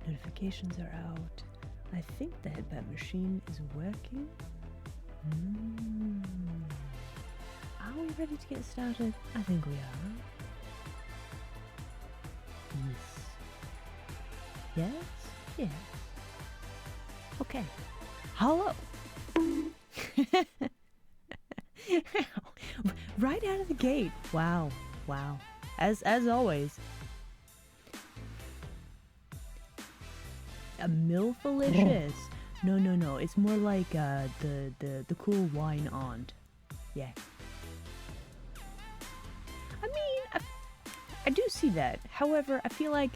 Notifications are out. I think the headband machine is working. Are we ready to get started? I think we are. Yes. Yes. Okay. Hello. Right out of the gate. Wow. As always. A milfalicious. No. It's more like the cool wine aunt. Yeah. I mean, I do see that. However, I feel like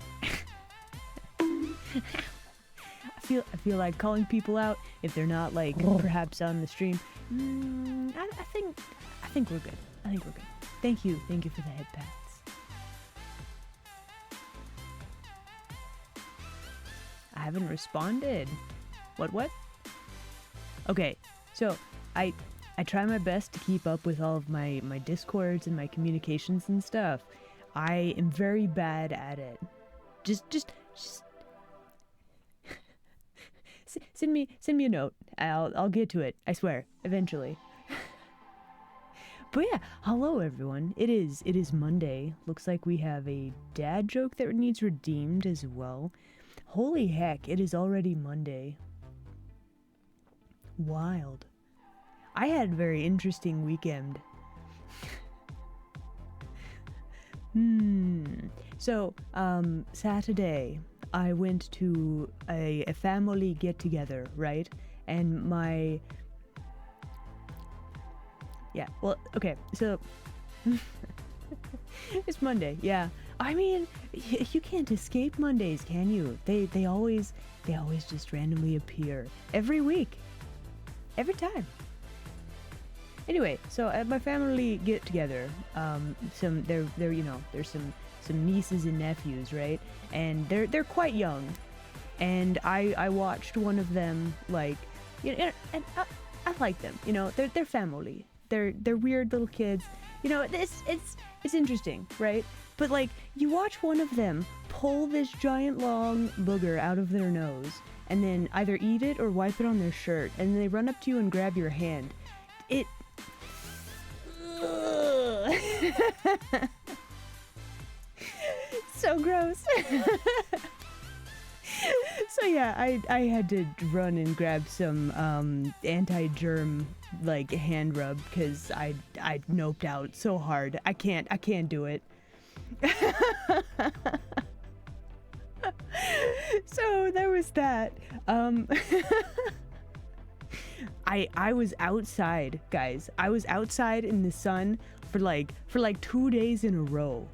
I feel like calling people out if they're not like perhaps on the stream. I think we're good. Thank you for the head pats. I haven't responded. What? Okay, so I try my best to keep up with all of my discords and my communications and stuff. I am very bad at it. Just send me a note. I'll get to it. I swear, eventually. But yeah, hello everyone. It is Monday. Looks like we have a dad joke that needs redeemed as well. Holy heck, it is already Monday. Wild. I had a very interesting weekend. So, Saturday, I went to a family get-together, right? And so it's Monday, yeah. I mean, you can't escape Mondays, can you? They always just randomly appear every week, every time. Anyway, so at my family get together, there's some nieces and nephews, right? And they're quite young, and I watched one of them, like, and I like them, they're family. They're weird little kids, it's interesting, right? But like, you watch one of them pull this giant long booger out of their nose and then either eat it or wipe it on their shirt, and they run up to you and grab your hand. So gross. So yeah, I had to run and grab some anti-germ like hand rub because I noped out so hard. I can't do it. So there was that. I was outside, guys. I was outside in the sun for like 2 days in a row.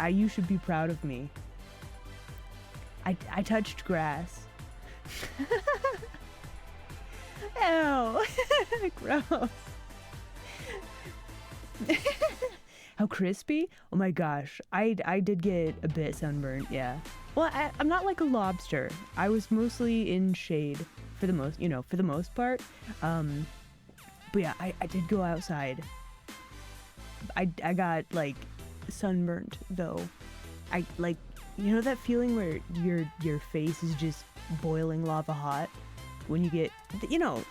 You should be proud of me. I touched grass. Ew. Gross. How crispy? Oh my gosh. I did get a bit sunburned, yeah. Well, I'm not like a lobster. I was mostly in shade for the most part. But yeah, I did go outside. I got like sunburnt though. I like, that feeling where your face is just boiling lava hot when you get,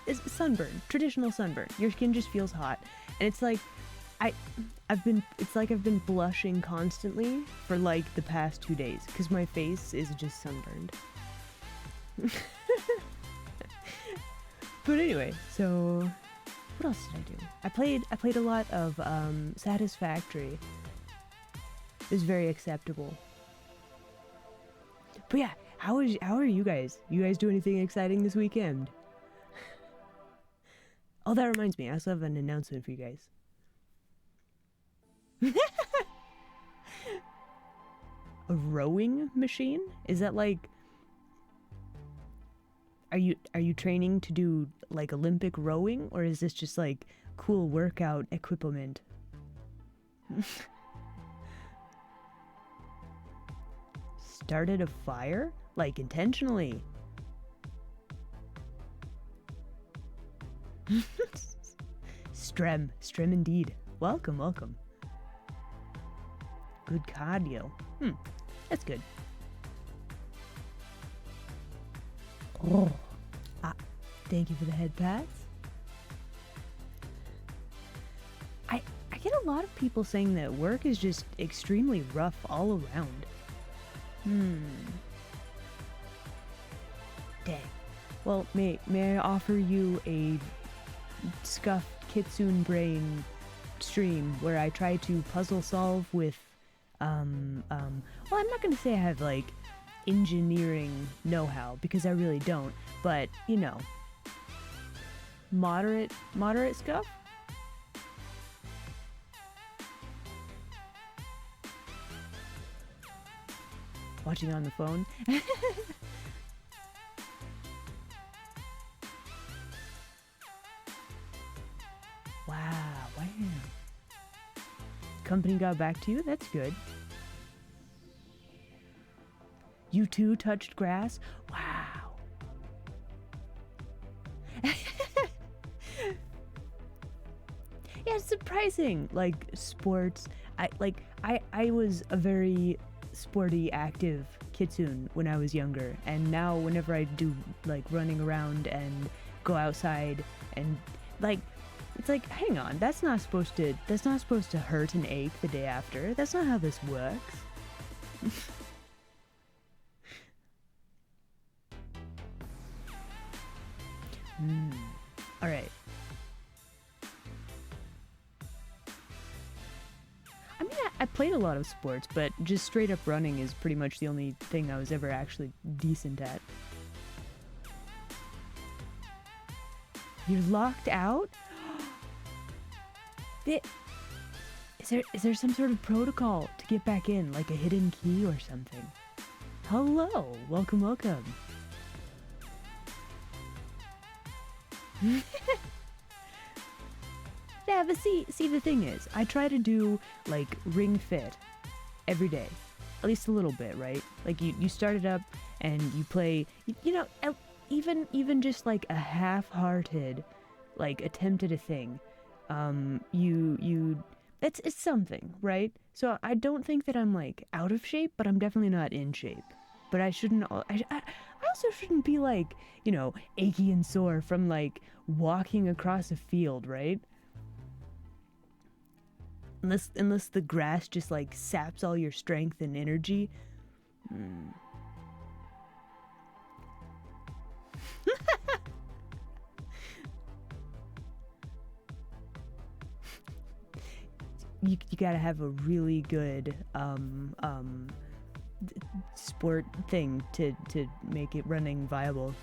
it's sunburn, traditional sunburn. Your skin just feels hot, and it's like I've been blushing constantly for like the past 2 days because my face is just sunburned. But anyway, so what else did I do? I played a lot of Satisfactory. It was very acceptable. But yeah, how are you guys? You guys do anything exciting this weekend? Oh, that reminds me, I also have an announcement for you guys. A rowing machine? Is that like, are you training to do like Olympic rowing, or is this just like cool workout equipment? Started a fire? Like intentionally? Strem indeed. Welcome. Good cardio. That's good. Oh, ah, thank you for the head pats. I get a lot of people saying that work is just extremely rough all around. Dang. Well, may I offer you a scuffed Kitsune brain stream where I try to puzzle solve with, well, I'm not gonna say I have, like, engineering know-how, because I really don't, but, you know, moderate scuff? Watching on the phone? Wow. Company got back to you? That's good. You too touched grass? Wow. Yeah, it's surprising. Like, sports. I was a very sporty, active Kitsune when I was younger. And now whenever I do, like, running around and go outside and, like, it's like, hang on, that's not supposed to hurt and ache the day after. That's not how this works. All right. I mean, I played a lot of sports, but just straight up running is pretty much the only thing I was ever actually decent at. You're locked out? Is there some sort of protocol to get back in, like a hidden key or something? Hello, welcome. Yeah, but see, the thing is, I try to do, like, Ring Fit every day. At least a little bit, right? Like, you start it up, and you play, you know, even just, like, a half-hearted, like, attempt at a thing. It's something, right? So I don't think that I'm, like, out of shape, but I'm definitely not in shape. But I also shouldn't be, like, you know, achy and sore from, like, walking across a field, right? Unless the grass just, like, saps all your strength and energy. You gotta have a really good sport thing to make it running viable.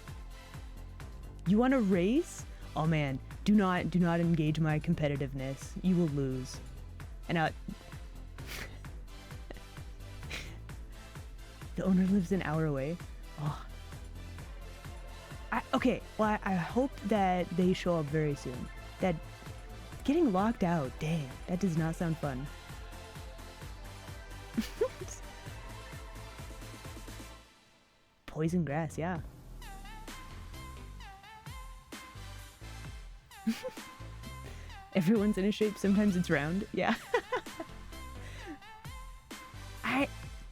You want to race? Oh man, do not engage my competitiveness. You will lose. And the owner lives an hour away. Oh. Okay, well, I hope that they show up very soon. That getting locked out, dang, that does not sound fun. Poison grass, yeah. Everyone's in a shape, sometimes it's round, yeah.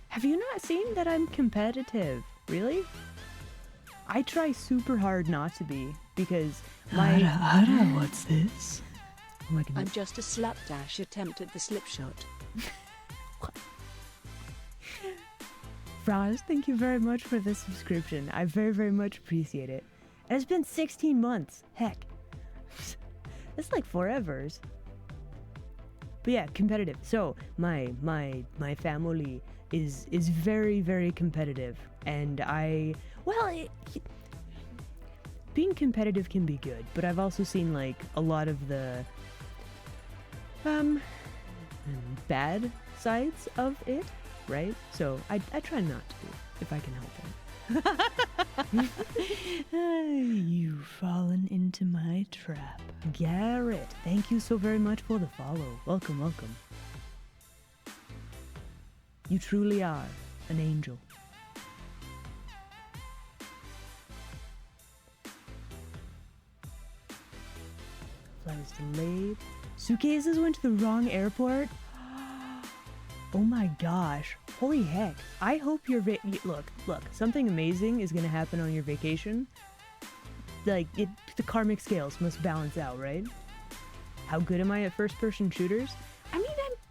Have you not seen that I'm competitive? Really? I try super hard not to be, because my... what's this? Oh my goodness. I'm just a slapdash attempt at the slip shot. Froz, thank you very much for the subscription. I very, very much appreciate it. And it's been 16 months. Heck. It's like forevers. But yeah, competitive. So my family is very, very competitive. And being competitive can be good, but I've also seen, like, a lot of the bad sides of it, right? So I try not to, if I can help it. You've fallen into my trap. Garrett, thank you so very much for the follow. Welcome. You truly are an angel. Flight was delayed. Suitcases went to the wrong airport. Oh my gosh. Holy heck. I hope your look, something amazing is gonna happen on your vacation. Like, the karmic scales must balance out, right? How good am I at first-person shooters? I mean,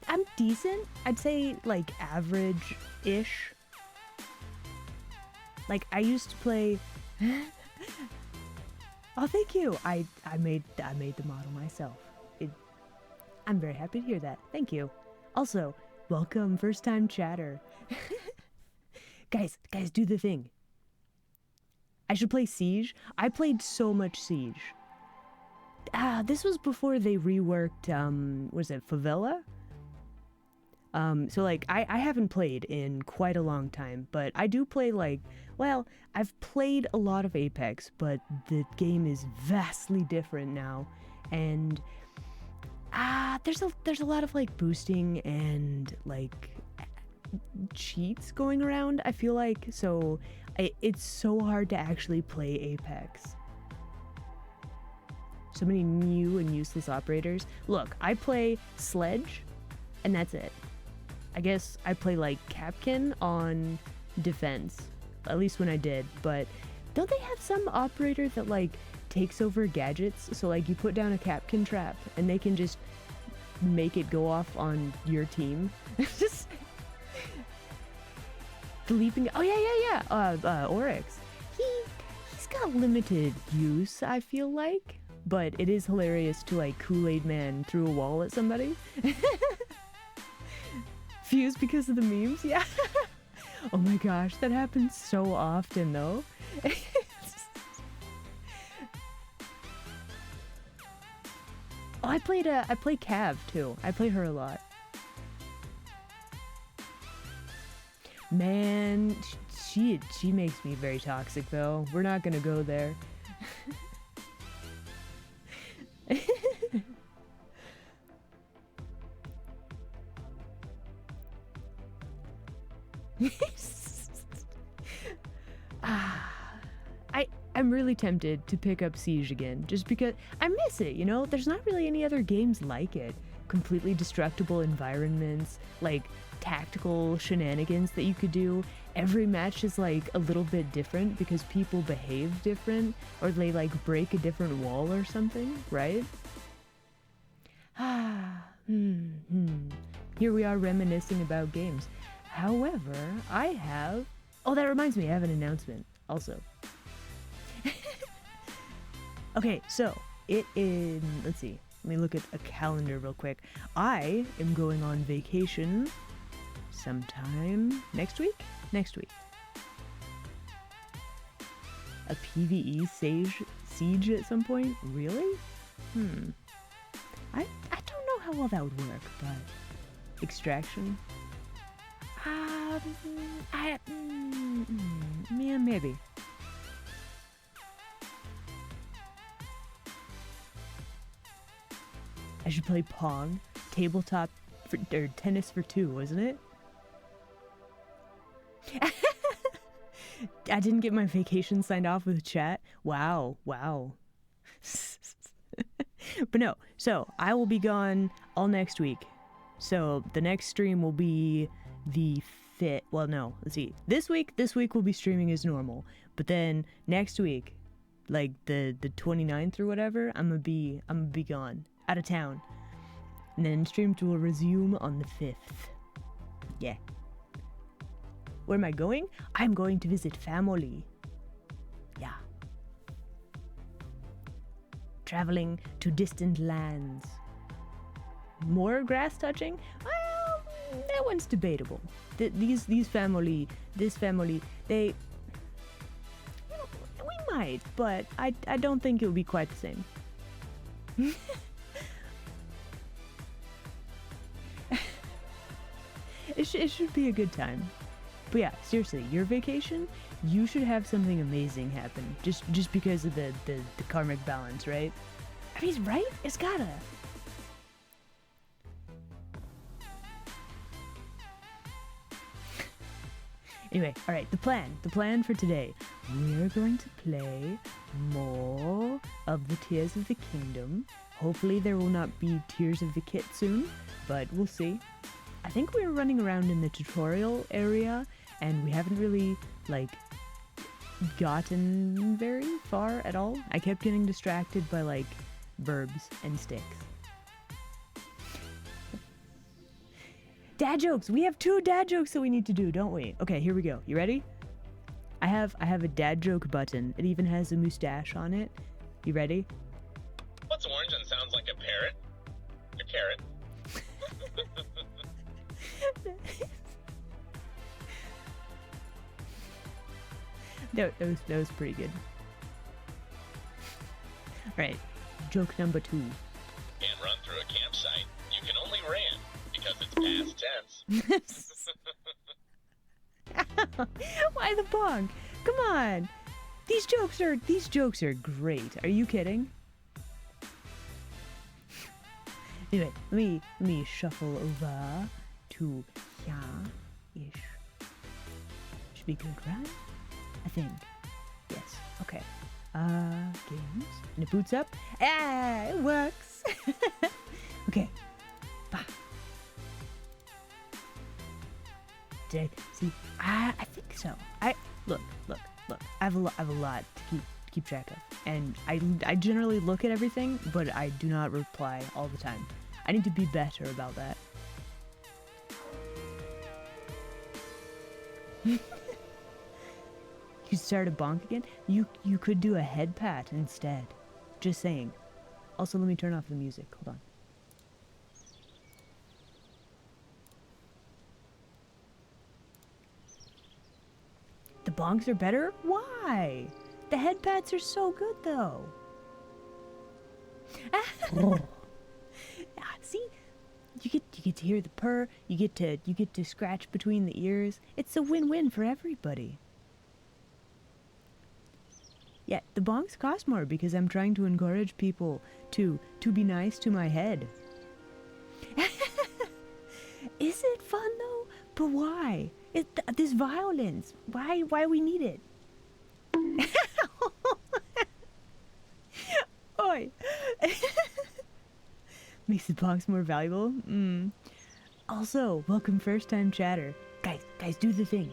I'm decent. I'd say, like, average-ish. Like, I used to play... Oh, thank you. I made the model myself. I'm very happy to hear that. Thank you. Also, welcome, first-time chatter. Guys, do the thing. I should play Siege. I played so much Siege. This was before they reworked, was it Favela? So like, I haven't played in quite a long time, but I do play like, well, I've played a lot of Apex, but the game is vastly different now, and there's a lot of like boosting and like cheats going around, I feel like, so it's so hard to actually play Apex. So many new and useless operators. Look, I play Sledge, and that's it. I guess I play like Capkin on defense, at least when I did, but don't they have some operator that like takes over gadgets? So like you put down a Capkin trap and they can just make it go off on your team. Just the leaping. Oh yeah. Oryx. He's got limited use, I feel like, but it is hilarious to like Kool-Aid Man threw a wall at somebody. Fuse because of the memes, yeah. Oh my gosh, that happens so often though. Oh, I played Cav too. I play her a lot. Man, she makes me very toxic though. We're not gonna go there. I'm really tempted to pick up Siege again, just because I miss it, you know? There's not really any other games like it. Completely destructible environments, like tactical shenanigans that you could do. Every match is like a little bit different because people behave different, or they like break a different wall or something, right? Here we are reminiscing about games. However, I have... Oh, that reminds me, I have an announcement also. Okay, so it is... Let's see. Let me look at a calendar real quick. I am going on vacation sometime next week? Next week. A PvE siege at some point? Really? I don't know how well that would work, but... Extraction? Yeah, maybe. I should play Pong, tabletop, or tennis for two, wasn't it? I didn't get my vacation signed off with chat. Wow. But no, so I will be gone all next week. So the next stream will be the 5th. Well, no, let's see. This week we'll be streaming as normal. But then next week, like the 29th or whatever, I'm gonna be gone. Out of town. And then streams will resume on the 5th. Yeah. Where am I going? I'm going to visit family. Yeah. Traveling to distant lands. More grass touching? Well, that one's debatable. This family, they... We might, but I don't think it would be quite the same. It should be a good time. But yeah, seriously, your vacation, you should have something amazing happen. Just because of the karmic balance, right? I mean, right? It's gotta. Anyway, alright, the plan for today. We're going to play more of the Tears of the Kingdom. Hopefully there will not be Tears of the Kitsune, but we'll see. I think we were running around in the tutorial area, and we haven't really, like, gotten very far at all. I kept getting distracted by, like, verbs and sticks. Dad jokes! We have 2 dad jokes that we need to do, don't we? Okay, here we go. You ready? I have a dad joke button. It even has a mustache on it. You ready? What's orange and sounds like a parrot? A carrot. That was pretty good. Right, joke number 2. Can't run through a campsite. You can only ran because it's past tense. Why the bonk? Come on, these jokes are great. Are you kidding? Anyway, let me shuffle over to here-ish. Should be good, right? I think. Yes. Okay. Games. And it boots up. Ah, it works. Okay. Bah. Did I see? I think so. Look. I have a lot to keep track of, and I generally look at everything, but I do not reply all the time. I need to be better about that. You start a bonk again? You could do a head pat instead. Just saying. Also, let me turn off the music. Hold on. The bonks are better? Why? The head pats are so good though. See? You get to hear the purr, you get to scratch between the ears. It's a win-win for everybody. Yeah, the bonks cost more because I'm trying to encourage people to be nice to my head. Is it fun though? But why? This violence. Why we need it? Oi. Makes the bonks more valuable. Also, welcome first time chatter. Guys, do the thing.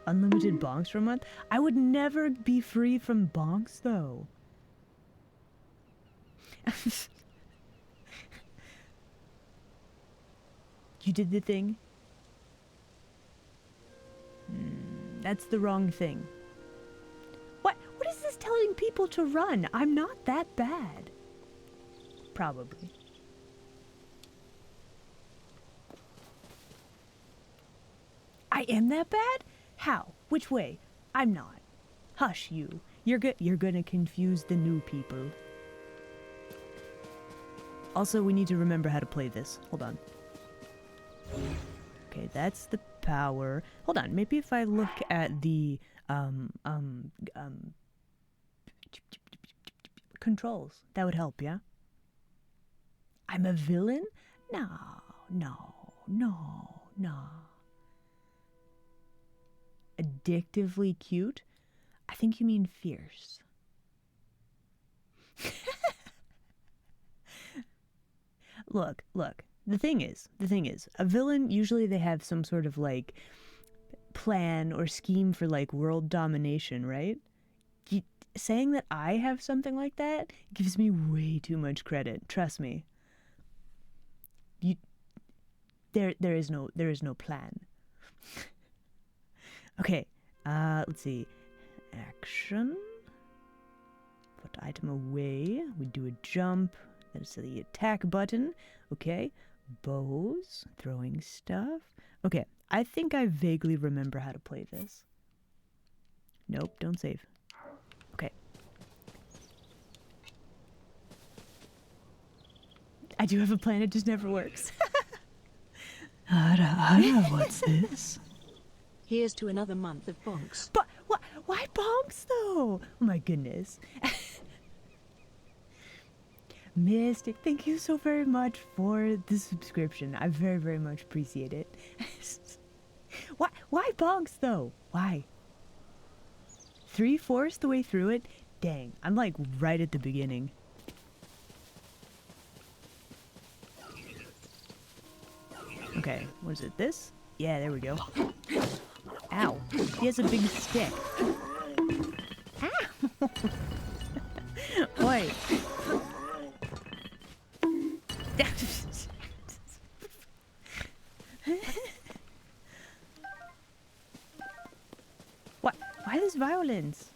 Unlimited bonks for a month? I would never be free from bonks, though. You did the thing? That's the wrong thing. What is this telling people to run? I'm not that bad. Probably. I am that bad? How? Which way? I'm not. Hush, you. You're gonna confuse the new people. Also, we need to remember how to play this. Hold on. Okay, that's the power. Hold on, maybe if I look at the, controls, that would help, yeah? I'm a villain? No. Addictively cute? I think you mean fierce. Look. The thing is, a villain, usually they have some sort of, like, plan or scheme for, like, world domination, right? Saying that I have something like that gives me way too much credit. Trust me. There is no plan. Okay, let's see. Action. Put item away. We do a jump. That's the attack button. Okay. Bows. Throwing stuff. Okay, I think I vaguely remember how to play this. Nope, don't save. Okay. I do have a plan, it just never works. Ara, what's this? Here's to another month of bonks. But why bonks though? Oh my goodness. Mystic, thank you so very much for the subscription. I very, very much appreciate it. Why bonks though? Why? 3/4 the way through it? Dang, I'm like right at the beginning. Okay, what is it? This? Yeah, there we go. Ow. He has a big stick. Ow! Oi. What? Why this violence?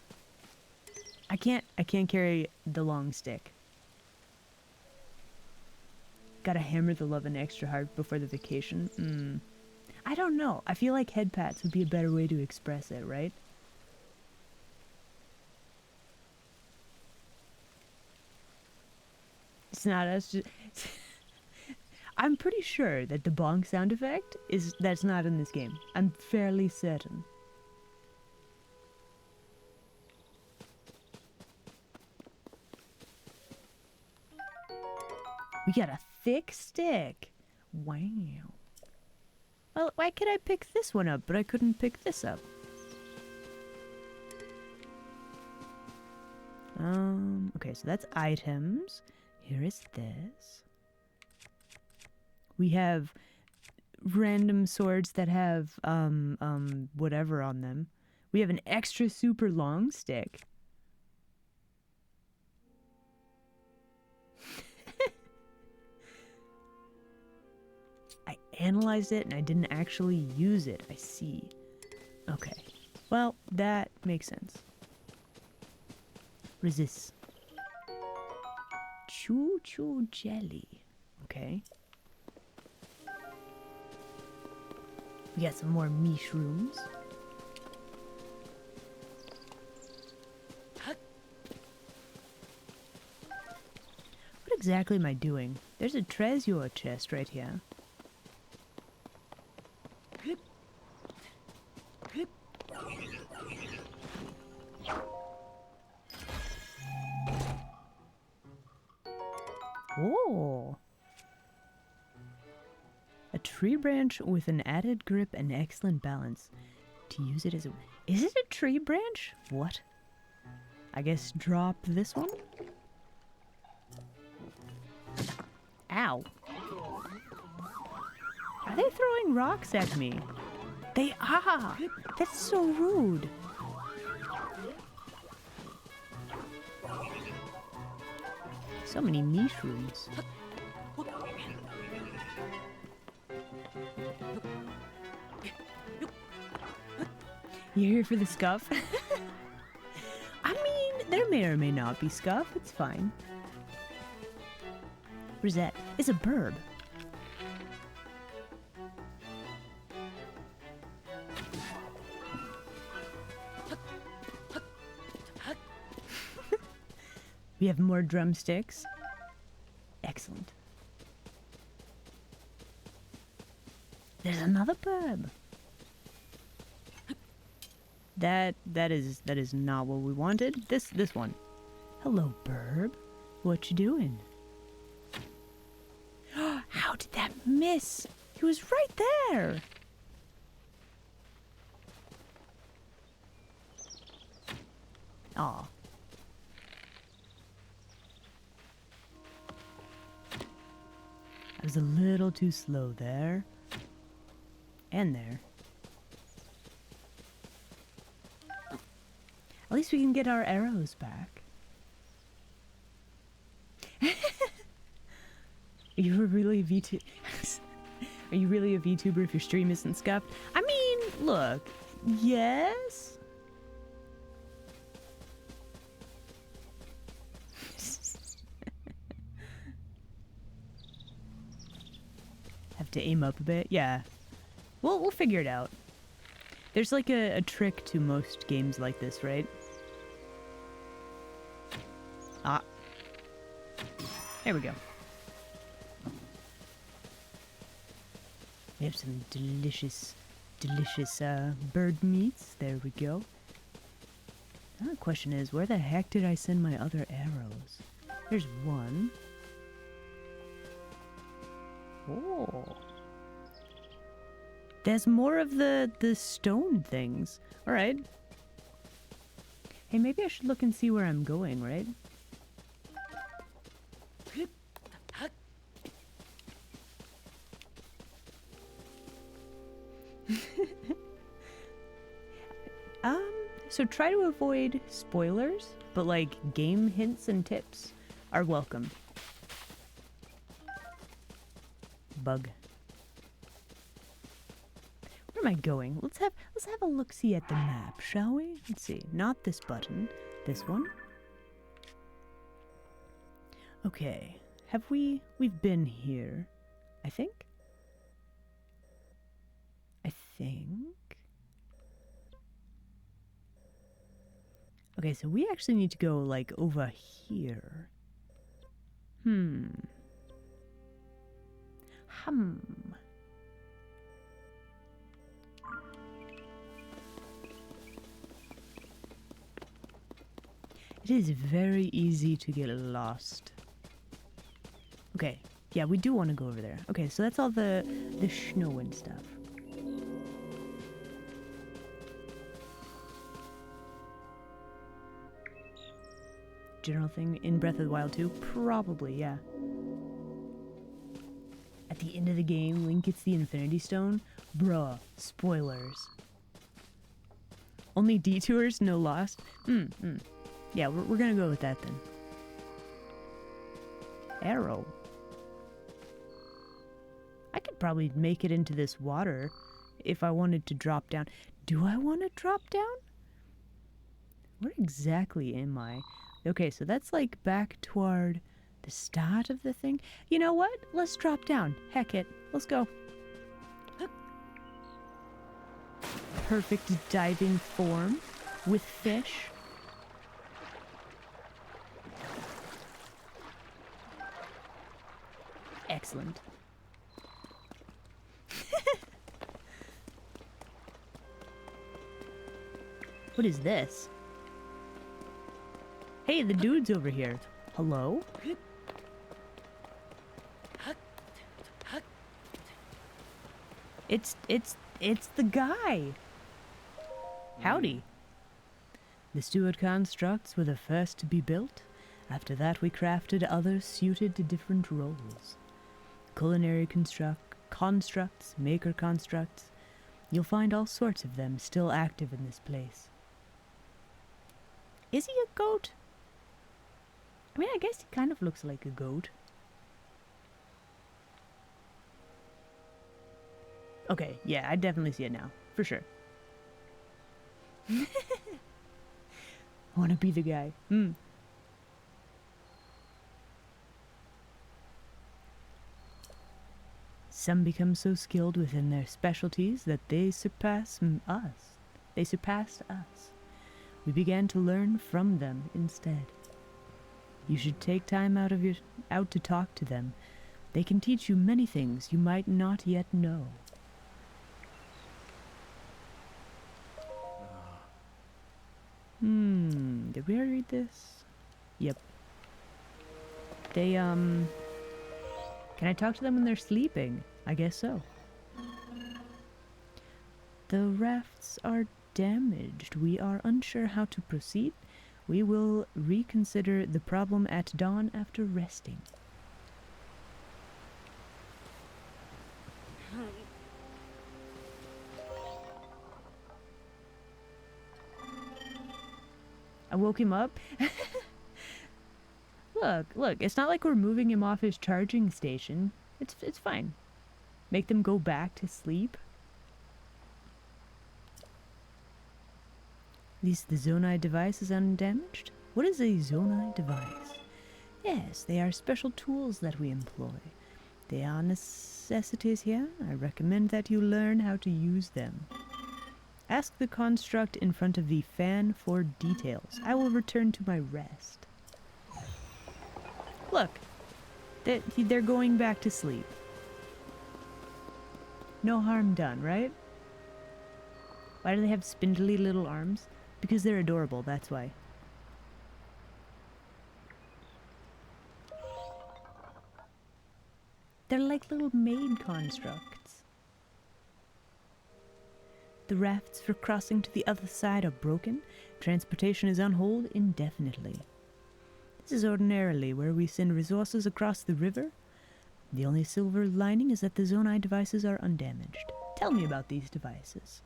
I can't carry the long stick. Gotta hammer the love in extra hard before the vacation. I don't know. I feel like head pats would be a better way to express it, right? It's not us. I'm pretty sure that the bonk sound effect that's not in this game. I'm fairly certain. We got a thick stick. Wow. Well, why could I pick this one up, but I couldn't pick this up? Okay, so that's items. Here is this. We have random swords that have, whatever on them. We have an extra super long stick. I analyzed it and I didn't actually use it. I see. Okay. Well, that makes sense. What is this? Choo-choo jelly. Okay. We got some more mushrooms. What exactly am I doing? There's a treasure chest right here. Oh! A tree branch with an added grip and excellent balance. To use it as a... Is it a tree branch? What? I guess drop this one? Ow. Are they throwing rocks at me? They are! That's so rude. So many mushrooms. You're here for the scuff? I mean, there may or may not be scuff. It's fine. What is that? It's a burb. We have more drumsticks. Excellent. There's another burb. That is not what we wanted. This one. Hello, burb. What you doing? How did that miss? He was right there. Aw. I was a little too slow there. And there. At least we can get our arrows back. Are you really a VTuber? Are you really a VTuber if your stream isn't scuffed? I mean, look. Yes? Have to aim up a bit? Yeah. We'll figure it out. There's like a trick to most games like this, right? Ah. There we go. We have some delicious bird meats. There we go. Now the question is, where the heck did I send my other arrows? There's one. Oh. There's more of the stone things. Alright. Hey, maybe I should look and see where I'm going, right? So try to avoid spoilers, but like game hints and tips are welcome. Bug. Where am I going? Let's have a look-see at the map, shall we? Let's see. Not this button. This one. Okay. We've been here, I think. Okay, so we actually need to go, like, over here. It is very easy to get lost. Okay, yeah, we do want to go over there. Okay, so that's all the snow and stuff. General thing in Breath of the Wild 2? Probably, yeah. At the end of the game, Link gets the Infinity Stone. Bruh, spoilers. Only detours, no lost? Yeah, we're gonna go with that then. Arrow. I could probably make it into this water if I wanted to drop down. Do I want to drop down? Where exactly am I? Okay, so that's like back toward the start of the thing. You know what? Let's drop down. Heck it. Let's go. Perfect diving form with fish. Excellent. What is this? Hey, the dude's over here. Hello? It's the guy. Howdy. The steward constructs were the first to be built. After that, we crafted others suited to different roles. Culinary constructs, maker constructs. You'll find all sorts of them still active in this place. Is he a goat? I mean, I guess he kind of looks like a goat. Okay, yeah, I definitely see it now. For sure. I want to be the guy. Some become so skilled within their specialties that they surpass us. They surpassed us. We began to learn from them instead. You should take time out to talk to them. They can teach you many things you might not yet know. Did we already read this? Yep. They, can I talk to them when they're sleeping? I guess so. The rafts are damaged. We are unsure how to proceed. We will reconsider the problem at dawn after resting. I woke him up. Look, it's not like we're moving him off his charging station. It's fine. Make them go back to sleep. At least the Zonai device is undamaged. What is a Zonai device? Yes, they are special tools that we employ. They are necessities here. I recommend that you learn how to use them. Ask the construct in front of the fan for details. I will return to my rest. Look, they're going back to sleep. No harm done, right? Why do they have spindly little arms? Because they're adorable, that's why. They're like little maid constructs. The rafts for crossing to the other side are broken. Transportation is on hold indefinitely. This is ordinarily where we send resources across the river. The only silver lining is that the Zonai devices are undamaged. Tell me about these devices.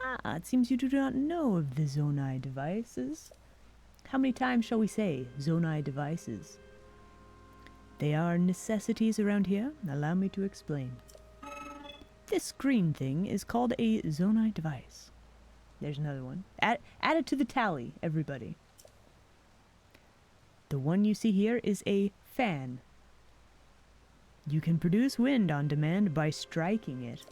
Ah, it seems you do not know of the Zonai devices. How many times shall we say Zonai devices? They are necessities around here. Allow me to explain. This green thing is called a Zonai device. There's another one. Add it to the tally, everybody. The one you see here is a fan. You can produce wind on demand by striking it.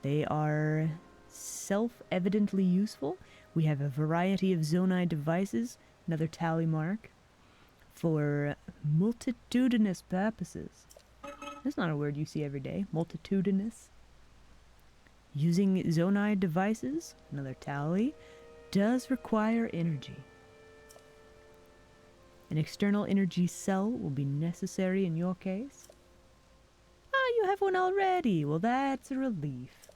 They are self-evidently useful. We have a variety of Zonai devices, another tally mark, for multitudinous purposes. That's not a word you see every day, multitudinous. Using Zonai devices, another tally, does require energy. An external energy cell will be necessary in your case. Ah, you have one already. Well, that's a relief.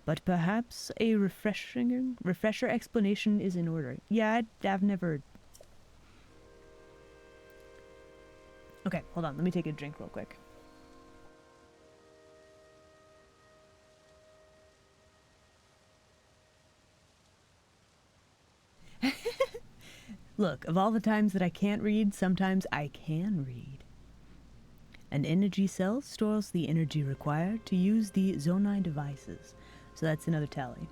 But perhaps a refresher explanation is in order. Yeah, I've never... Okay, hold on. Let me take a drink real quick. Look, of all the times that I can't read, sometimes I can read. An energy cell stores the energy required to use the Zonai devices. So that's another tally.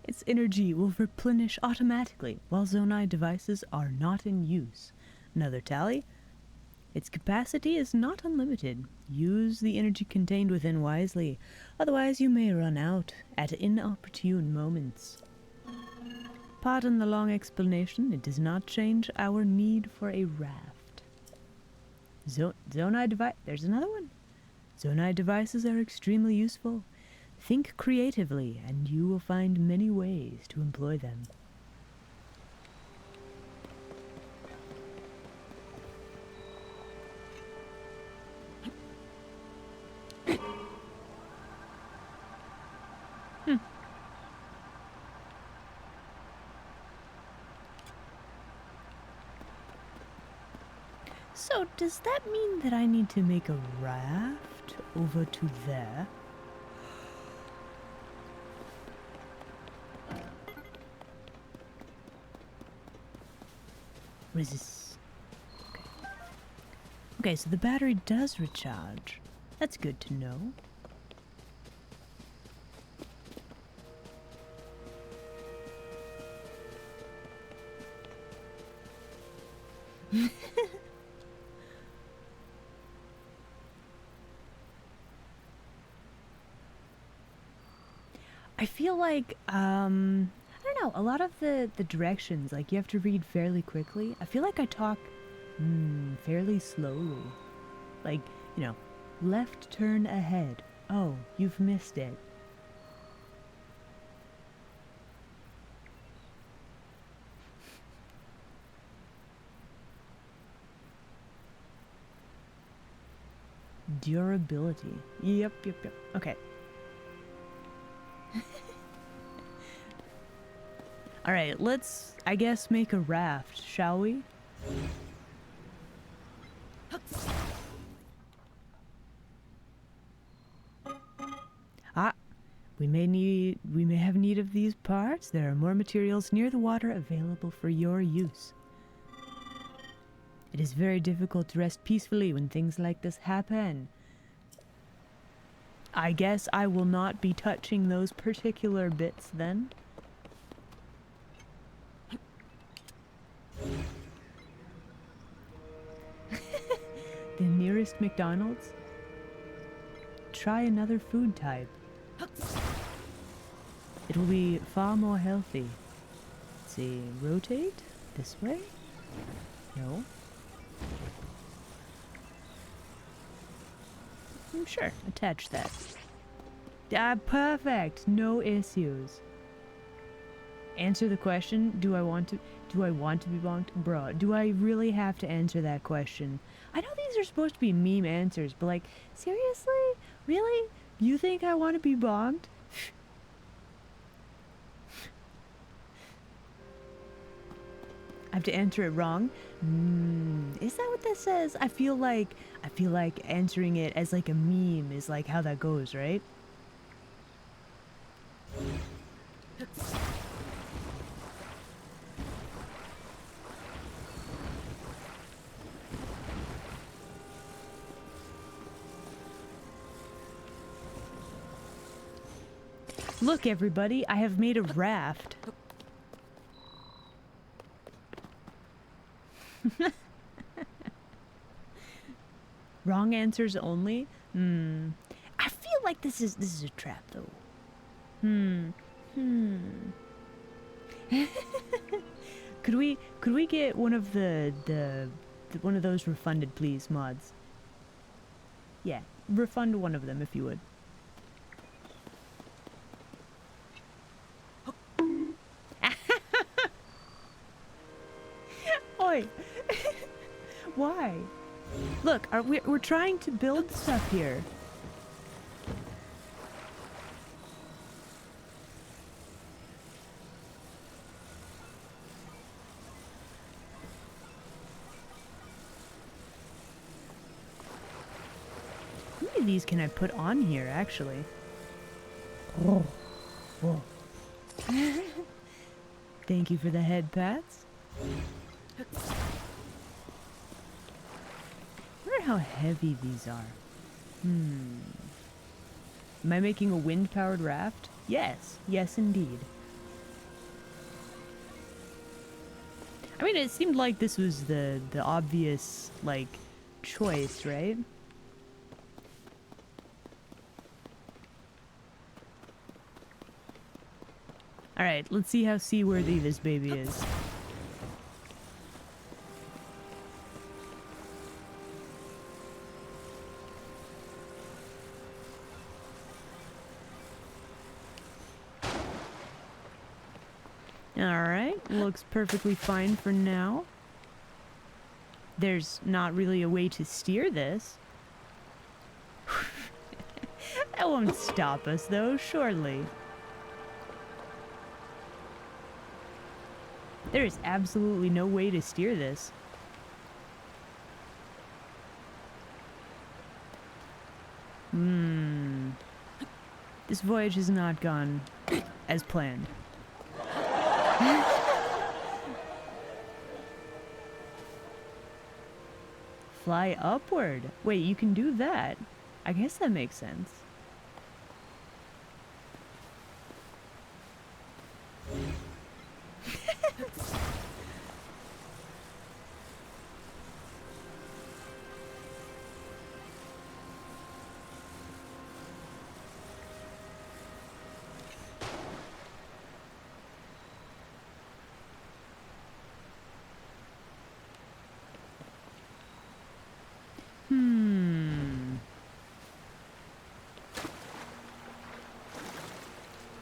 Its energy will replenish automatically while Zonai devices are not in use. Another tally. Its capacity is not unlimited. Use the energy contained within wisely, otherwise you may run out at inopportune moments. Pardon the long explanation, it does not change our need for a raft. Zonai device. There's another one. Zonai devices are extremely useful. Think creatively, and you will find many ways to employ them. So, does that mean that I need to make a raft over to there? What is this? Okay, so the battery does recharge. That's good to know. I feel like, I don't know, a lot of the directions, like, you have to read fairly quickly. I feel like I talk, fairly slowly. Like, you know, left turn ahead. Oh, you've missed it. Durability. Yep. Okay. Alright, let's, I guess, make a raft, shall we? Ah, we may have need of these parts. There are more materials near the water available for your use. It is very difficult to rest peacefully when things like this happen. I guess I will not be touching those particular bits then. The nearest McDonald's? Try another food type. It will be far more healthy. Let's see, rotate? This way? No. Sure, attach that. Ah, perfect! No issues. Answer the question, do I want to be bonked? Bruh, do I really have to answer that question? I know these are supposed to be meme answers, but like, seriously? Really? You think I want to be bonked? I have to answer it wrong. Is that what this says? I feel like answering it as like a meme is like how that goes, right? Look, everybody, I have made a raft. Wrong answers only? I feel like this is a trap though. Could we get one of the one of those refunded, please, mods? Yeah, refund one of them if you would. Oi! Why? Look, we're trying to build stuff here. How many of these can I put on here, actually? Oh. Thank you for the head pats. I wonder how heavy these are. Am I making a wind-powered raft? Yes. Yes, indeed. I mean, it seemed like this was the obvious, like, choice, right? Alright, let's see how seaworthy this baby is. Alright, looks perfectly fine for now. There's not really a way to steer this. That won't stop us, though, surely. There is absolutely no way to steer this. This voyage has not gone as planned. Fly upward. Wait, you can do that. I guess that makes sense.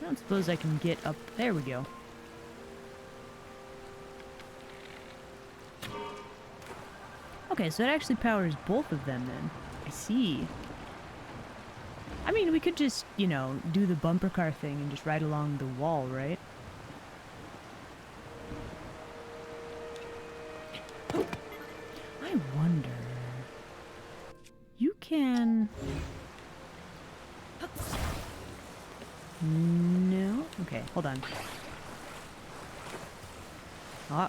I don't suppose I can get up. There we go. Okay, so it actually powers both of them then. I see. I mean, we could just, you know, do the bumper car thing and just ride along the wall, right? I wonder... You can... No? Okay, hold on. Ah.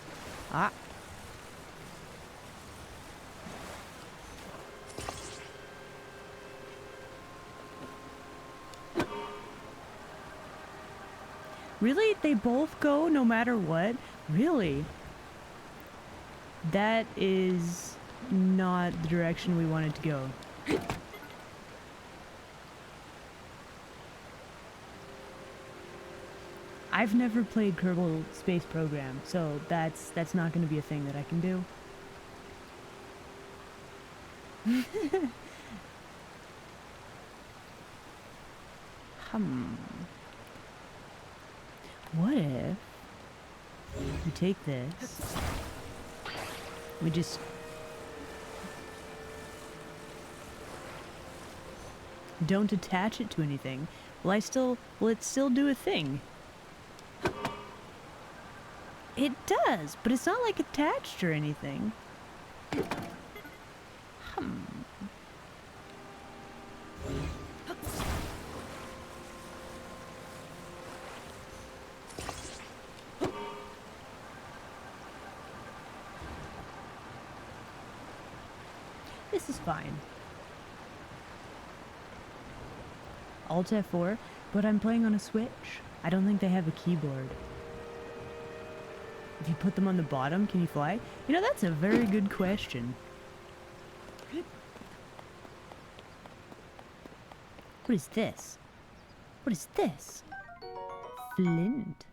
Really? They both go no matter what? Really? That is not the direction we wanted to go. I've never played Kerbal Space Program, so that's not going to be a thing that I can do. What if we take this, we just don't attach it to anything? Will it still do a thing? It does, but it's not like attached or anything. This is fine. Alt F4, but I'm playing on a Switch. I don't think they have a keyboard. If you put them on the bottom, can you fly? You know, that's a very good question. What is this? What is this? Flint.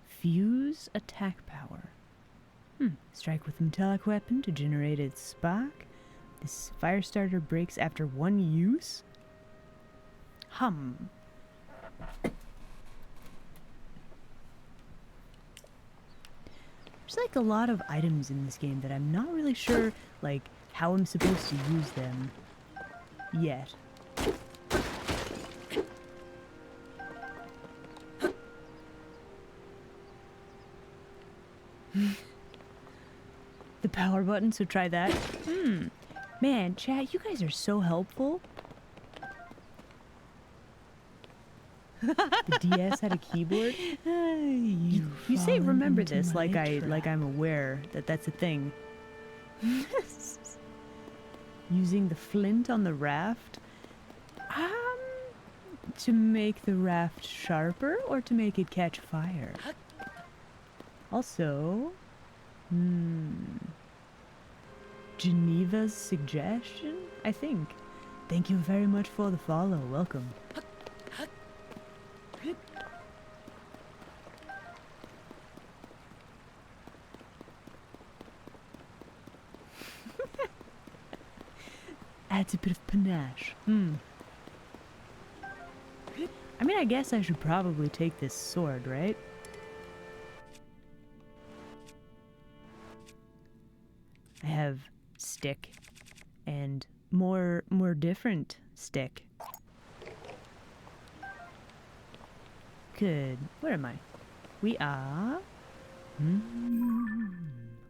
Fuse attack power. Strike with a metallic weapon to generate its spark. This fire starter breaks after one use? There's like a lot of items in this game that I'm not really sure like how I'm supposed to use them yet. The power button, so try that. Man, chat, you guys are so helpful. The DS had a keyboard. You say remember this like I'm aware that that's a thing. Using the flint on the raft, to make the raft sharper or to make it catch fire. Also, Geneva's suggestion, I think. Thank you very much for the follow. Welcome. Adds a bit of panache. I mean, I guess I should probably take this sword, right? I have stick and more different stick. Good. Where am I? We are...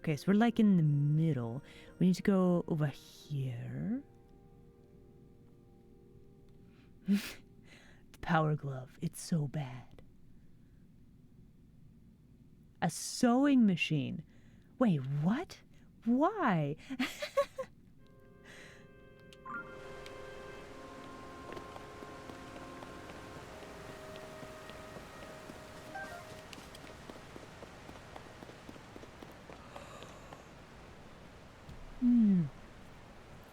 Okay, so we're like in the middle. We need to go over here. The power glove. It's so bad. A sewing machine. Wait, what? Why?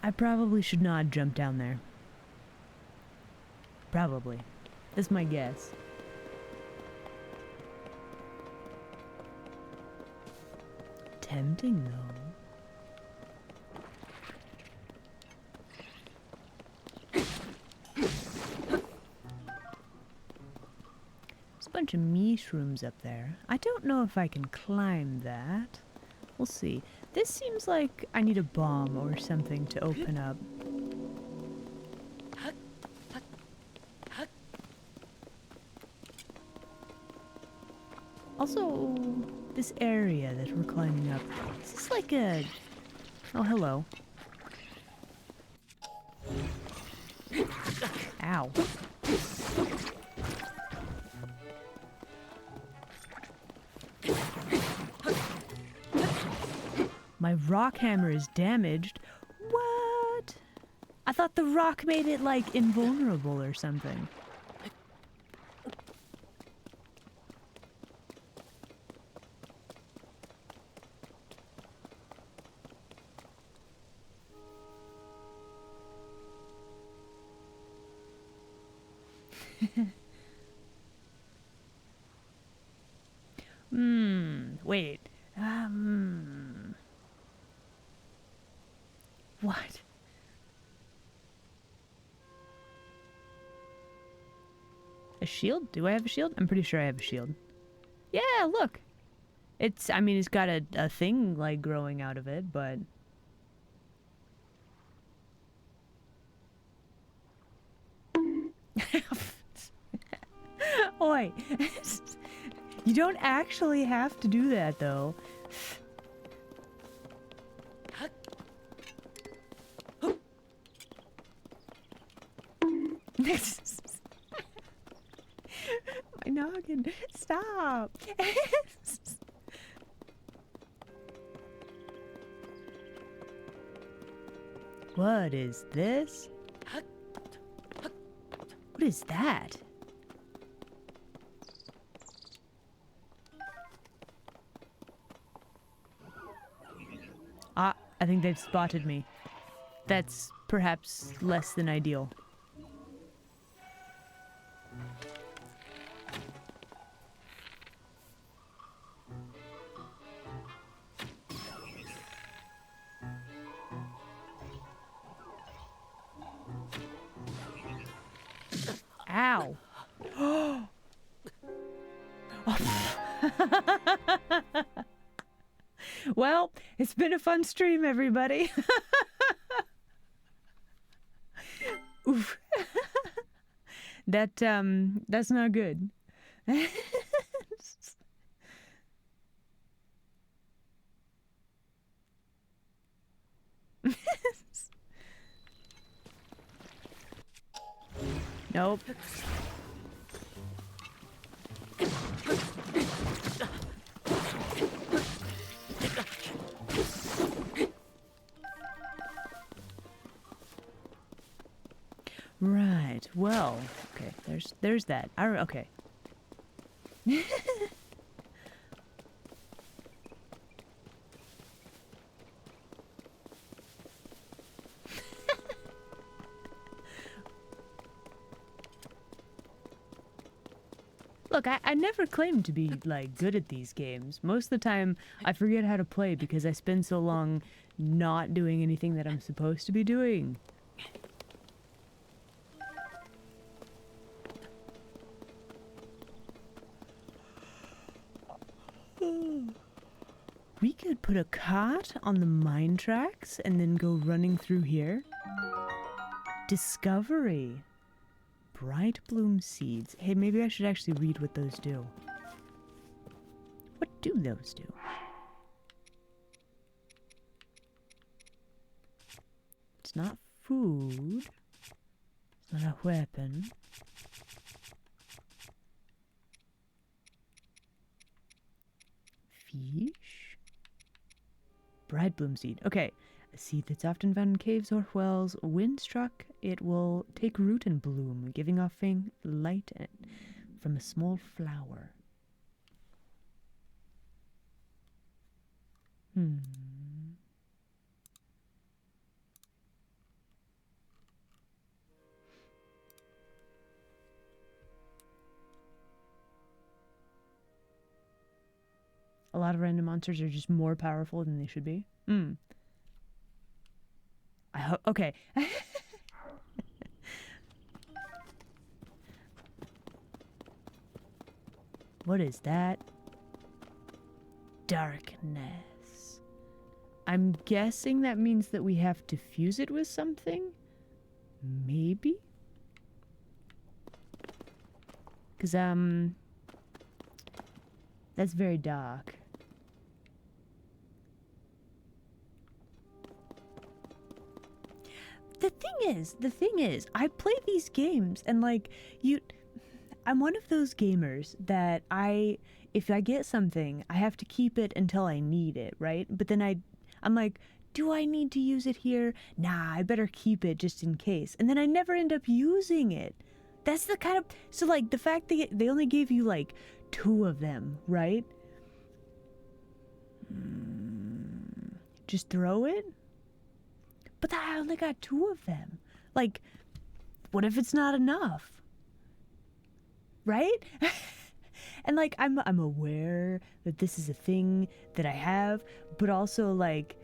I probably should not jump down there. Probably. That's my guess. Tempting, though. There's a bunch of mushrooms up there. I don't know if I can climb that. We'll see. This seems like I need a bomb or something to open up. Also, this area that we're climbing up, is this like a... Oh, hello. Ow. My rock hammer is damaged. What? I thought the rock made it, like, invulnerable or something. Wait. What? A shield? Do I have a shield? I'm pretty sure I have a shield. Yeah, look. It's, I mean, it's got a thing, like, growing out of it, but... Oi! You don't actually have to do that, though. My noggin. Stop. What is this? What is that? Ah, I think they've spotted me. That's perhaps less than ideal. Ow. Well, it's been a fun stream, everybody. Oof. That's not good. Nope. Right. Well, okay. There's that. Okay. Look, I never claimed to be, like, good at these games. Most of the time, I forget how to play because I spend so long not doing anything that I'm supposed to be doing. We could put a cart on the mine tracks and then go running through here. Discovery. Bright bloom seeds. Hey, maybe I should actually read what those do. What do those do? It's not food. It's not a weapon. Fish? Bright bloom seed. Okay. A seed that's often found in caves or wells. When struck, it will take root and bloom, giving off faint light from a small flower. A lot of random monsters are just more powerful than they should be. I hope. Okay. What is that? Darkness. I'm guessing that means that we have to fuse it with something? Maybe? Because, that's very dark. The thing is, I play these games and like, I'm one of those gamers that if I get something, I have to keep it until I need it, right? But then I'm like, do I need to use it here? Nah, I better keep it just in case. And then I never end up using it. That's the kind of, so like the fact that they only gave you like 2 of them, right? Just throw it? But I only got 2 of them. Like, what if it's not enough? Right? And like, I'm aware that this is a thing that I have, but also like,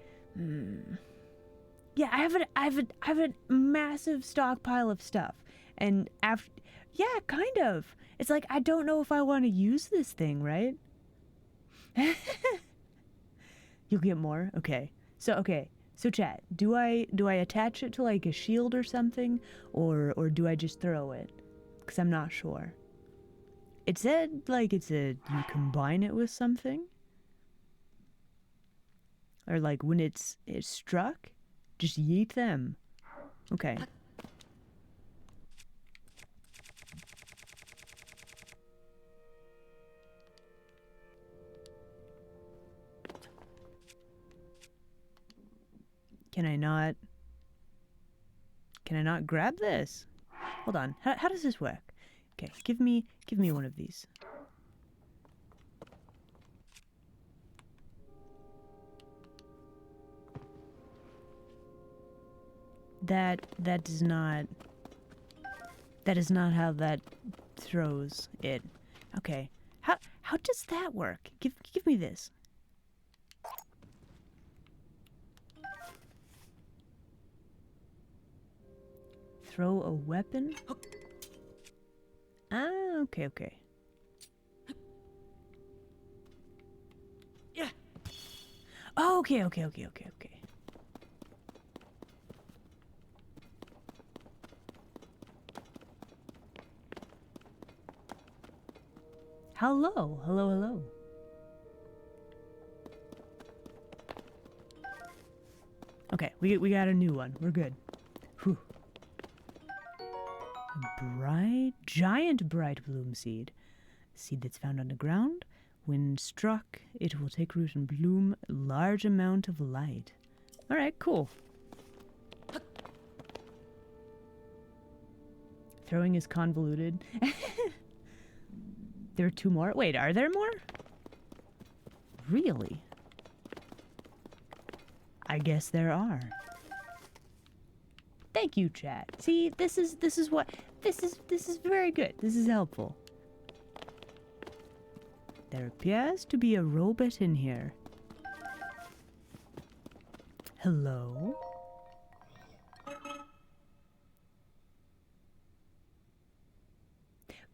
yeah, I have a massive stockpile of stuff, and yeah, kind of. It's like I don't know if I want to use this thing, right? You'll get more, okay. So chat, do I attach it to like a shield or something, or do I just throw it? Because I'm not sure. It said, like, it said you combine it with something. Or, like, when it's struck, just yeet them. Okay. Can I not grab this? Hold on. How does this work? Okay, give me one of these. That is not how that throws it. Okay. How does that work? Give me this. Throw a weapon? Ah, okay. Yeah. Oh, okay. Hello. Okay, we got a new one. We're good. Whew. Giant bright bloom seed. Seed that's found on the ground. When struck, it will take root and bloom a large amount of light. All right, cool. Throwing is convoluted. There are 2 more? Wait, are there more? Really? I guess there are. Thank you, chat. See, this is very good. This is helpful. There appears to be a robot in here. Hello?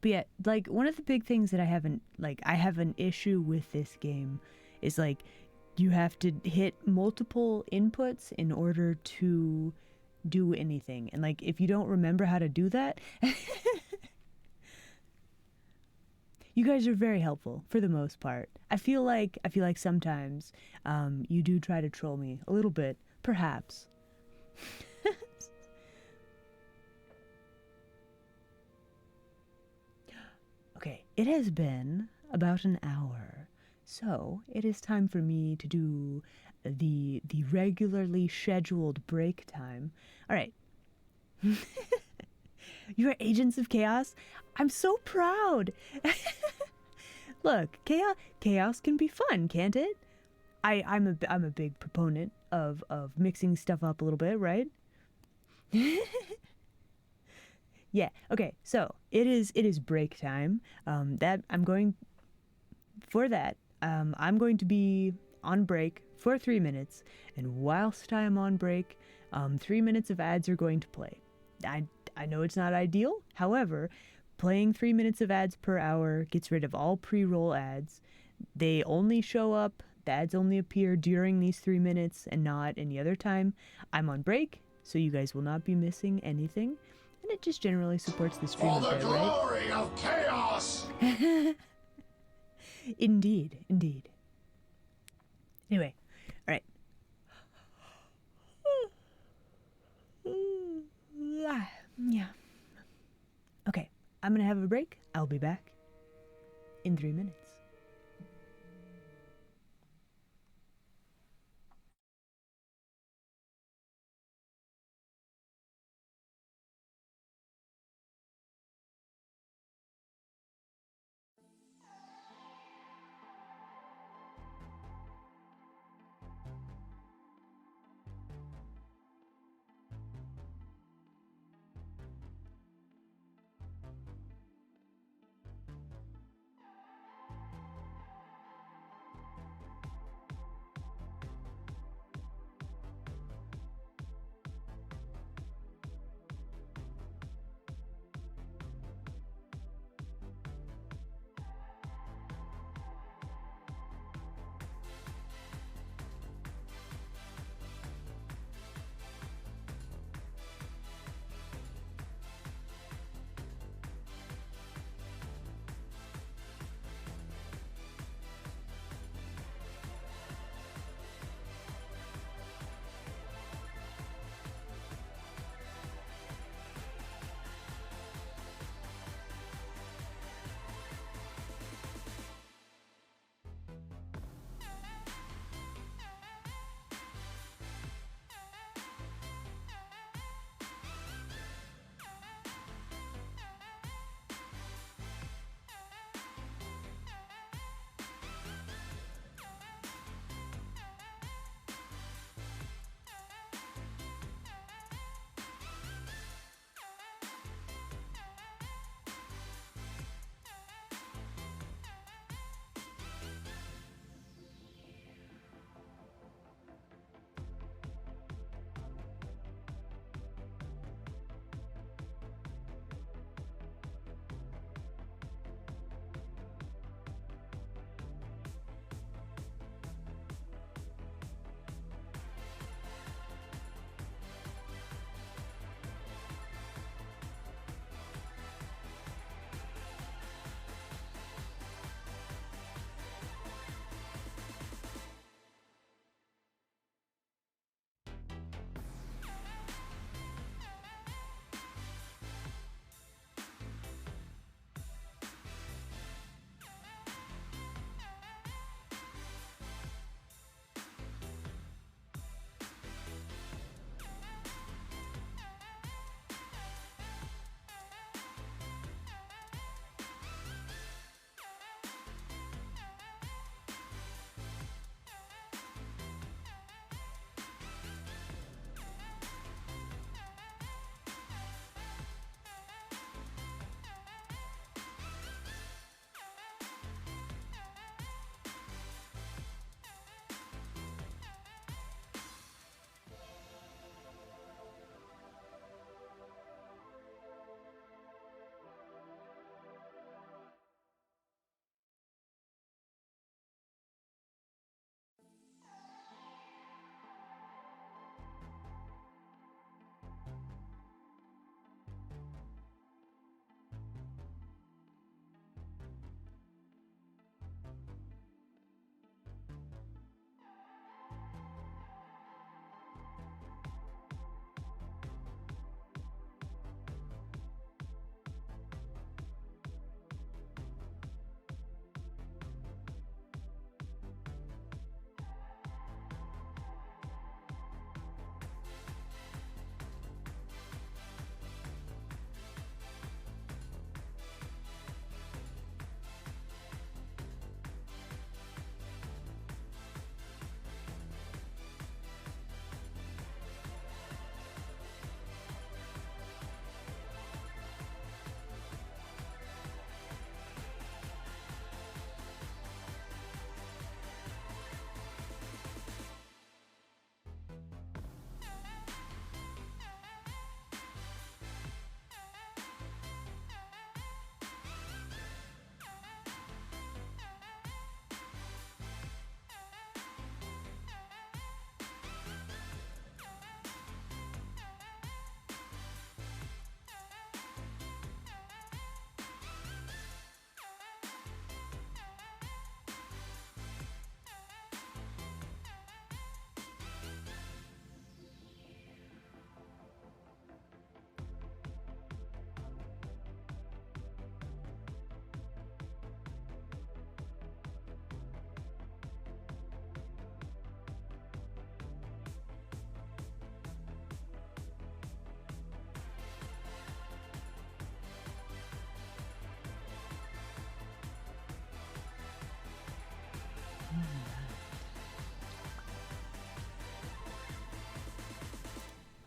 But yeah, like, one of the big things that I have an issue with this game is, like, you have to hit multiple inputs in order to do anything. And, like, if you don't remember how to do that, you guys are very helpful for the most part. I feel like sometimes you do try to troll me a little bit, perhaps. Okay, it has been about an hour, so it is time for me to do the regularly scheduled break time. All right. You're agents of chaos. I'm so proud. Look, chaos can be fun, can't it? I'm a big proponent of mixing stuff up a little bit, right? Yeah. Okay. So it is break time. I'm going to be on break for 3 minutes, and whilst I am on break, 3 minutes of ads are going to play. I know it's not ideal. However, playing 3 minutes of ads per hour gets rid of all pre-roll ads. They only show up. The ads only appear during these 3 minutes and not any other time. I'm on break, so you guys will not be missing anything. And it just generally supports the stream a bit, right? For the glory of chaos! Indeed. Anyway, all right. Yeah. Okay, I'm gonna have a break. I'll be back in 3 minutes.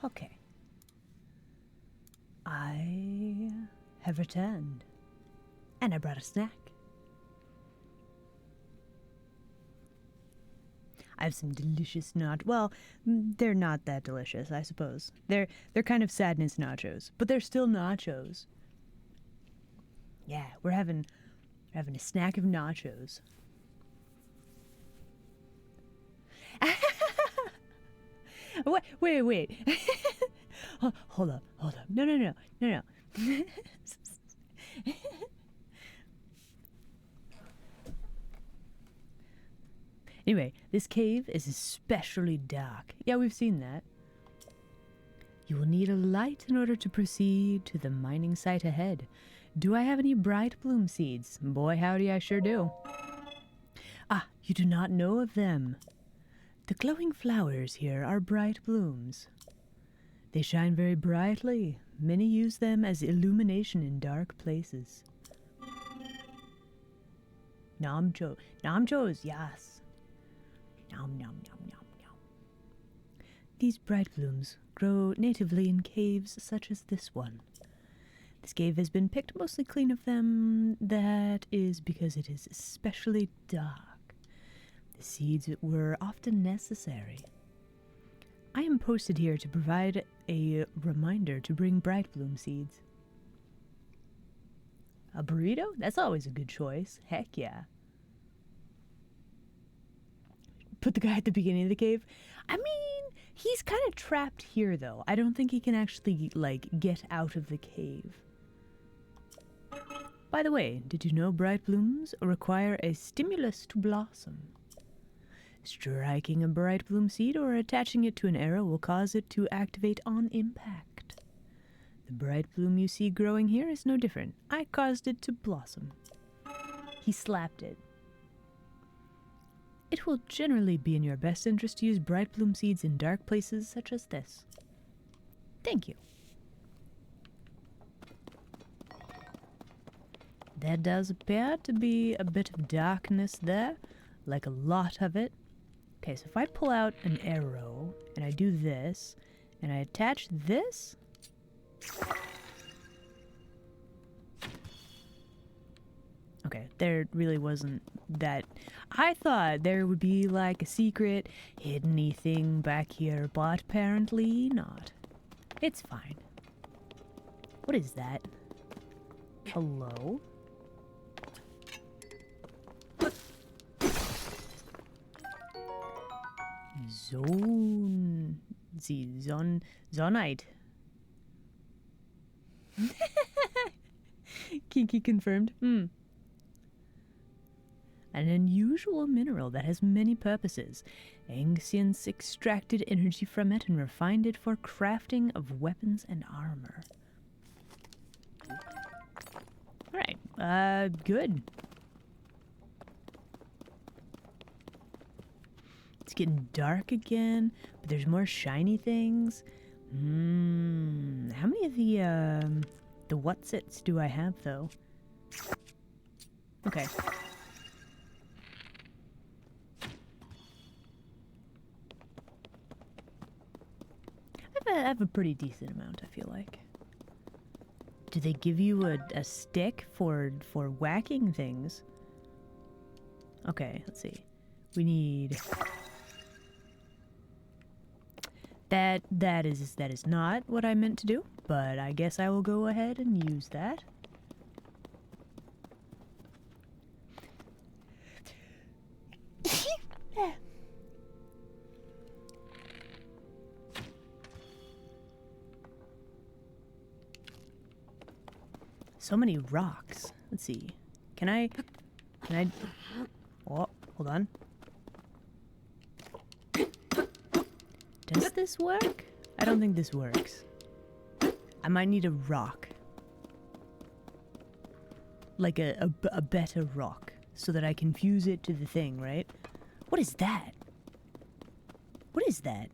Okay. I have returned. And I brought a snack. I have some delicious well, they're not that delicious, I suppose. They're kind of sadness nachos, but they're still nachos. Yeah, we're having a snack of nachos. Wait. Hold up. No. Anyway, this cave is especially dark. Yeah, we've seen that. You will need a light in order to proceed to the mining site ahead. Do I have any bright bloom seeds? Boy, howdy, I sure do. Ah, you do not know of them. The glowing flowers here are bright blooms. They shine very brightly. Many use them as illumination in dark places. Namjos, yes. Nom. These bright blooms grow natively in caves such as this one. This cave has been picked mostly clean of them. That is because it is especially dark. The seeds were often necessary. I am posted here to provide a reminder to bring bright bloom seeds. A burrito? That's always a good choice. Heck yeah. Put the guy at the beginning of the cave. I mean, he's kind of trapped here, though. I don't think he can actually, get out of the cave. By the way, did you know bright blooms require a stimulus to blossom? Striking a bright bloom seed or attaching it to an arrow will cause it to activate on impact. The bright bloom you see growing here is no different. I caused it to blossom. He slapped it. It will generally be in your best interest to use bright bloom seeds in dark places such as this. Thank you. There does appear to be a bit of darkness there, like a lot of it. Okay, so if I pull out an arrow, and I do this, and I attach this... Okay, there really wasn't that... I thought there would be like a secret, hidden-y thing back here, but apparently not. It's fine. What is that? Hello? Zonite. Kinky confirmed. An unusual mineral that has many purposes. Ancients extracted energy from it and refined it for crafting of weapons and armor. Alright, good. It's getting dark again, but there's more shiny things. How many of the whatsits do I have, though? Okay. I have a pretty decent amount, I feel like. Do they give you a stick for whacking things? Okay, let's see. We need... That is not what I meant to do, but I guess I will go ahead and use that. So many rocks. Let's see. Can I... Oh, hold on. Does this work? I don't think this works. I might need a rock. Like a better rock. So that I can fuse it to the thing, right? What is that? What is that?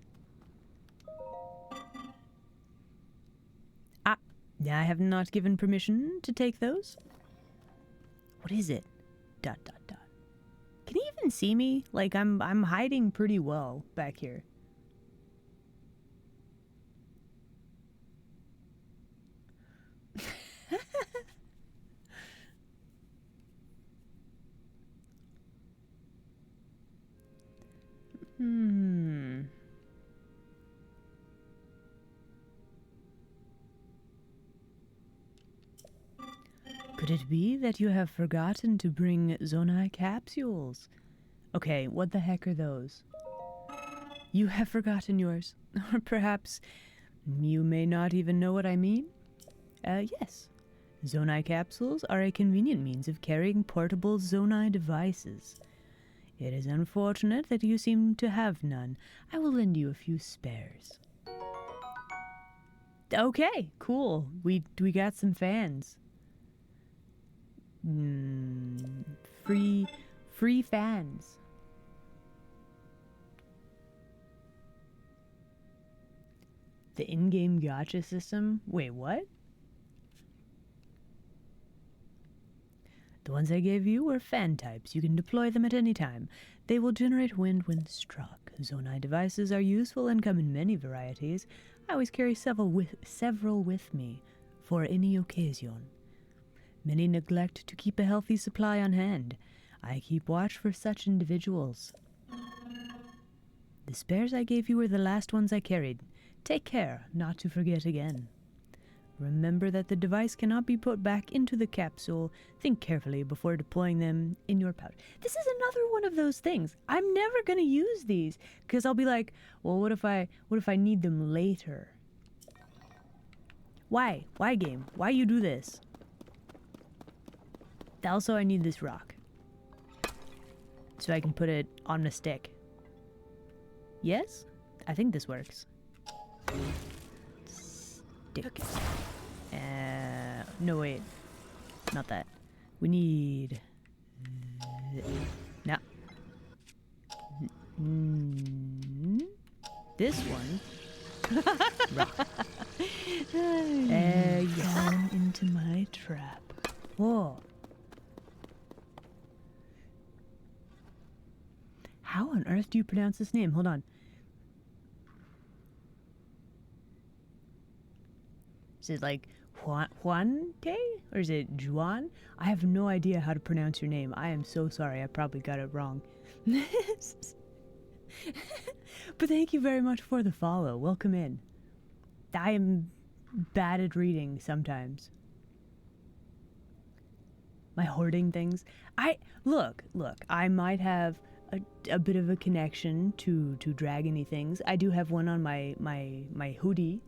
Ah, I have not given permission to take those. What is it? ... Can you even see me? Like, I'm hiding pretty well back here. Hmm. Could it be that you have forgotten to bring Zonai capsules? Okay, what the heck are those? You have forgotten yours. Or perhaps you may not even know what I mean? Yes. Zonai capsules are a convenient means of carrying portable Zonai devices. It is unfortunate that you seem to have none. I will lend you a few spares. Okay, cool. We got some fans. Free fans. The in-game gacha system? Wait, what? The ones I gave you were fan types. You can deploy them at any time. They will generate wind when struck. Zonai devices are useful and come in many varieties. I always carry several with me for any occasion. Many neglect to keep a healthy supply on hand. I keep watch for such individuals. The spares I gave you were the last ones I carried. Take care not to forget again. Remember that the device cannot be put back into the capsule. Think carefully before deploying them in your pouch. This is another one of those things. I'm never going to use these because I'll be like, well, what if I need them later? Why? Why, game? Why you do this? Also, I need this rock so I can put it on a stick. Yes? I think this works. Stick. No, wait. Not that. We need... No. This one. Rock. Yeah. Fallen into my trap. Whoa. How on earth do you pronounce this name? Hold on. Is it like Juante? Or is it Juan? I have no idea how to pronounce your name. I am so sorry. I probably got it wrong. But thank you very much for the follow. Welcome in. I am bad at reading sometimes. My hoarding things. Look, I might have a bit of a connection to dragony things. I do have one on my hoodie.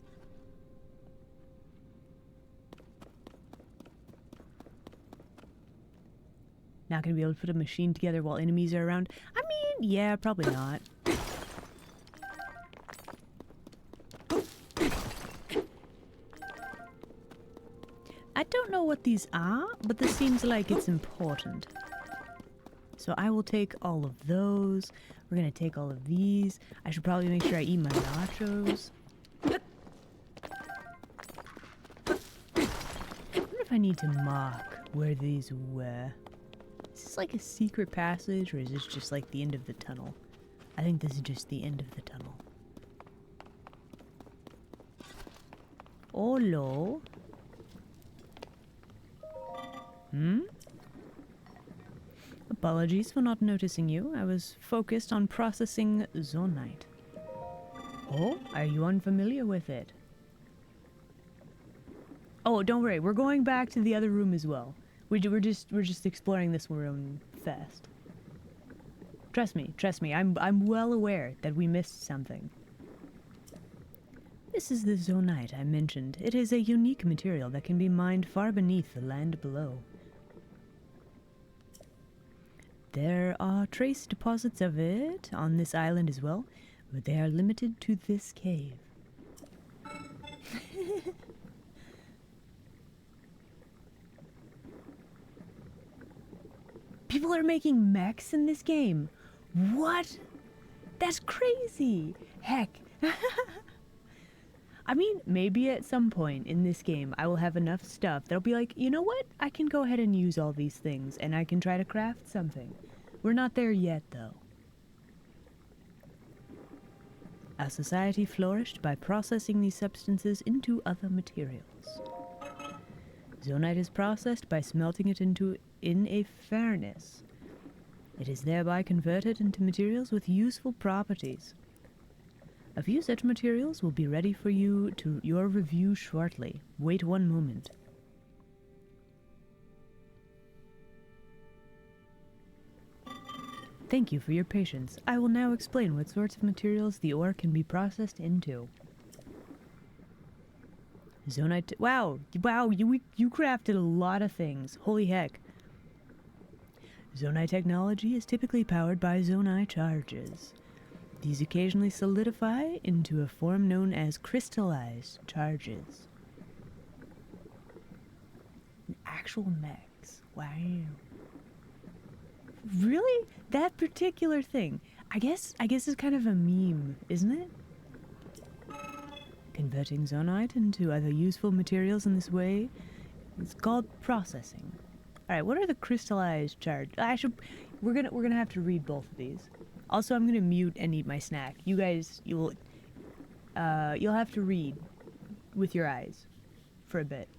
Not gonna be able to put a machine together while enemies are around. I mean, yeah, probably not. I don't know what these are, but this seems like it's important. So I will take all of those. We're gonna take all of these. I should probably make sure I eat my nachos. I wonder if I need to mark where these were. Is this like a secret passage, or is this just like the end of the tunnel? I think this is just the end of the tunnel. Hello? Apologies for not noticing you. I was focused on processing Zonite. Oh, are you unfamiliar with it? Oh, don't worry. We're going back to the other room as well. We're just exploring this room fast. Trust me. I'm well aware that we missed something. This is the Zonite I mentioned. It is a unique material that can be mined far beneath the land below. There are trace deposits of it on this island as well, but they are limited to this cave. People are making mechs in this game. What? That's crazy. Heck. I mean, maybe at some point in this game I will have enough stuff that'll be like, you know what? I can go ahead and use all these things and I can try to craft something. We're not there yet, though. Our society flourished by processing these substances into other materials. Zonite is processed by smelting it in a furnace. It is thereby converted into materials with useful properties. A few such materials will be ready for your review shortly. Wait one moment. Thank you for your patience. I will now explain what sorts of materials the ore can be processed into. Zonite. Wow, you crafted a lot of things. Holy heck. Zonite technology is typically powered by zonite charges. These occasionally solidify into a form known as crystallized charges. Actual mechs. Wow. Really? That particular thing. I guess it's kind of a meme, isn't it? Converting zonite into other useful materials in this way is called processing. All right, what are the crystallized charge? We're gonna have to read both of these. Also, I'm gonna mute and eat my snack. You guys, you'll have to read with your eyes for a bit.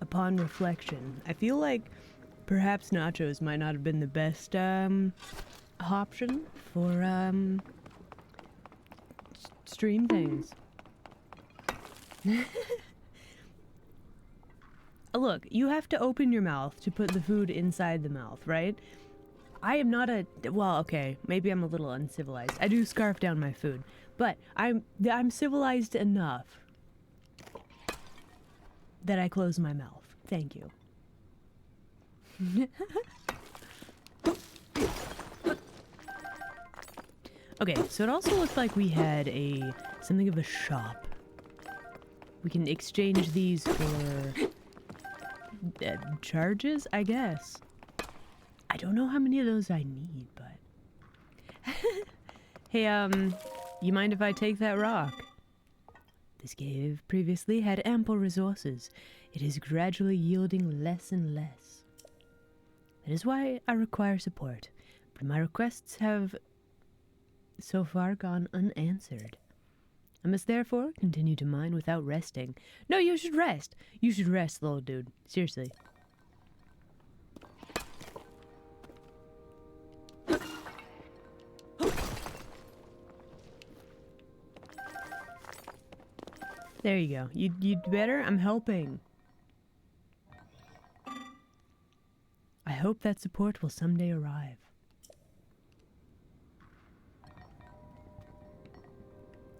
Upon reflection, I feel like perhaps nachos might not have been the best option for stream things. Look, you have to open your mouth to put the food inside the mouth, right? I am not well, okay, maybe I'm a little uncivilized. I do scarf down my food, but I'm civilized enough that I close my mouth. Thank you. Okay, so it also looked like we had something of a shop. We can exchange these for charges, I guess. I don't know how many of those I need, but... Hey, you mind if I take that rock? This cave previously had ample resources. It is gradually yielding less and less. That is why I require support, but my requests have so far gone unanswered. I must therefore continue to mine without resting. No, you should rest. You should rest, little dude. Seriously. There you go. You'd better? I'm helping. I hope that support will someday arrive.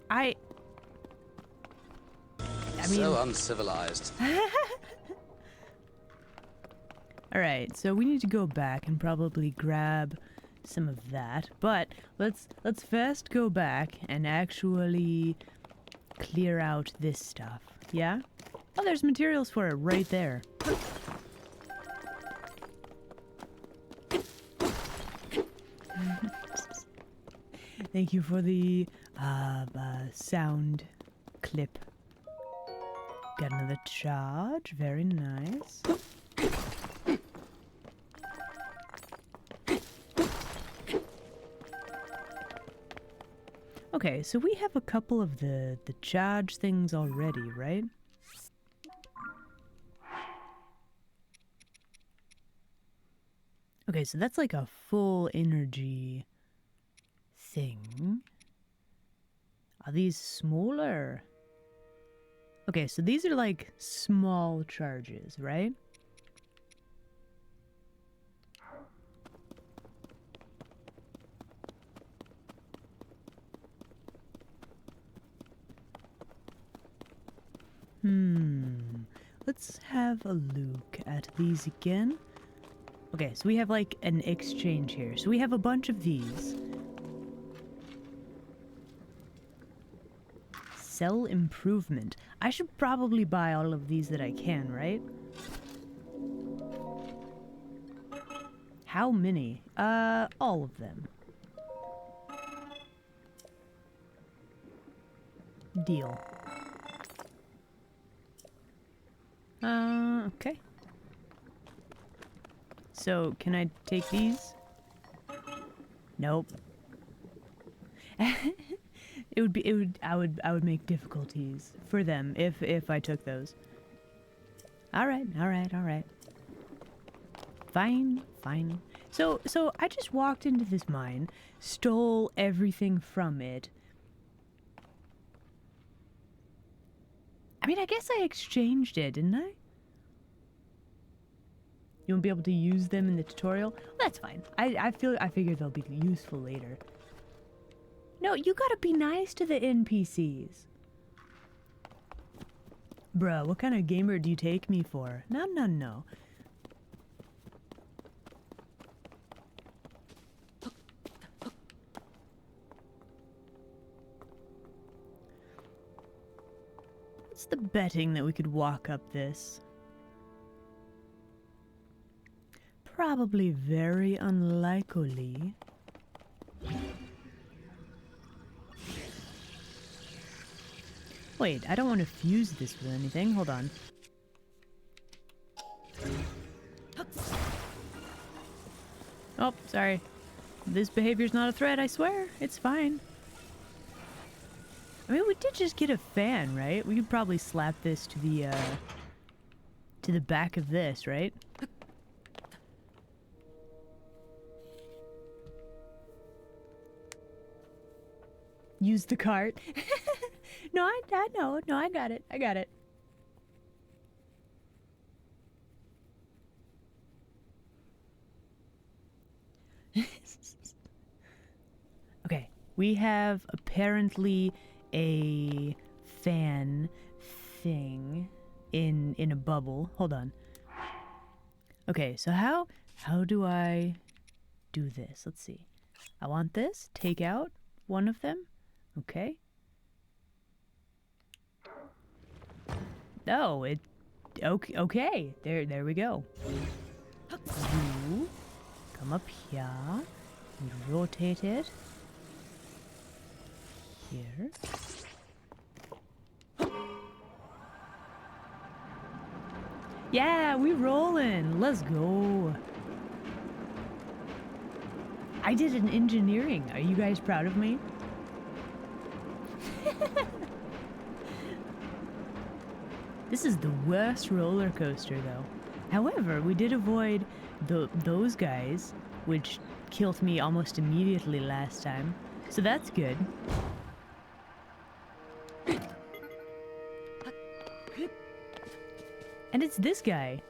I mean... So uncivilized. Alright, so we need to go back and probably grab some of that. But let's first go back and actually clear out this stuff. Yeah? Oh, there's materials for it right there. Thank you for the sound clip. Got another charge. Very nice. Okay, so we have a couple of the charge things already, right? Okay, so that's like a full energy thing. Are these smaller? Okay, so these are like small charges, right? Let's have a look at these again. Okay, so we have like an exchange here. So we have a bunch of these. Sell improvement. I should probably buy all of these that I can, right? How many? All of them. Deal. Okay. So, can I take these? Nope. I would make difficulties for them if I took those. Alright. Fine. So I just walked into this mine, stole everything from it. I mean, I guess I exchanged it, didn't I? You won't be able to use them in the tutorial? Well, that's fine. I figure they'll be useful later. No, you gotta be nice to the NPCs. Bruh, what kind of gamer do you take me for? No. What's the betting that we could walk up this? Probably very unlikely. Wait, I don't want to fuse this with anything. Hold on. Oh, sorry. This behavior's not a threat, I swear. It's fine. I mean, we did just get a fan, right? We could probably slap this to the back of this, right? Use the cart. No, I know. No, I got it. Okay, we have apparently a fan thing in a bubble. Hold on. Okay, so how do I do this? Let's see. I want this. Take out one of them. Okay. Oh, okay. There we go. You come up here. We rotate it. Here. Yeah, we rolling. Let's go. I did an engineering. Are you guys proud of me? This is the worst roller coaster, though. However, we did avoid those guys, which killed me almost immediately last time. So that's good. And it's this guy.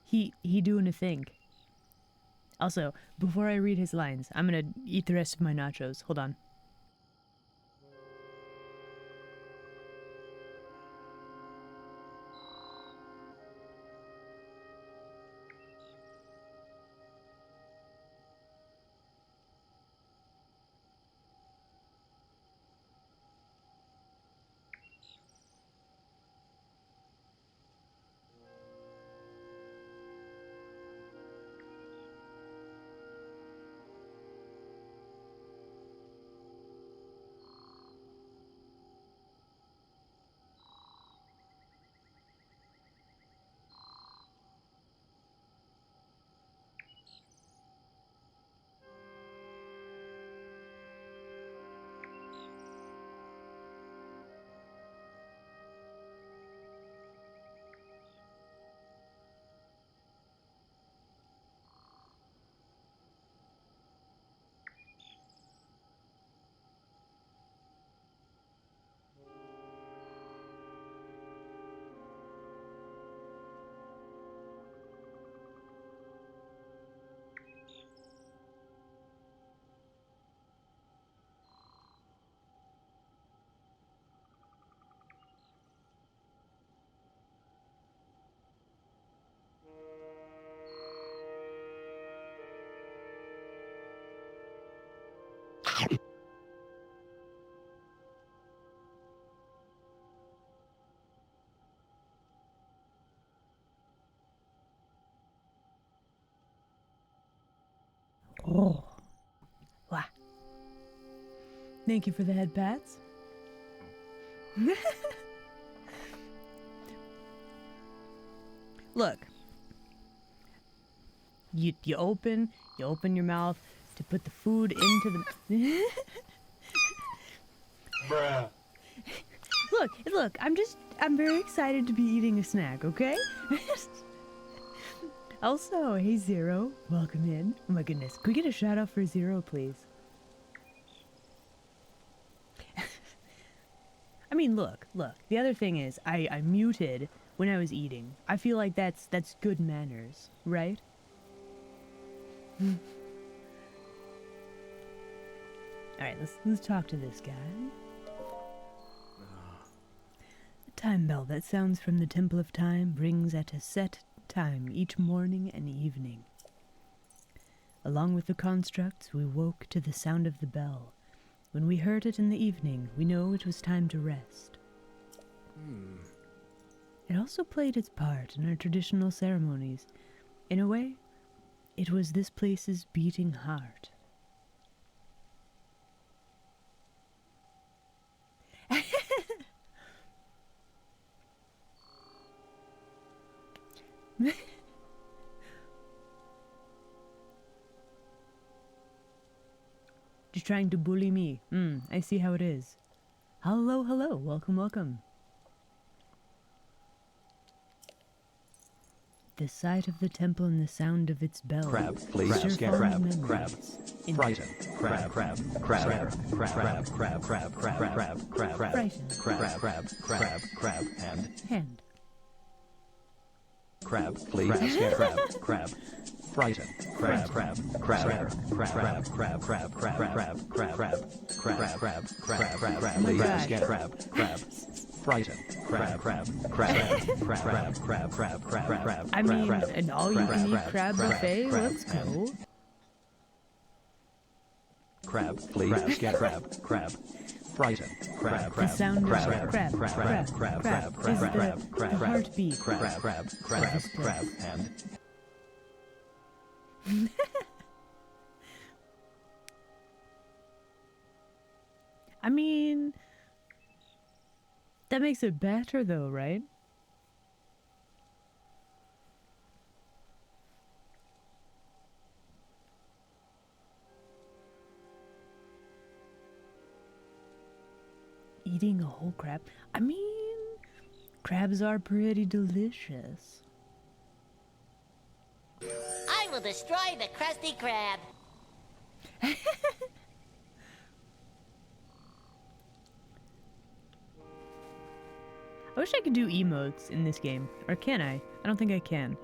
He doing a thing. Also, before I read his lines, I'm gonna eat the rest of my nachos. Hold on. Oh. Wow. Thank you for the head pats. Look. You open your mouth to put the food into the Bruh. Look, I'm very excited to be eating a snack, okay? Also, hey Zero, welcome in. Oh my goodness, could we get a shout out for Zero, please? I mean, look. The other thing is, I muted when I was eating. I feel like that's good manners, right? All right, let's talk to this guy. The time bell that sounds from the Temple of Time rings at a set time each morning and evening. Along with the constructs, we woke to the sound of the bell. When we heard it in the evening, we know it was time to rest. It also played its part in our traditional ceremonies. In a way, it was this place's beating heart. Just trying to bully me. I see how it is. Hello, welcome. The sight of the temple and the sound of its bell. Crab, please. Crab. Frighten. Crab. Hand. Crab, please. Crab. Frighten. Crab. Frighten. Crab. I mean, an all-you-can-eat crab buffet? Let's go. Crab, please. Crab. Frighten. The sound of crab is the heartbeat of this place. And I mean, that makes it better though, right? Eating a whole crab? I mean, crabs are pretty delicious. I will destroy the Krusty Krab. I wish I could do emotes in this game. Or can I? I don't think I can.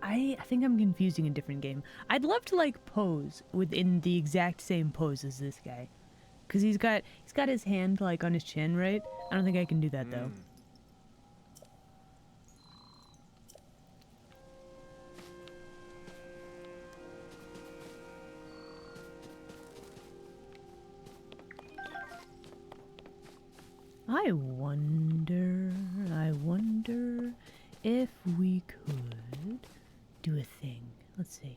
I think I'm confusing a different game. I'd love to like pose within the exact same pose as this guy. Cause he's got his hand like on his chin, right? I don't think I can do that though. I wonder if we could do a thing. Let's see.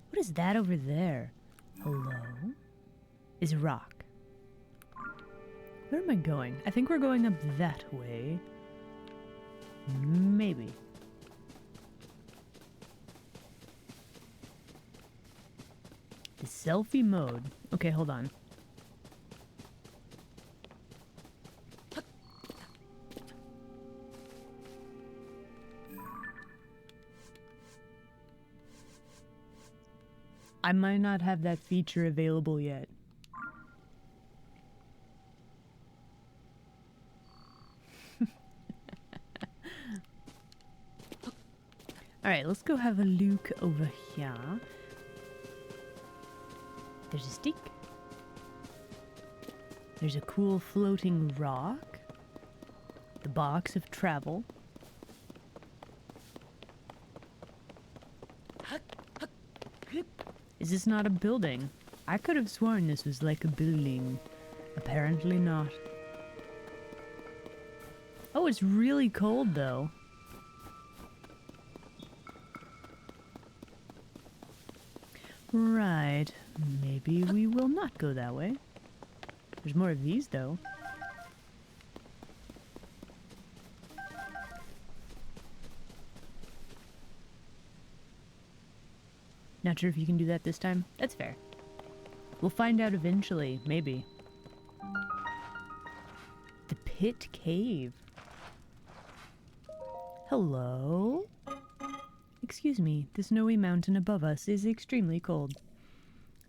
What is that over there? Hello? Is a rock. Where am I going? I think we're going up that way. Maybe. The selfie mode. Okay, hold on. I might not have that feature available yet. Alright, let's go have a look over here. There's a stick. There's a cool floating rock. The box of travel. Is this not a building? I could have sworn this was like a building. Apparently not. Oh, it's really cold though. Right. Maybe we will not go that way. There's more of these though. Not sure if you can do that this time. That's fair. We'll find out eventually, maybe. The Pit Cave. Hello? Excuse me, the snowy mountain above us is extremely cold.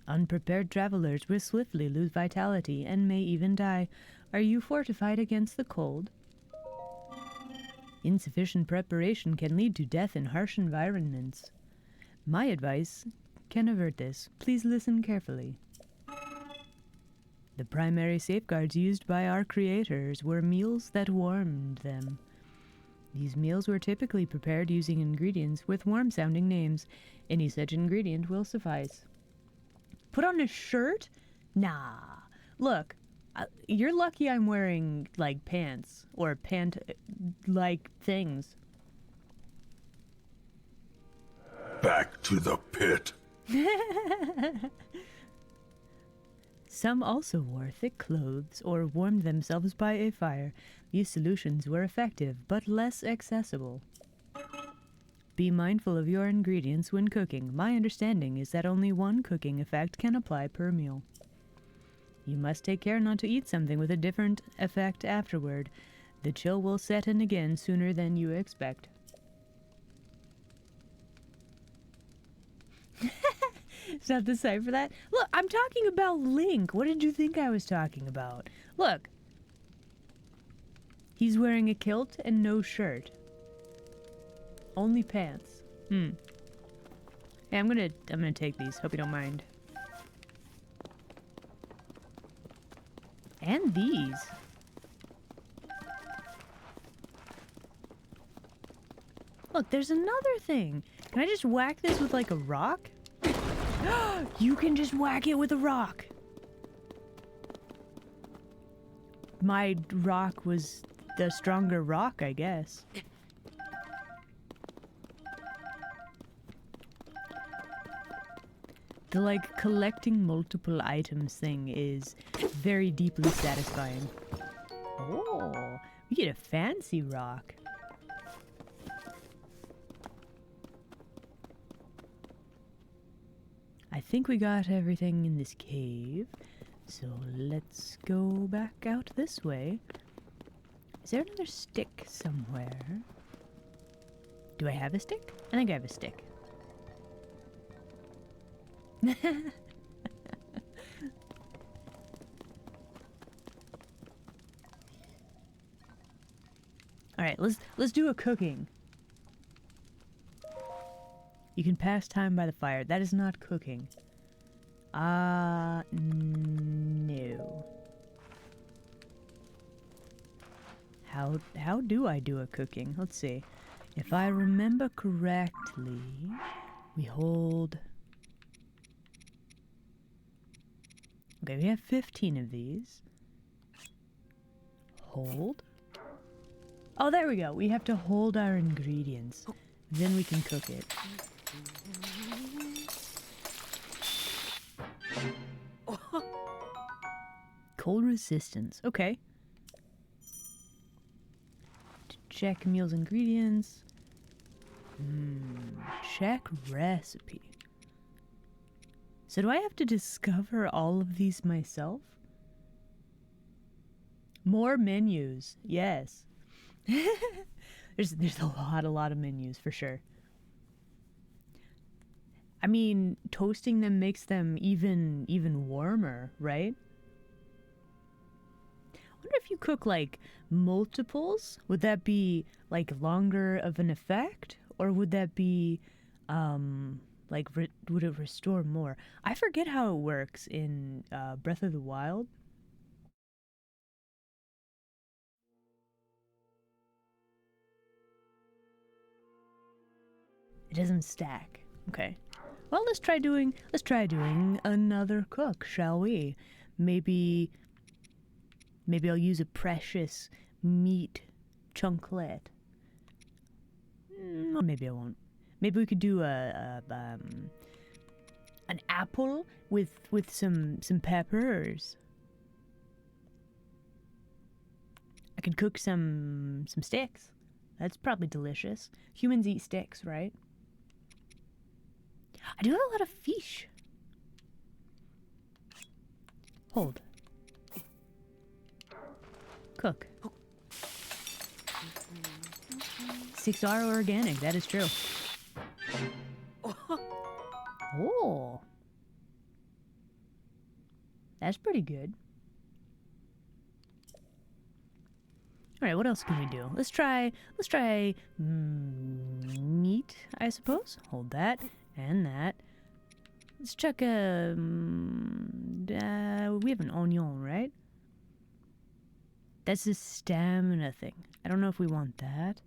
Unprepared travelers will swiftly lose vitality and may even die. Are you fortified against the cold? Insufficient preparation can lead to death in harsh environments. My advice can avert this. Please listen carefully. The primary safeguards used by our creators were meals that warmed them. These meals were typically prepared using ingredients with warm-sounding names. Any such ingredient will suffice. Put on a shirt? Nah. Look, you're lucky I'm wearing, like, pants. Or pant-like things. Back to the pit. Some also wore thick clothes or warmed themselves by a fire. These solutions were effective, but less accessible. Be mindful of your ingredients when cooking. My understanding is that only one cooking effect can apply per meal. You must take care not to eat something with a different effect afterward. The chill will set in again sooner than you expect. Is that the site for that? Look, I'm talking about Link. What did you think I was talking about? Look. He's wearing a kilt and no shirt. Only pants. Hey, I'm gonna take these. Hope you don't mind. And these. Look, there's another thing. Can I just whack this with like a rock? You can just whack it with a rock. My rock was the stronger rock, I guess. The, like, collecting multiple items thing is very deeply satisfying. Oh, we get a fancy rock. I think we got everything in this cave, so let's go back out this way. Is there another stick somewhere? Do I have a stick? I think I have a stick. All right, let's do a cooking. You can pass time by the fire. That is not cooking. No. How do I do a cooking? Let's see. If I remember correctly, we hold... Okay, we have 15 of these. Hold. Oh, there we go. We have to hold our ingredients. Then we can cook it. Cold resistance. Okay. To check meal's ingredients. Check recipe. So do I have to discover all of these myself? More menus. Yes. There's a lot of menus for sure. I mean, toasting them makes them even warmer, right? I wonder if you cook like multiples, would that be like longer of an effect, or would that be like would it restore more? I forget how it works in Breath of the Wild. It doesn't stack. Okay. Well, let's try doing another cook, shall we? Maybe I'll use a precious meat chunklet. Or maybe I won't. Maybe we could do an apple with some peppers. I could cook some sticks. That's probably delicious. Humans eat sticks, right? I do have a lot of fish. Hold. Cook. 6R organic, that is true. Oh. That's pretty good. Alright, what else can we do? Let's try meat, I suppose. Hold that and that. Let's check we have an onion, right? That's a stamina thing. I don't know if we want that.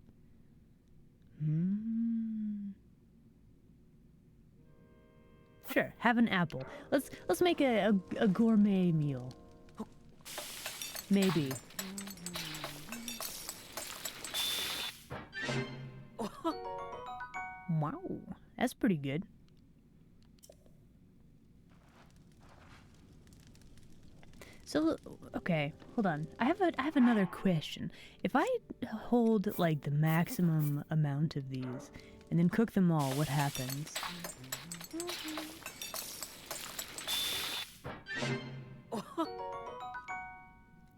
Sure, have an apple. Let's make a gourmet meal. Maybe. Wow, that's pretty good. So, okay, hold on. I have another question. If I hold like the maximum amount of these and then cook them all, what happens?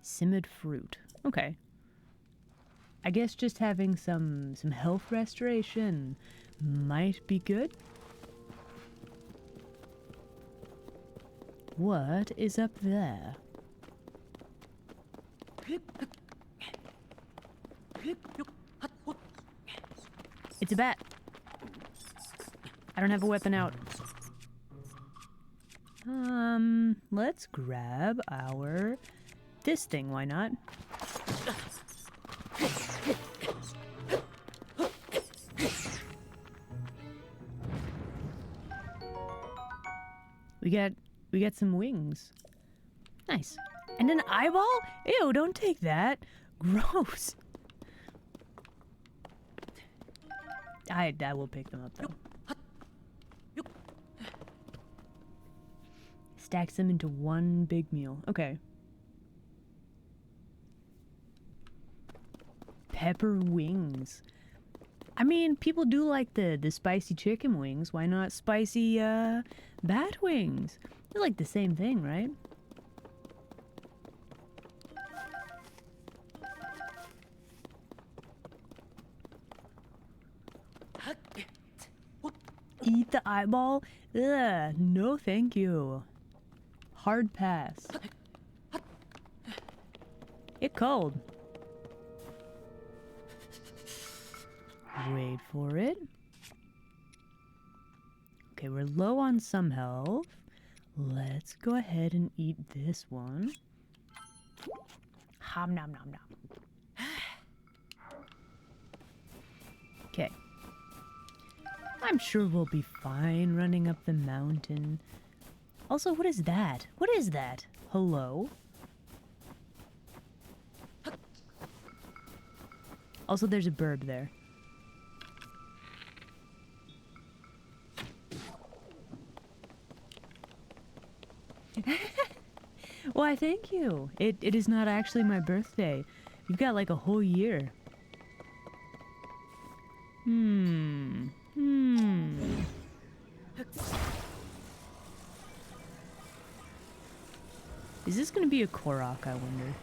Simmered fruit. Okay. I guess just having some health restoration might be good. What is up there? It's a bat. I don't have a weapon out. Let's grab this thing, why not? We got some wings. Nice. And an eyeball? Ew, don't take that. Gross. I will pick them up though. Stacks them into one big meal. Okay. Pepper wings. I mean, people do like the spicy chicken wings. Why not spicy bat wings? They're like the same thing, right? Eat the eyeball? Ugh, no thank you. Hard pass. It cold. Wait for it. Okay, we're low on some health. Let's go ahead and eat this one. Hom nom nom nom. Okay. I'm sure we'll be fine running up the mountain. Also, what is that? What is that? Hello? Also, there's a bird there. Why, thank you. It is not actually my birthday. You've got like a whole year. Is this gonna be a Korok, I wonder?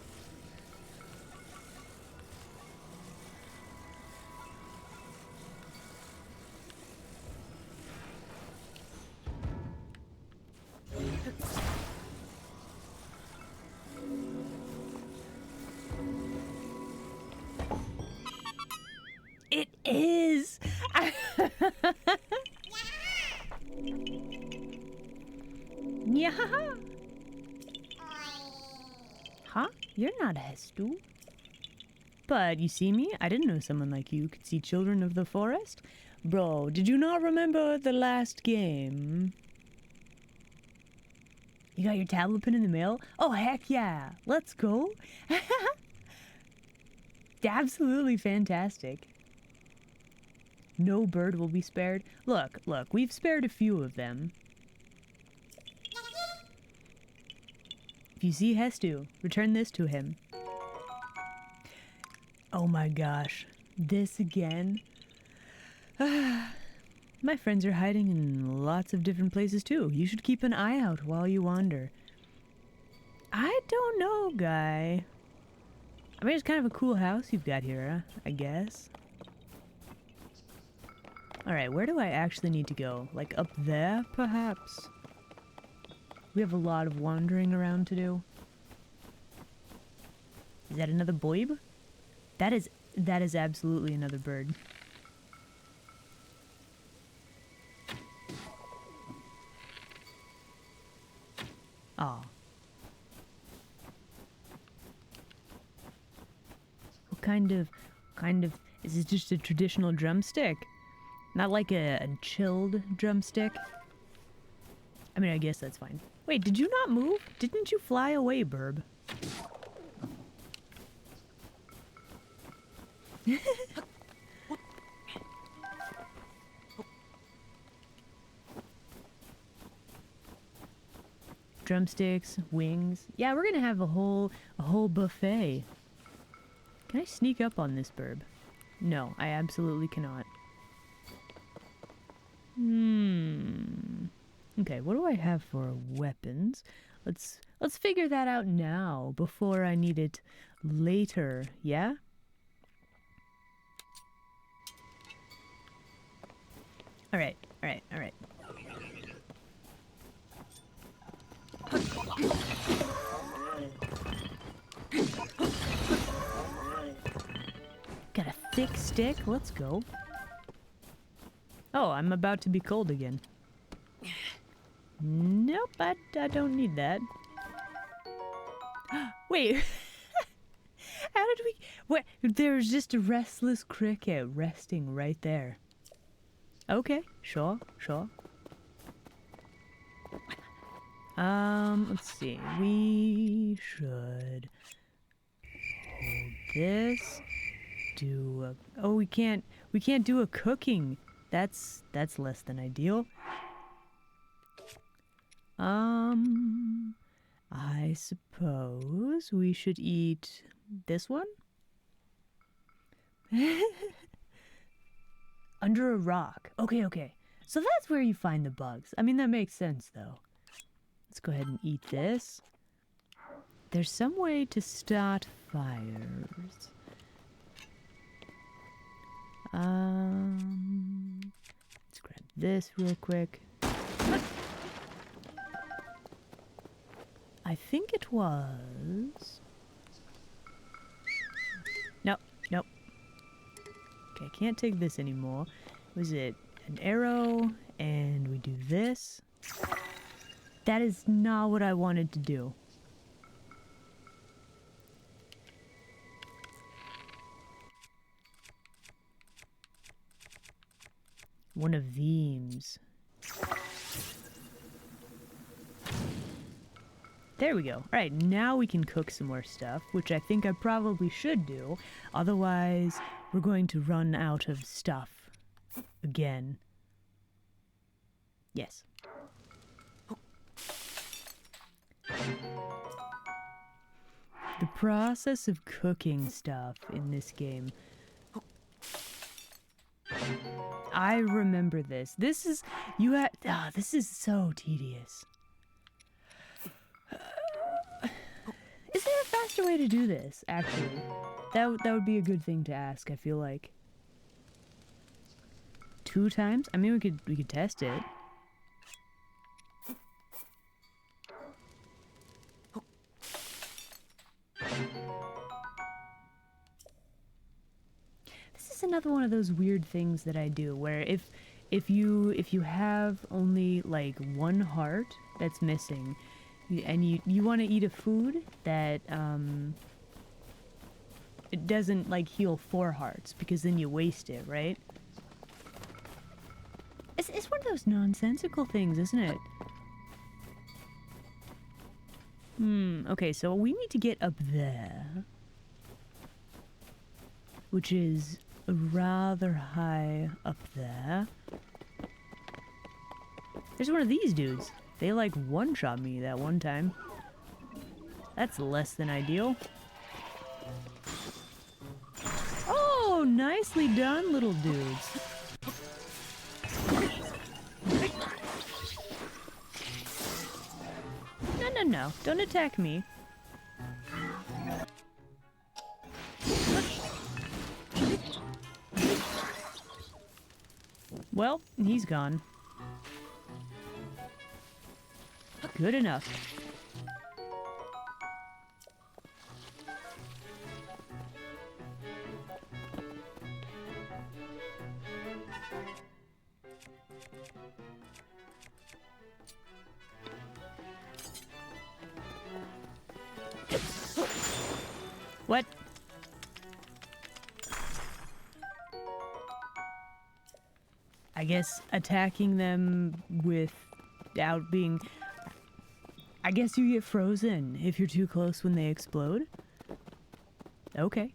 It is! Yeah. Huh? You're not a Hestu. But you see me? I didn't know someone like you could see children of the forest. Bro, did you not remember the last game? You got your tablet pin in the mail? Oh, heck yeah. Let's go. Absolutely fantastic. No bird will be spared. Look, we've spared a few of them. If you see Hestu, return this to him. Oh my gosh. This again? My friends are hiding in lots of different places too. You should keep an eye out while you wander. I don't know, guy. I mean, it's kind of a cool house you've got here, I guess. Alright, where do I actually need to go? Like up there, perhaps? We have a lot of wandering around to do. Is that another boib? That is absolutely another bird. Oh. What kind of, is this just a traditional drumstick? Not like a chilled drumstick? I mean, I guess that's fine. Wait, did you not move? Didn't you fly away, Burb? Drumsticks, wings. Yeah, we're gonna have a whole buffet. Can I sneak up on this Burb? No, I absolutely cannot. Okay, what do I have for weapons? Let's figure that out now before I need it later, yeah? Alright. Got a thick stick? Let's go. Oh, I'm about to be cold again. Nope, I don't need that. Wait. How did we... What? There's just a restless cricket resting right there. Okay, sure. Let's see. We should hold this. Do a... Oh, we can't do a cooking. That's less than ideal. I suppose we should eat this one? Under a rock. Okay. So that's where you find the bugs. I mean, that makes sense, though. Let's go ahead and eat this. There's some way to start fires. Let's grab this real quick. I think it was... Nope. Okay, I can't take this anymore. Was it an arrow? And we do this. That is not what I wanted to do. One of these. There we go. All right, now we can cook some more stuff, which I think I probably should do. Otherwise, we're going to run out of stuff again. Yes. The process of cooking stuff in this game. I remember this. This is this is so tedious. Is there a faster way to do this, actually? That would be a good thing to ask, I feel like. 2 times? I mean, we could test it. This is another one of those weird things that I do where if you have only like 1 heart that's missing, and you want to eat a food that it doesn't like heal 4 hearts, because then you waste it, right? It's one of those nonsensical things, isn't it? Okay, so we need to get up there, which is rather high up there. There's one of these dudes. They like one-shot me that one time. That's less than ideal. Oh, nicely done, little dudes. No, don't attack me. Well, he's gone. Good enough. What? I guess attacking them without being... I guess you get frozen if you're too close when they explode? Okay.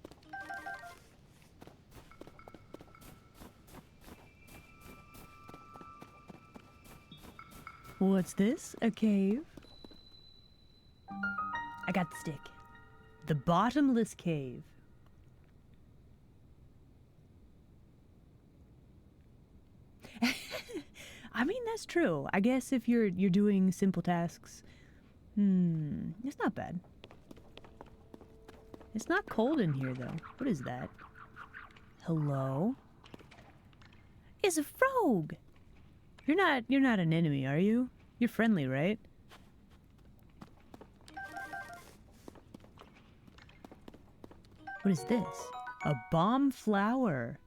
What's this? A cave? I got the stick. The bottomless cave. I mean, that's true. I guess if you're doing simple tasks, it's not bad. It's not cold in here though. What is that? Hello? It's a frog. You're not an enemy, are you? You're friendly, right? What is this? A bomb flower.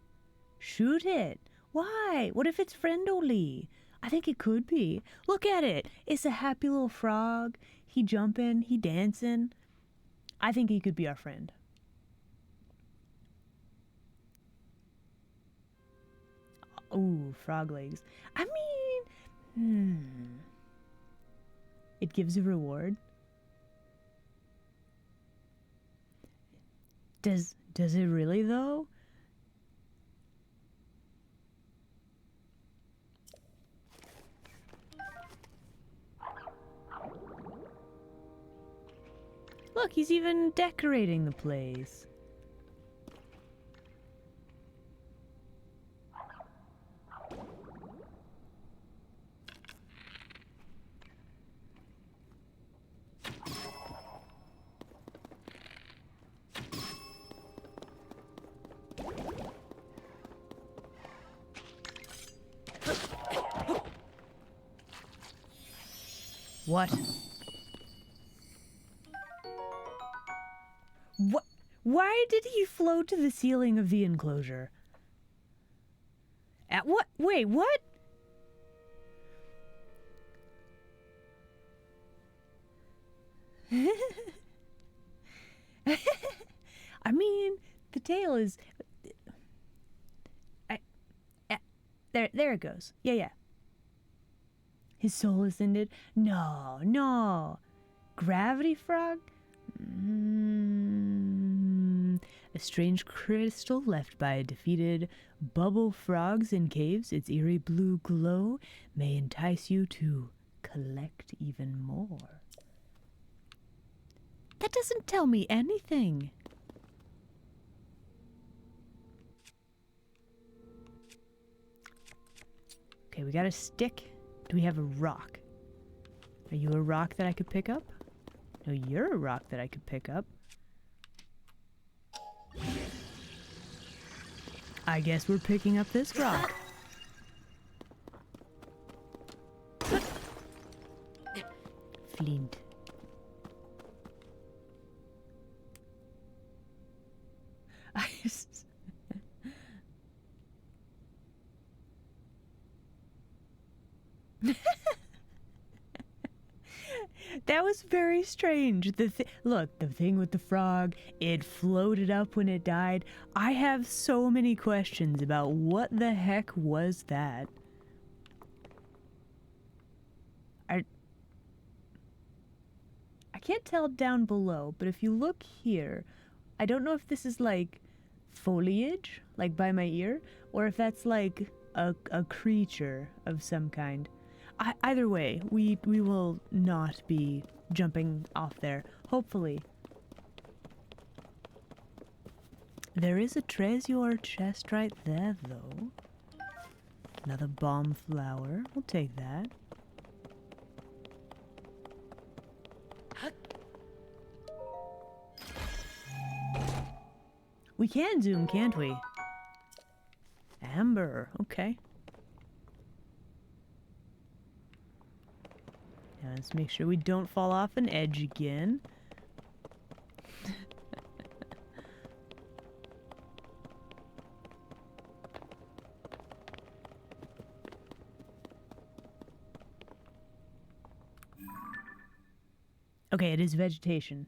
Shoot it. Why? What if it's friendly? I think it could be. Look at it. It's a happy little frog. He jumping, he dancing. I think he could be our friend. Ooh, frog legs. I mean, it gives a reward. Does it really though? Look, he's even decorating the place. What? What? Why did he float to the ceiling of the enclosure? At what? Wait, what? I mean, the tail is... There it goes. Yeah. His soul is ended. No. Gravity frog? A strange crystal left by defeated bubble frogs in caves. Its eerie blue glow may entice you to collect even more. That doesn't tell me anything. Okay, we got a stick. Do we have a rock? Are you a rock that I could pick up? No, you're a rock that I could pick up. I guess we're picking up this rock. Flint. That was very strange. Look, the thing with the frog, it floated up when it died. I have so many questions about what the heck was that. I can't tell down below, but if you look here, I don't know if this is like foliage, like by my ear, or if that's like a creature of some kind. Either way, we will not be jumping off there, hopefully. There is a treasure chest right there, though. Another bomb flower. We'll take that. We can zoom, can't we? Amber, okay. Now let's make sure we don't fall off an edge again. Okay, it is vegetation.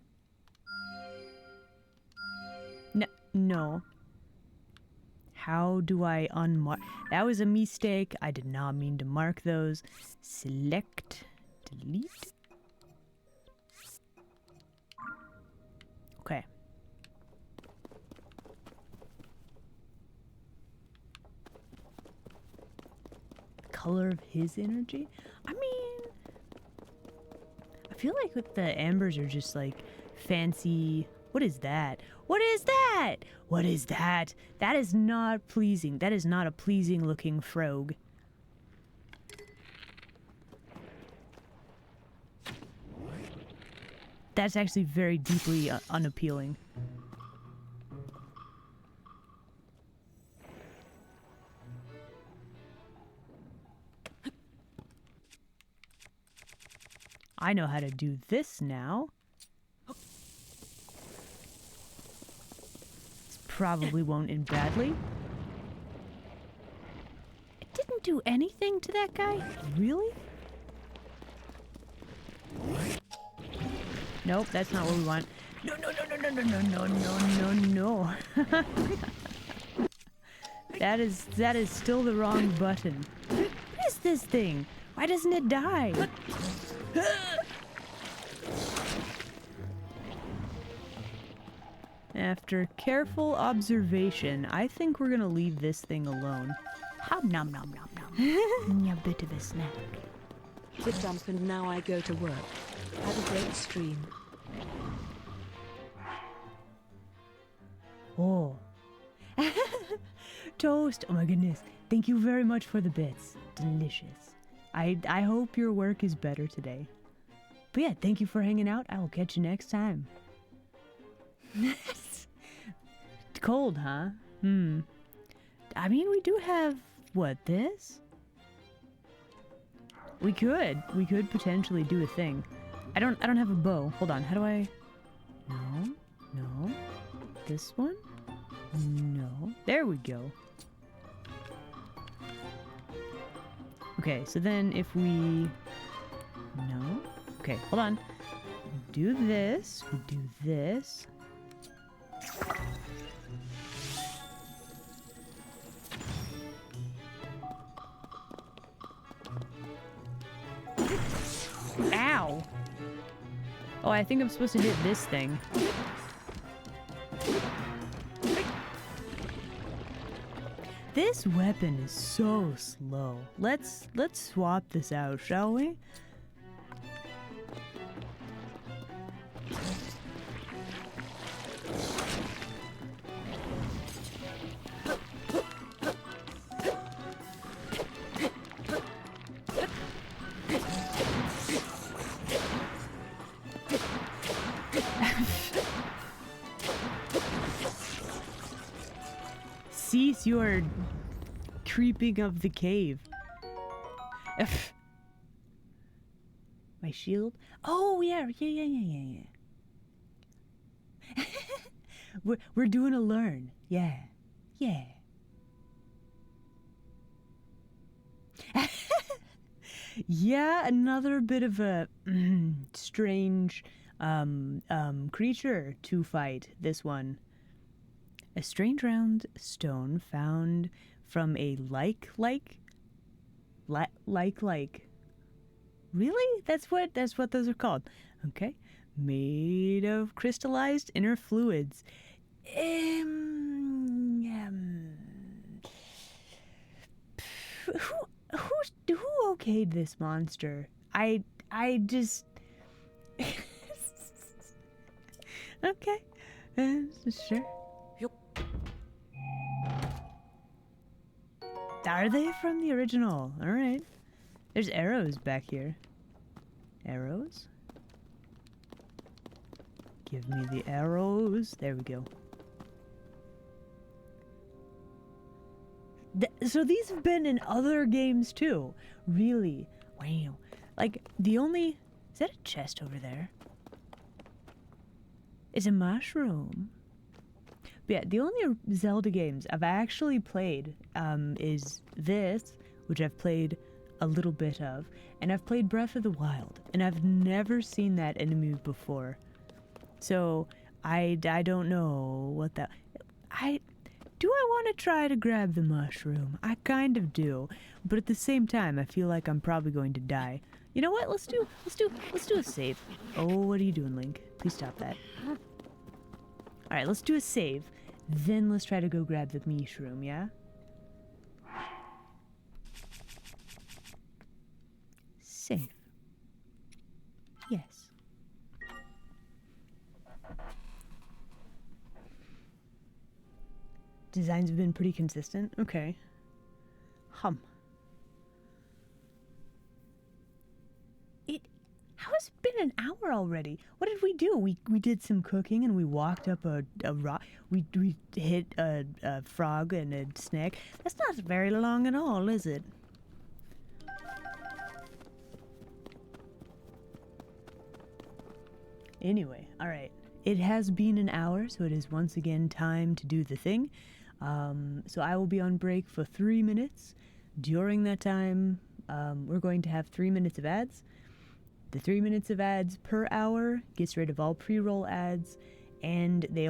No. How do I unmark? That was a mistake. I did not mean to mark those. Select. Delete. Okay. Color of his energy? I mean, I feel like with the ambers are just like fancy. What is that? What is that? What is that? That is not pleasing. That is not a pleasing looking frog. That's actually very deeply unappealing. I know how to do this now. This probably won't end badly. It didn't do anything to that guy? Really? Nope, that's not what we want. No. That is still the wrong button. What is this thing? Why doesn't it die? After careful observation, I think we're gonna leave this thing alone. Hum nom nom nom nom. A bit of a snack. Sit dump and now I go to work. Have a great stream. Oh. Toast. Oh my goodness. Thank you very much for the bits. Delicious. I hope your work is better today. But yeah, thank you for hanging out. I will catch you next time. Cold, huh? I mean, we do have, what, this? We could potentially do a thing. I don't have a bow. Hold on, how do I... No. This one? No. There we go. Okay, so then if we... No? Okay, hold on. Do this. We do this. Ow! Oh, I think I'm supposed to hit this thing. This weapon is so slow. Let's swap this out, shall we? Cease your creeping of the cave. My shield? Oh yeah. We're doing a learn. Yeah. Yeah, another bit of a strange creature to fight. This one. A strange round stone found from a like. Really? That's what those are called. Okay. Made of crystallized inner fluids. Who okayed this monster? I just okay. Sure. Are they from the original? All right. There's arrows back here. Arrows? Give me the arrows. There we go. So these have been in other games too. Really? Wow. Like, the only... Is that a chest over there? It's a mushroom. But yeah, the only Zelda games I've actually played is this, which I've played a little bit of, and I've played Breath of the Wild, and I've never seen that enemy before. So I don't know what that... Do I want to try to grab the mushroom? I kind of do, but at the same time, I feel like I'm probably going to die. You know what? Let's do a save. Oh, what are you doing, Link? Please stop that. All right, let's do a save. Then let's try to go grab the mushroom, yeah? Save. Yes. Designs have been pretty consistent. Okay. How has it been an hour already? What did we do? We did some cooking and we walked up a rock. We hit a frog and a snake. That's not very long at all, is it? Anyway, all right. It has been an hour, so it is once again time to do the thing. So I will be on break for 3 minutes. During that time, we're going to have 3 minutes of ads. The 3 minutes of ads per hour gets rid of all pre-roll ads, and the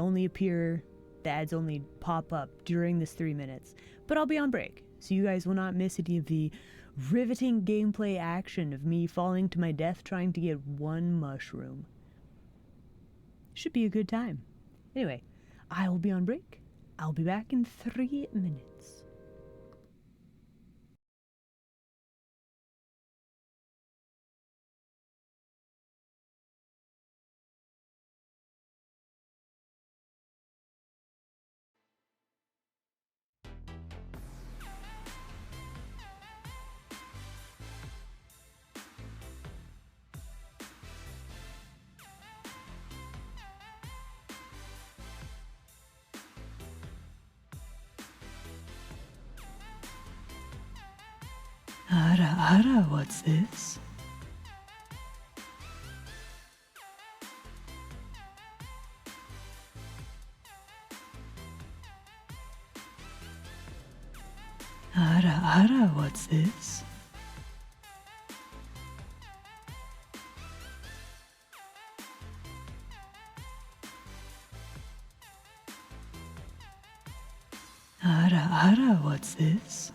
ads only pop up during this 3 minutes. But I'll be on break, so you guys will not miss any of the riveting gameplay action of me falling to my death trying to get one mushroom. Should be a good time. Anyway, I will be on break. I'll be back in 3 minutes. Ara, what's this? Ara, what's this? Ara, what's this?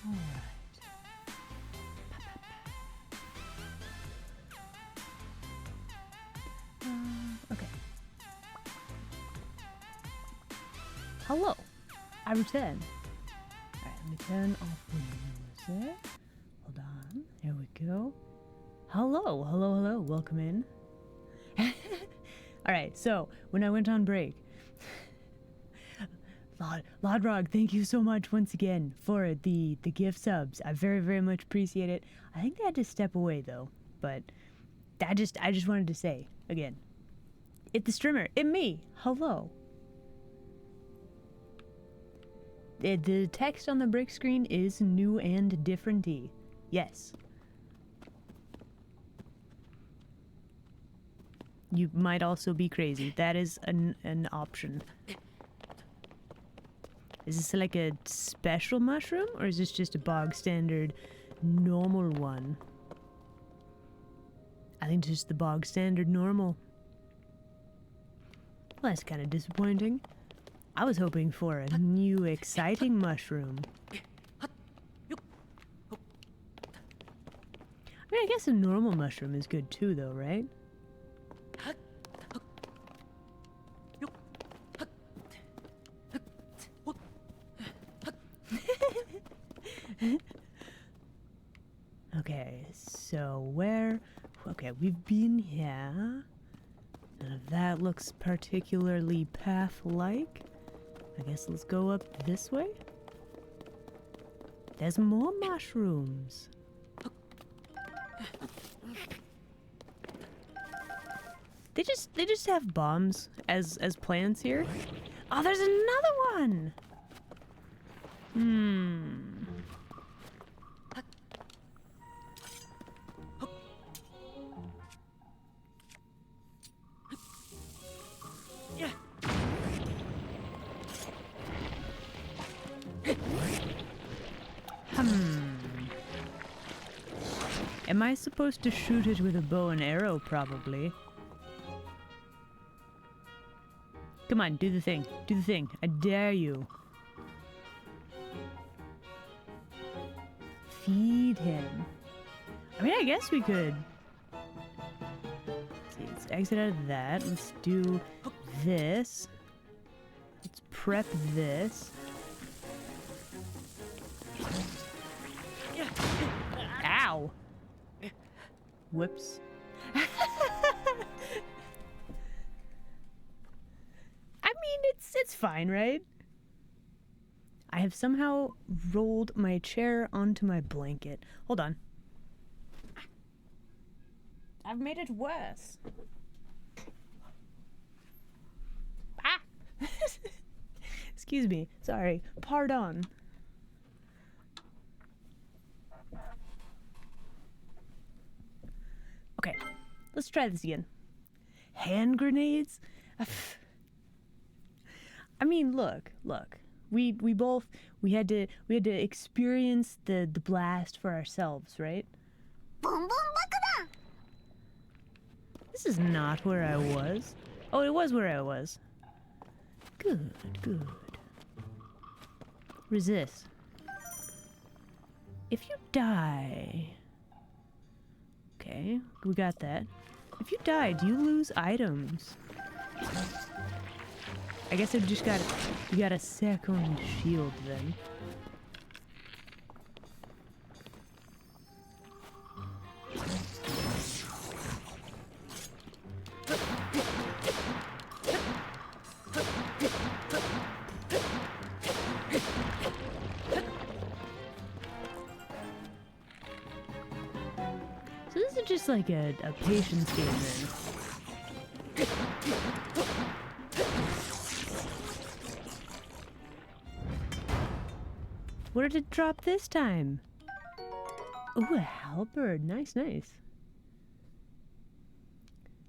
All right. Okay. Hello. I return. Alright, let me turn off the music. Hold on. Here we go. Hello, hello, hello. Welcome in. Alright, so when I went on break, Lodrog, thank you so much once again for the gift subs. I very, very much appreciate it. I think they had to step away though, but I just wanted to say again, it's the streamer, it me. Hello. The text on the break screen is new and differenty. Yes. You might also be crazy. That is an option. Is this like a special mushroom, or is this just a bog standard normal one? I think it's just the bog standard normal. Well, that's kind of disappointing. I was hoping for a new exciting mushroom. I mean, I guess a normal mushroom is good too, though, right? Okay, so where... Okay, we've been here. None of that looks particularly path-like. I guess let's go up this way. There's more mushrooms. They just have bombs as plants here. Oh, there's another one. Am I supposed to shoot it with a bow and arrow? Probably. Come on, do the thing. Do the thing. I dare you. Feed him. I mean, I guess we could. Let's see, let's exit out of that. Let's do this. Let's prep this. Ow! Whoops. I mean, it's fine, right? I have somehow rolled my chair onto my blanket. Hold on. I've made it worse. Ah! Excuse me. Sorry. Pardon. Okay, let's try this again. Hand grenades? I mean, look. We had to experience the blast for ourselves, right? This is not where I was. Oh, it was where I was. Good. Resist. If you die... Okay, we got that. If you die, do you lose items? I guess I've just got... You got a second shield then. So this is just like a patience game then. What did it drop this time? Ooh, a halberd. Nice. You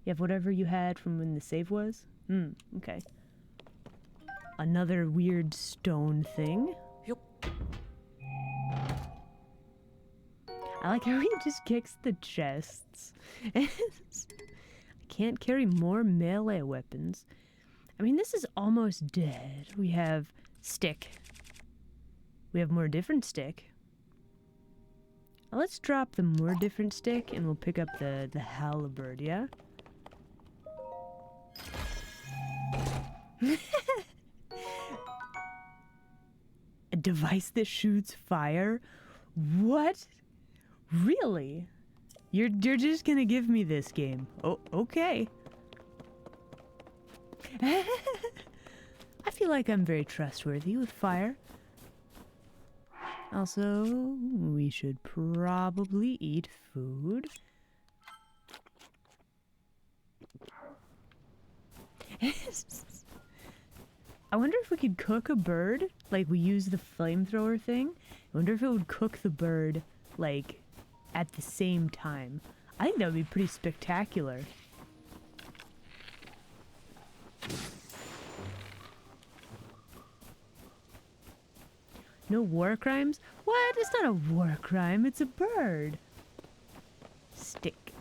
have whatever you had from when the save was? Okay. Another weird stone thing. I like how he just kicks the chests. I can't carry more melee weapons. I mean, this is almost dead. We have stick. We have more different stick. Now let's drop the more different stick and we'll pick up the halberd, yeah? A device that shoots fire? What? Really? You're just gonna give me this game? Oh, okay. I feel like I'm very trustworthy with fire. Also, we should probably eat food. I wonder if we could cook a bird, like we use the flamethrower thing. I wonder if it would cook the bird, like, at the same time. I think that would be pretty spectacular. No war crimes? What? It's not a war crime, it's a bird. Stick.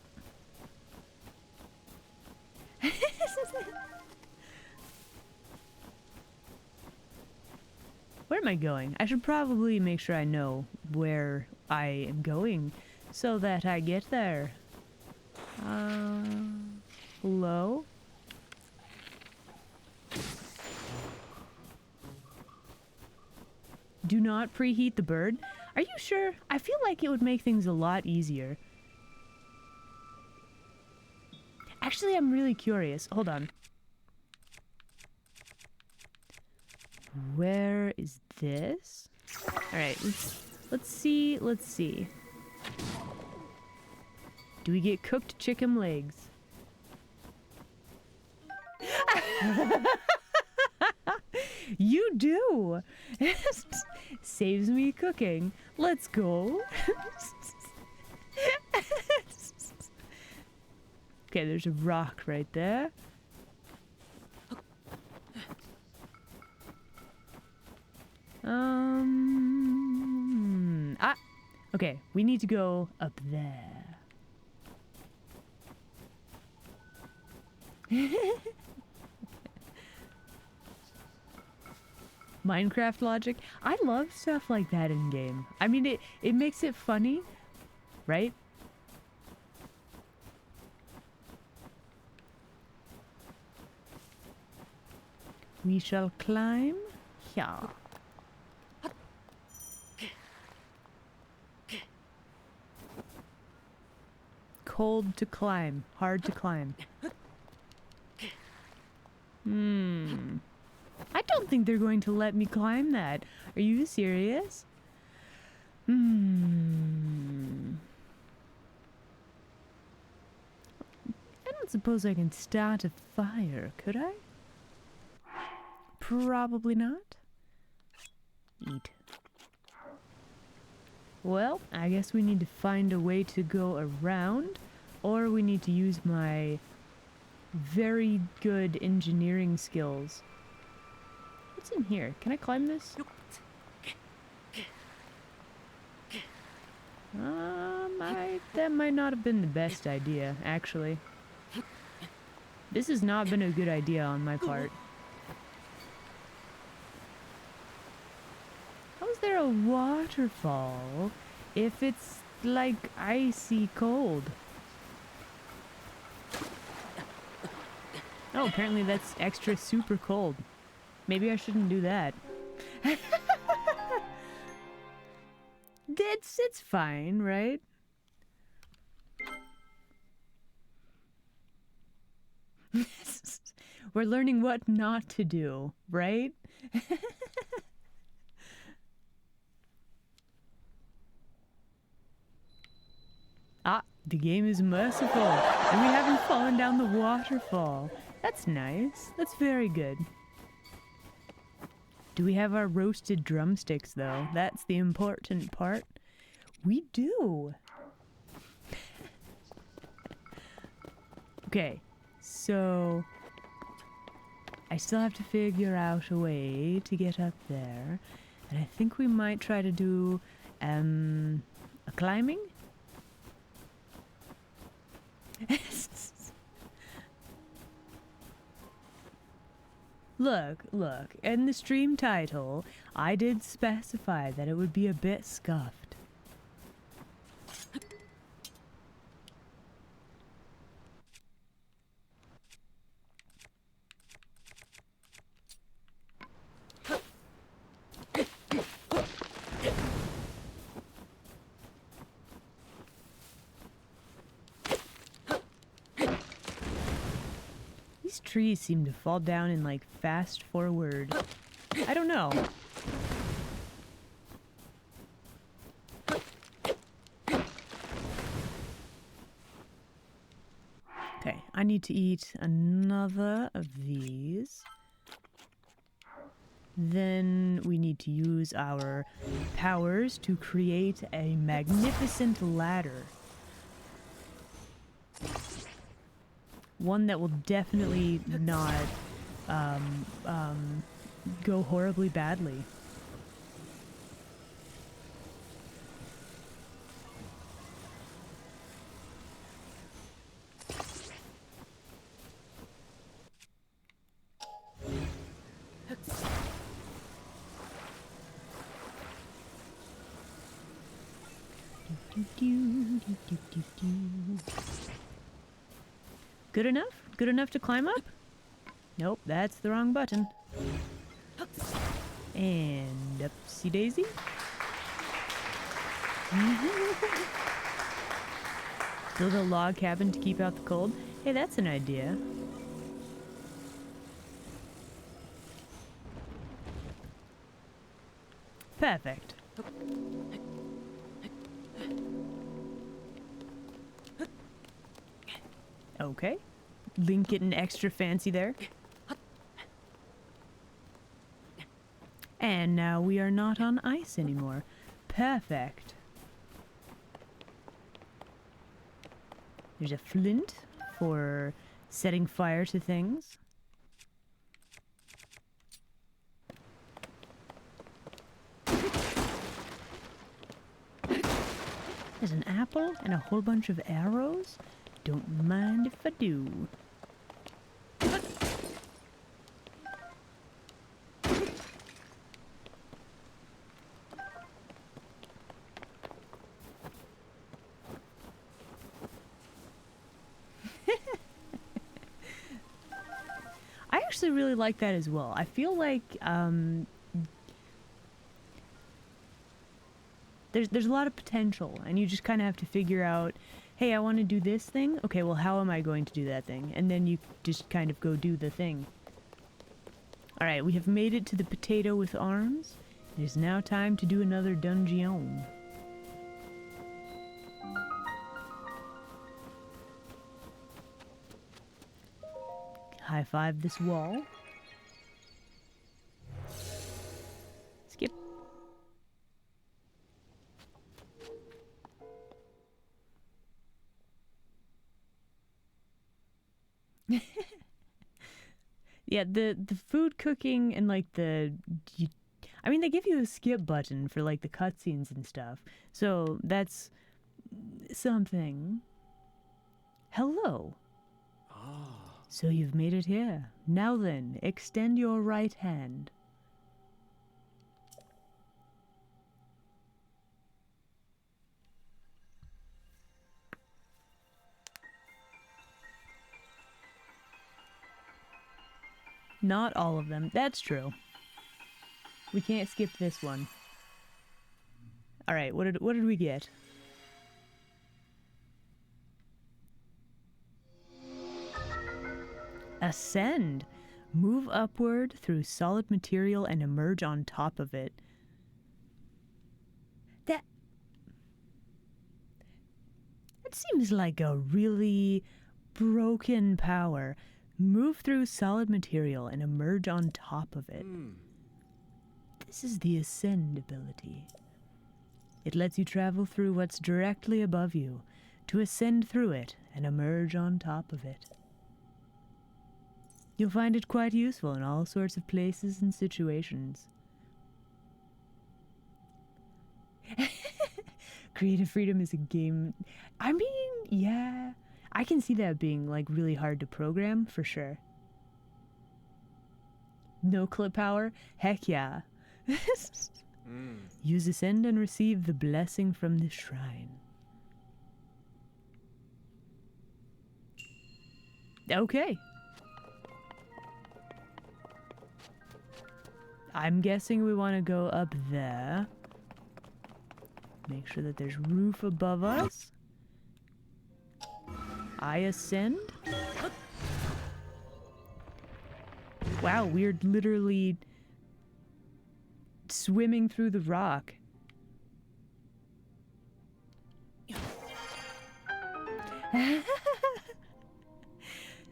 Where am I going? I should probably make sure I know where I am going so that I get there. Hello? Do not preheat the bird. Are you sure? I feel like it would make things a lot easier. Actually, I'm really curious. Hold on. Where is this? Alright, let's see. Do we get cooked chicken legs? You do! Saves me cooking. Let's go. Okay, there's a rock right there. Okay, we need to go up there. Minecraft logic. I love stuff like that in game. I mean, it makes it funny, right? We shall climb here. Cold to climb, hard to climb. I don't think they're going to let me climb that. Are you serious? I don't suppose I can start a fire, could I? Probably not. Eat. Well, I guess we need to find a way to go around, or we need to use my very good engineering skills. What's in here? Can I climb this? That might not have been the best idea, actually. This has not been a good idea on my part. How is there a waterfall if it's like icy cold? Oh, apparently that's extra super cold. Maybe I shouldn't do that. It's fine, right? We're learning what not to do, right? The game is merciful, and we haven't fallen down the waterfall. That's nice. That's very good. Do we have our roasted drumsticks, though? That's the important part. We do. Okay, so I still have to figure out a way to get up there, and I think we might try to do a climbing. Look, in the stream title, I did specify that it would be a bit scuffed. trees seem to fall down in like fast forward. I don't know. Okay, I need to eat another of these. Then we need to use our powers to create a magnificent ladder. One that will definitely not go horribly badly. Good enough? Good enough to climb up? Nope, that's the wrong button. And upsy daisy. Build a log cabin to keep out the cold. Hey, that's an idea. Perfect. Okay. Link getting extra fancy there. And now we are not on ice anymore. Perfect. There's a flint for setting fire to things. There's an apple and a whole bunch of arrows. Don't mind if I do. I actually really like that as well. I feel like there's a lot of potential, and you just kind of have to figure out, hey, I want to do this thing. Okay, well, how am I going to do that thing? And then you just kind of go do the thing. All right, we have made it to the potato with arms. It is now time to do another dungeon. High five this wall. Skip. Yeah, the food cooking and like I mean, they give you a skip button for like the cutscenes and stuff. So that's something. Hello. So you've made it here. Now then, extend your right hand. Not all of them. That's true. We can't skip this one. All right, what did we get? Ascend. Move upward through solid material and emerge on top of it. That seems like a really broken power. Move through solid material and emerge on top of it. This is the Ascend ability. It lets you travel through what's directly above you, to ascend through it and emerge on top of it. You'll find it quite useful in all sorts of places and situations. Creative freedom is a game. I mean, yeah, I can see that being like really hard to program for sure. No clip power? Heck yeah. Use Ascend and receive the blessing from the shrine. Okay. I'm guessing we want to go up there. Make sure that there's roof above us. I ascend. Wow, we're literally swimming through the rock.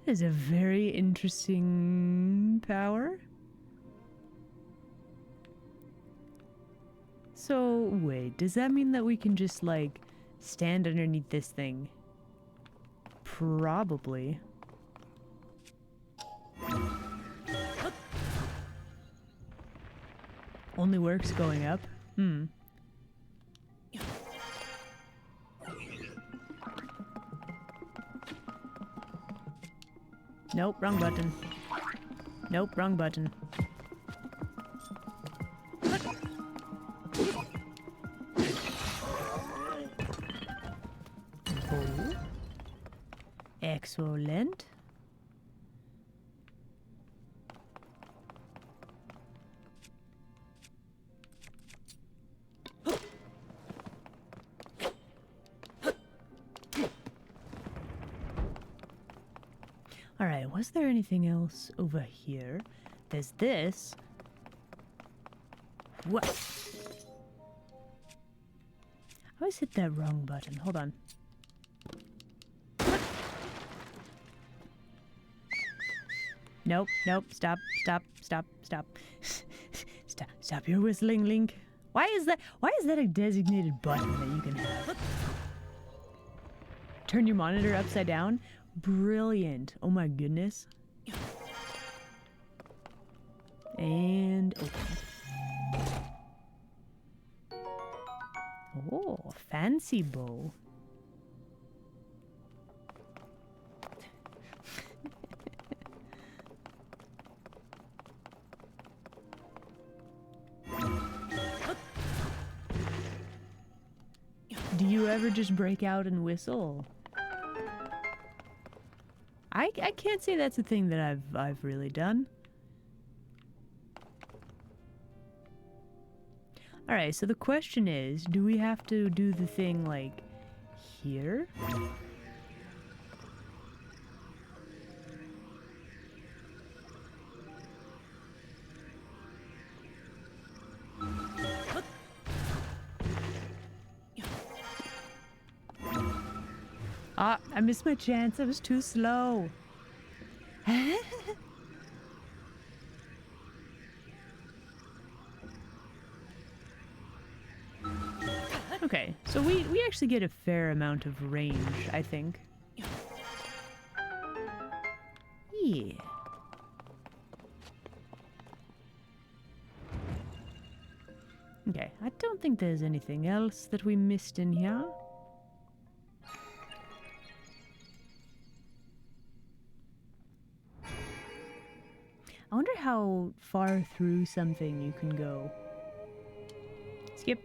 Is a very interesting power. So, wait, does that mean that we can just, like, stand underneath this thing? Probably. Only works going up? Hmm. Nope, wrong button. Nope, wrong button. Oh. Excellent. Alright, was there anything else over here? There's this. What? I always hit that wrong button. Hold on. Nope, nope, stop, stop, stop, stop. Stop your whistling, Link. Why is that a designated button that you can have? Turn your monitor upside down? Brilliant. Oh my goodness. And open. Oh, fancy bow. Do you ever just break out and whistle? I can't say that's a thing that I've really done. Alright, so the question is, do we have to do the thing like here? Ah, I missed my chance. I was too slow. Okay, so we actually get a fair amount of range, I think. Yeah. Okay, I don't think there's anything else that we missed in here. I wonder how far through something you can go. Skip.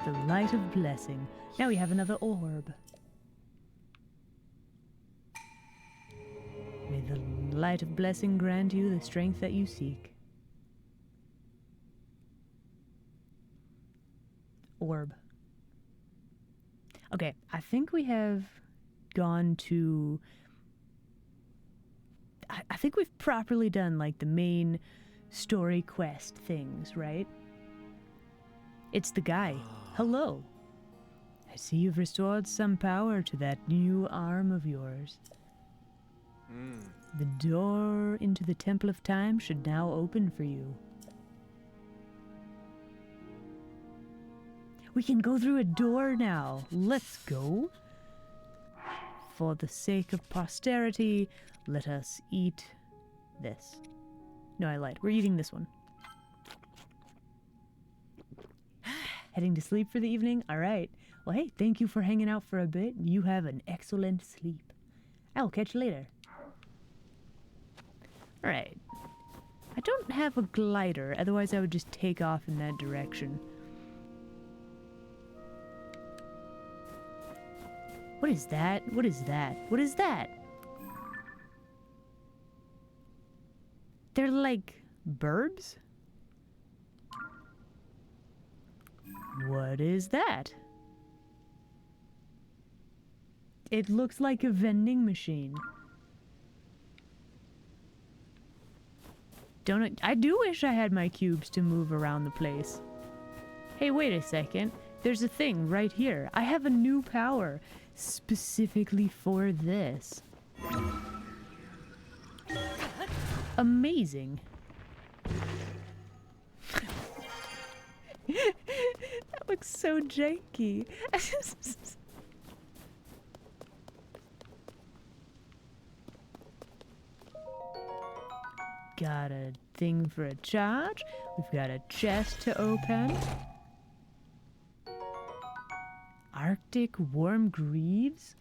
The light of blessing. Now we have another orb. May the light of blessing grant you the strength that you seek. Orb. Okay, I think we have gone to... I think we've properly done, like, the main story quest things, right? It's the guy. Hello. I see you've restored some power to that new arm of yours. The door into the Temple of Time should now open for you. We can go through a door now. Let's go. For the sake of posterity, let us eat this. No, I lied. We're eating this one. Heading to sleep for the evening? All right. Well, hey, thank you for hanging out for a bit. You have an excellent sleep. I'll catch you later. All right. I don't have a glider, otherwise I would just take off in that direction. What is that? What is that? What is that? They're like birds? What is that? It looks like a vending machine. I do wish I had my cubes to move around the place. Hey, wait a second. There's a thing right here. I have a new power specifically for this. Amazing. That looks so janky. Got a thing for a charge. We've got a chest to open. Arctic warm greaves.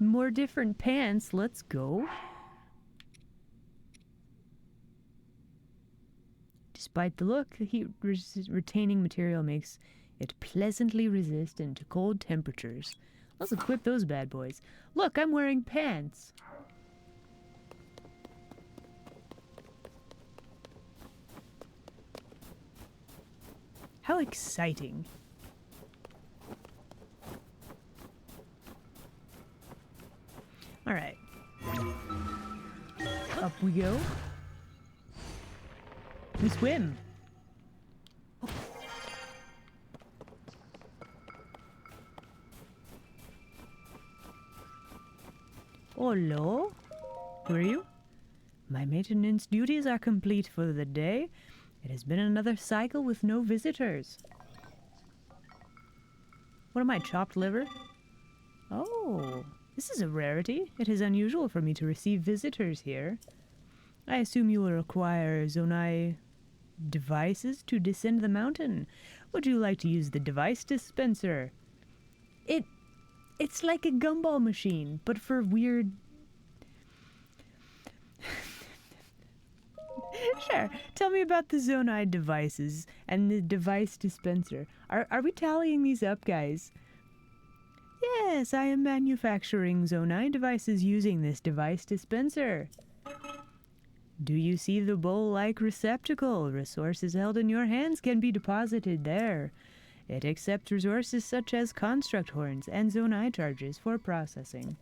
More different pants. Let's go. Despite the look, the heat retaining material makes it pleasantly resistant to cold temperatures. Let's equip those bad boys. Look, I'm wearing pants. How exciting. All right. Up we go. We swim. Hello? Who are you? My maintenance duties are complete for the day. It has been another cycle with no visitors. What am I, chopped liver? Oh, this is a rarity. It is unusual for me to receive visitors here. I assume you will require Zonai devices to descend the mountain. Would you like to use the device dispenser? It's like a gumball machine, but for weird... Sure, tell me about the Zonai devices and the device dispenser. Are we tallying these up, guys? Yes, I am manufacturing Zonai devices using this device dispenser. Do you see the bowl-like receptacle? Resources held in your hands can be deposited there. It accepts resources such as construct horns and Zonai charges for processing.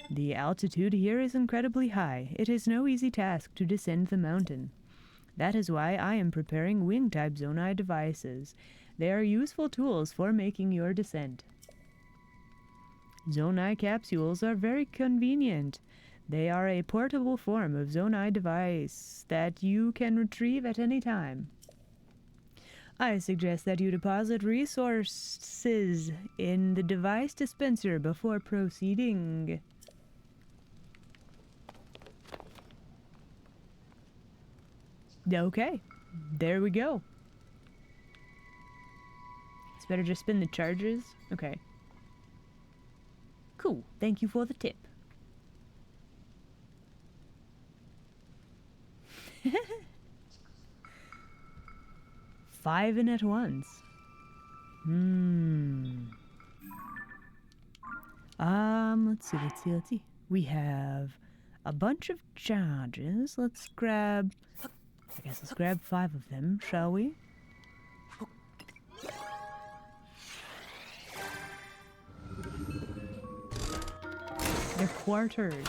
The altitude here is incredibly high. It is no easy task to descend the mountain. That is why I am preparing wing-type Zonai devices. They are useful tools for making your descent. Zonai capsules are very convenient. They are a portable form of Zonai device that you can retrieve at any time. I suggest that you deposit resources in the device dispenser before proceeding. Okay, there we go. It's better just spin the charges. Okay. Cool, thank you for the tip. Five in at once. Let's see. We have a bunch of charges. Let's grab 5 of them, shall we? They're quarters.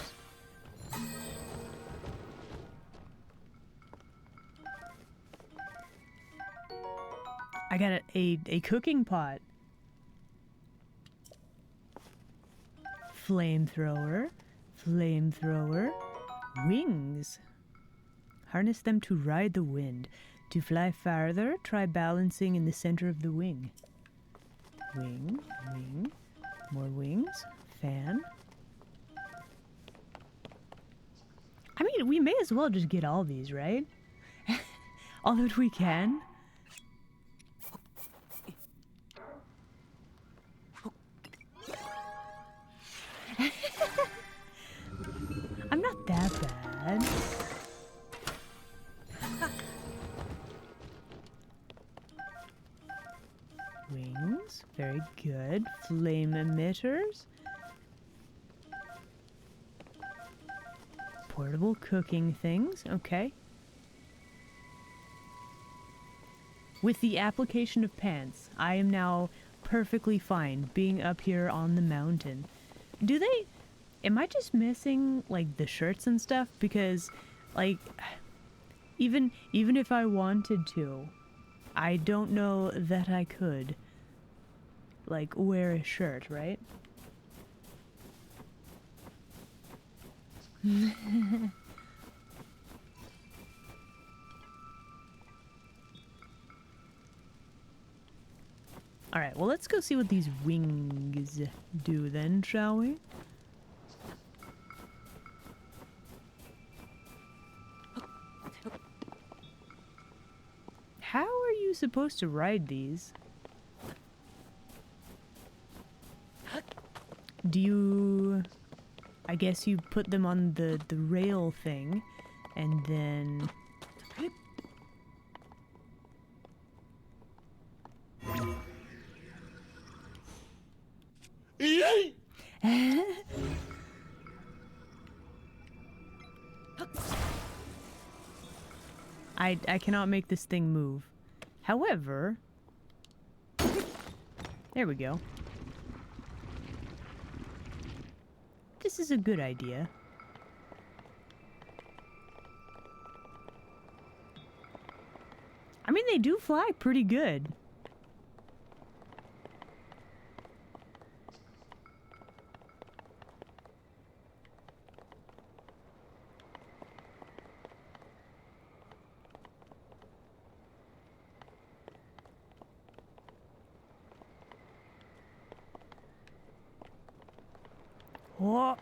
I got a cooking pot. Flamethrower. Wings. Harness them to ride the wind. To fly farther, try balancing in the center of the wing. Wing. More wings. Fan. I mean, we may as well just get all these, right? All that we can. I'm not that bad. Wings, very good. Flame emitters. Portable cooking things, okay. With the application of pants, I am now perfectly fine being up here on the mountain. Do they... Am I just missing, like, the shirts and stuff? Because, like, even if I wanted to, I don't know that I could, like, wear a shirt, right? Alright, well, let's go see what these wings do then, shall we? How are you supposed to ride these? Do you... I guess you put them on the rail thing, and then... I cannot make this thing move. However... There we go. This is a good idea. I mean, they do fly pretty good. Oh.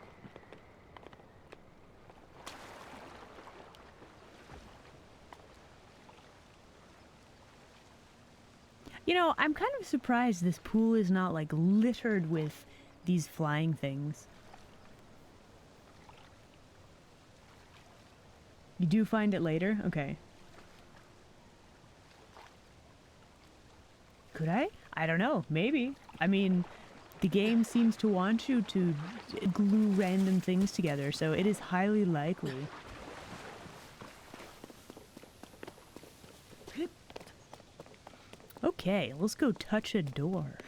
You know, I'm kind of surprised this pool is not, like, littered with these flying things. You do find it later? Okay. Could I? I don't know. Maybe. I mean, the game seems to want you to glue random things together, so it is highly likely. Okay, let's go touch a door.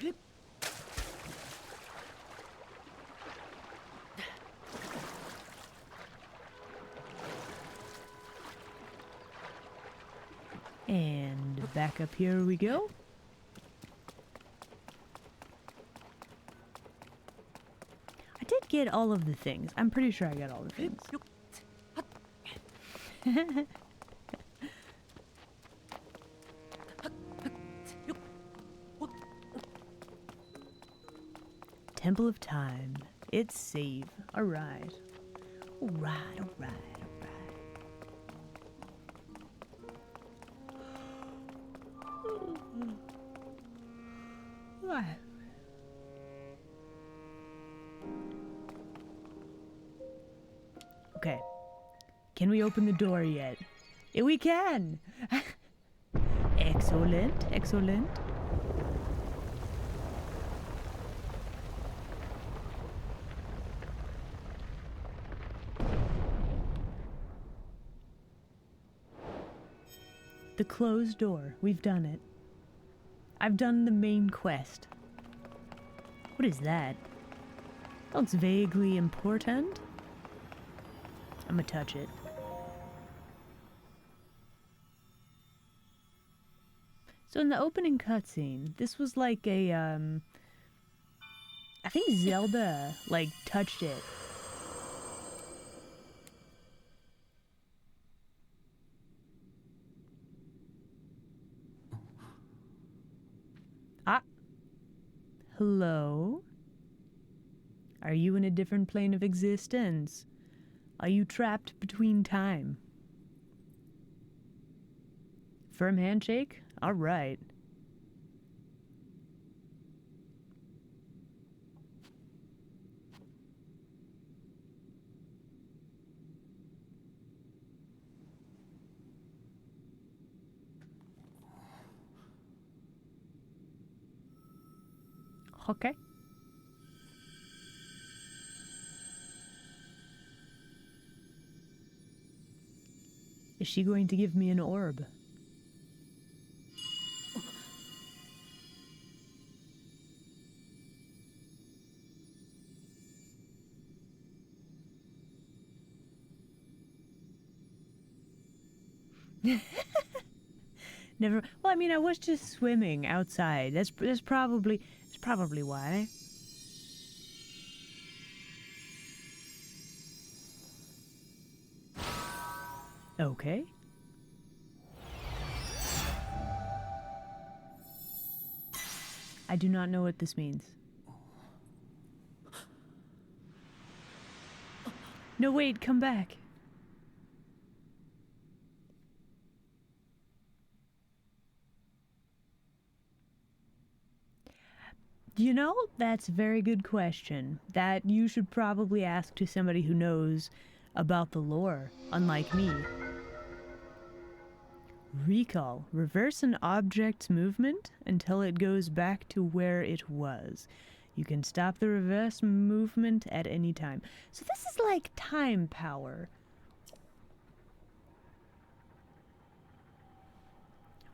And back up here we go. I did get all of the things. I'm pretty sure I got all the things. Temple of Time. It's save. Alright. Alright, alright, alright. Okay. Can we open the door yet? Yeah, we can! Excellent, excellent. The closed door. We've done it. I've done the main quest. What is that? That looks vaguely important. I'm gonna touch it. So in the opening cutscene, this was like a, I think Zelda, like, touched it. Ah. Hello? Are you in a different plane of existence? Are you trapped between time? Firm handshake? All right. Okay. Is she going to give me an orb? Never. Well, I mean, I was just swimming outside. That's probably why. Okay. I do not know what this means. No, wait, come back. You know, that's a very good question that you should probably ask to somebody who knows about the lore, unlike me. Recall. Reverse an object's movement until it goes back to where it was. You can stop the reverse movement at any time. So this is like time power.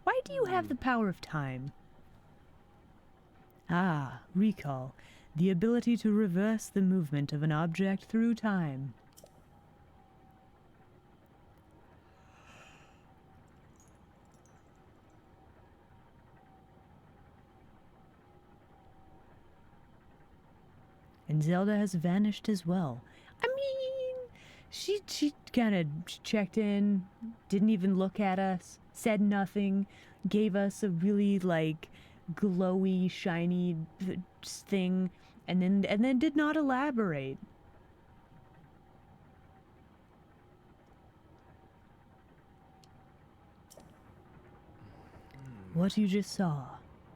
Why do you have the power of time? Ah, recall. The ability to reverse the movement of an object through time. And Zelda has vanished as well. I mean, she kind of checked in, didn't even look at us, said nothing, gave us a really like glowy, shiny thing, and then did not elaborate. What you just saw,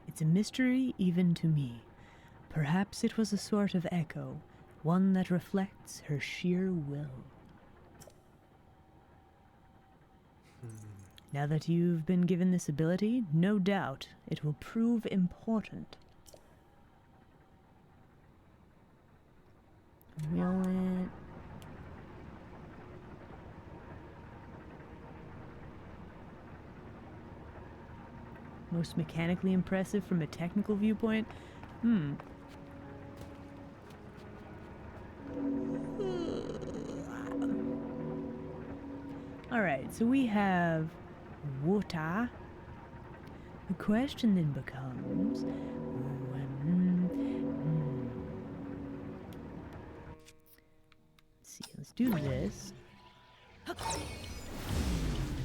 it's a mystery even to me. Perhaps it was a sort of echo, one that reflects her sheer will. Now that you've been given this ability, no doubt it will prove important. Reel it. Most mechanically impressive from a technical viewpoint? Alright, so we have water. The question then becomes... Let's see, let's do this.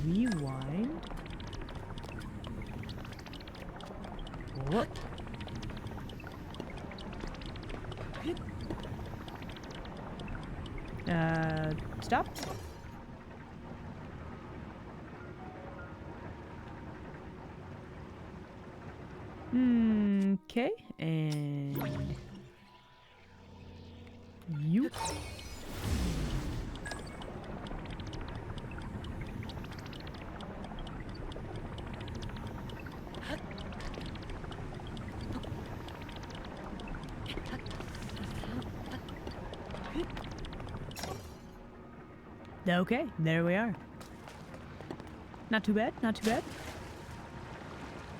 Rewind. What? Stop. Okay, and you. Okay, there we are. Not too bad, not too bad.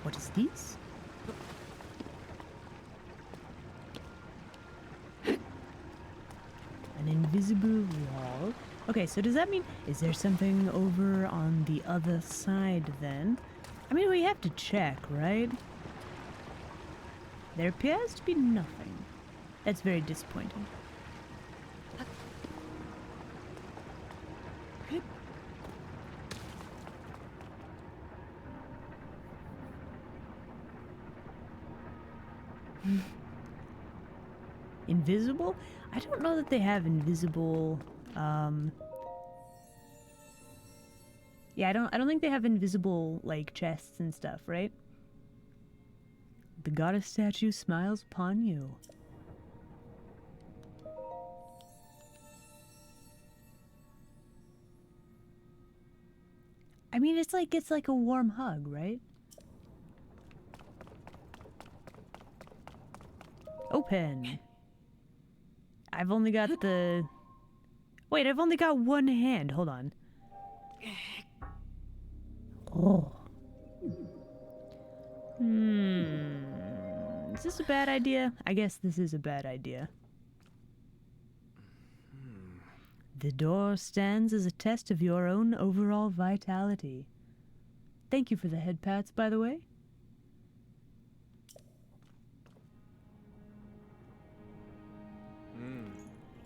What is this? An invisible wall. Okay, so does that mean, is there something over on the other side then? I mean, we have to check, right? There appears to be nothing. That's very disappointing. Invisible? I don't know that they have invisible, yeah, I don't think they have invisible, like, chests and stuff, right? The goddess statue smiles upon you. I mean, it's like a warm hug, right? Open. I've only got the... Wait, I've only got one hand. Hold on. Oh. Is this a bad idea? I guess this is a bad idea. The door stands as a test of your own overall vitality. Thank you for the head pats, by the way.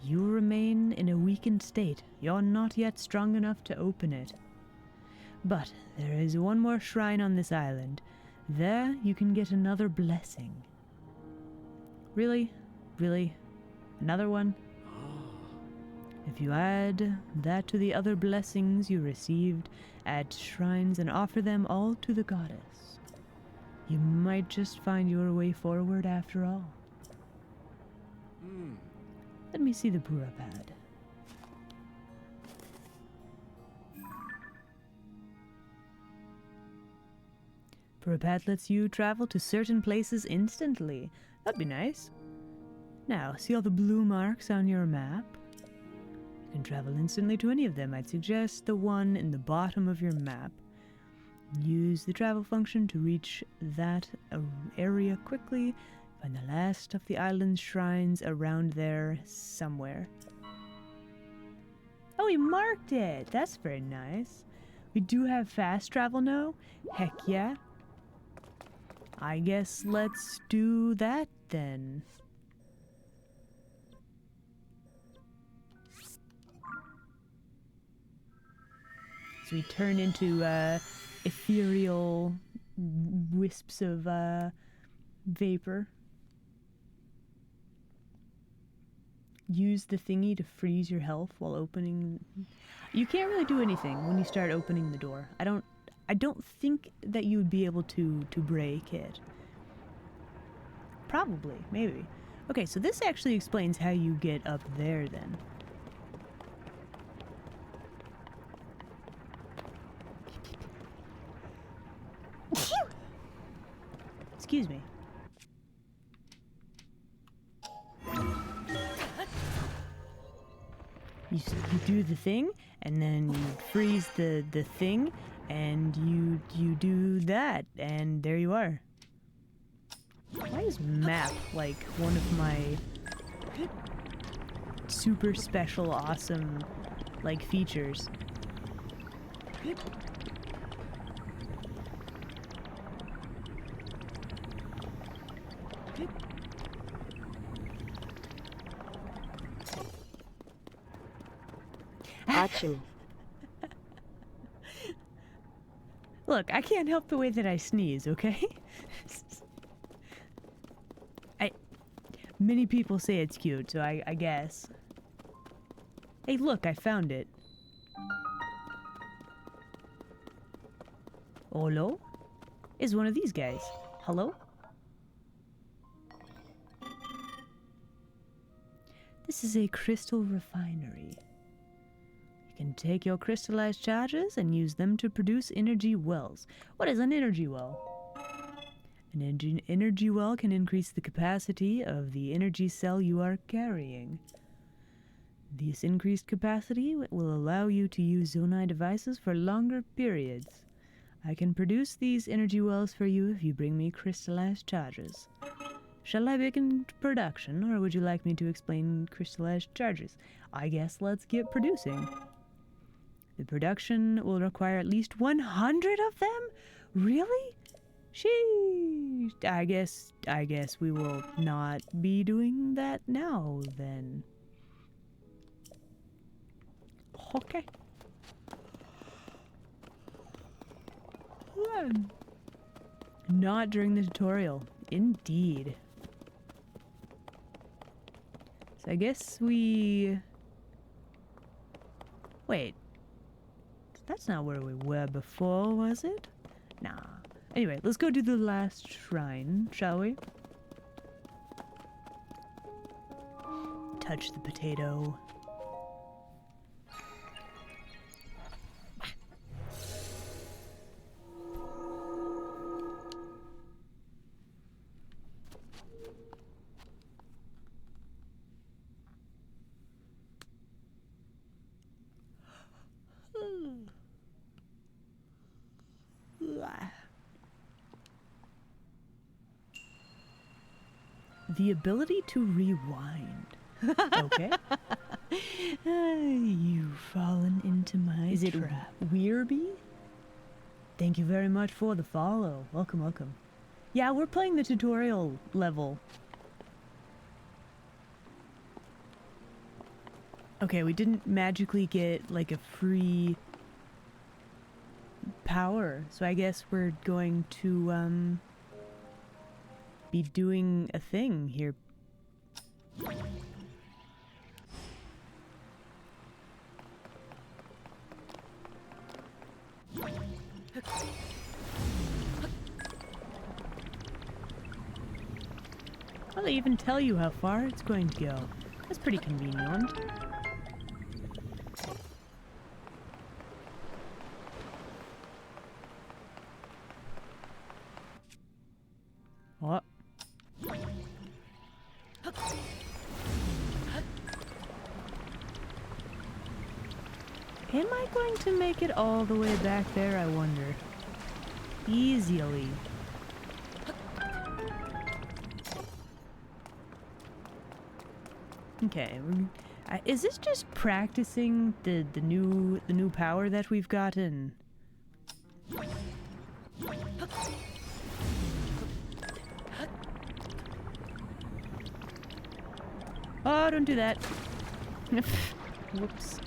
You remain in a weakened state. You're not yet strong enough to open it. But there is one more shrine on this island. There you can get another blessing. Really? Really? Another one? If you add that to the other blessings you received at shrines and offer them all to the goddess, you might just find your way forward after all. Let me see the Pura pad. Pura pad lets you travel to certain places instantly. That'd be nice. Now, see all the blue marks on your map? You can travel instantly to any of them. I'd suggest the one in the bottom of your map. Use the travel function to reach that area quickly. Find the last of the island's shrines around there somewhere. Oh, he marked it! That's very nice. We do have fast travel now? Heck yeah. I guess let's do that then. So we turn into ethereal wisps of vapor. Use the thingy to freeze your health while opening. You can't really do anything when you start opening the door. I don't think that you would be able to break it. Probably, maybe. Okay, so this actually explains how you get up there then. Excuse me. You do the thing, and then you freeze the thing, and you do that, and there you are. Why is map like one of my super special, awesome, like, features? Achoo. Look, I can't help the way that I sneeze, okay? Many people say it's cute, so I guess. Hey, look, I found it. Hello? Is one of these guys. Hello? This is a crystal refinery. You can take your crystallized charges and use them to produce energy wells. What is an energy well? An energy well can increase the capacity of the energy cell you are carrying. This increased capacity will allow you to use Zonai devices for longer periods. I can produce these energy wells for you if you bring me crystallized charges. Shall I begin production, or would you like me to explain crystallized charges? I guess let's get producing. The production will require at least 100 of them? Really? Sheesh. I guess we will not be doing that now, then. Okay. Not during the tutorial. Indeed. So I guess we... Wait. That's not where we were before, was it? Nah. Anyway, let's go do the last shrine, shall we? Touch the potato. The ability to rewind. Okay. You've fallen into my Is it trap. Weirby? Thank you very much for the follow. Welcome, welcome. Yeah, we're playing the tutorial level. Okay, we didn't magically get like a free power, so I guess we're going to be doing a thing here. Well, they even tell you how far it's going to go. That's pretty convenient. What? Am I going to make it all the way back there, I wonder? Easily. Okay, is this just practicing the new power that we've gotten? Oh, don't do that. Whoops.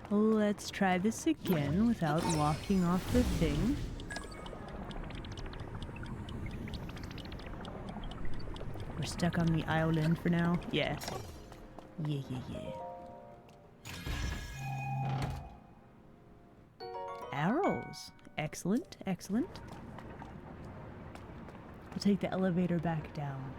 Let's try this again without walking off the thing. We're stuck on the island for now. Yeah. Yeah. Arrows. Excellent, excellent. We'll take the elevator back down.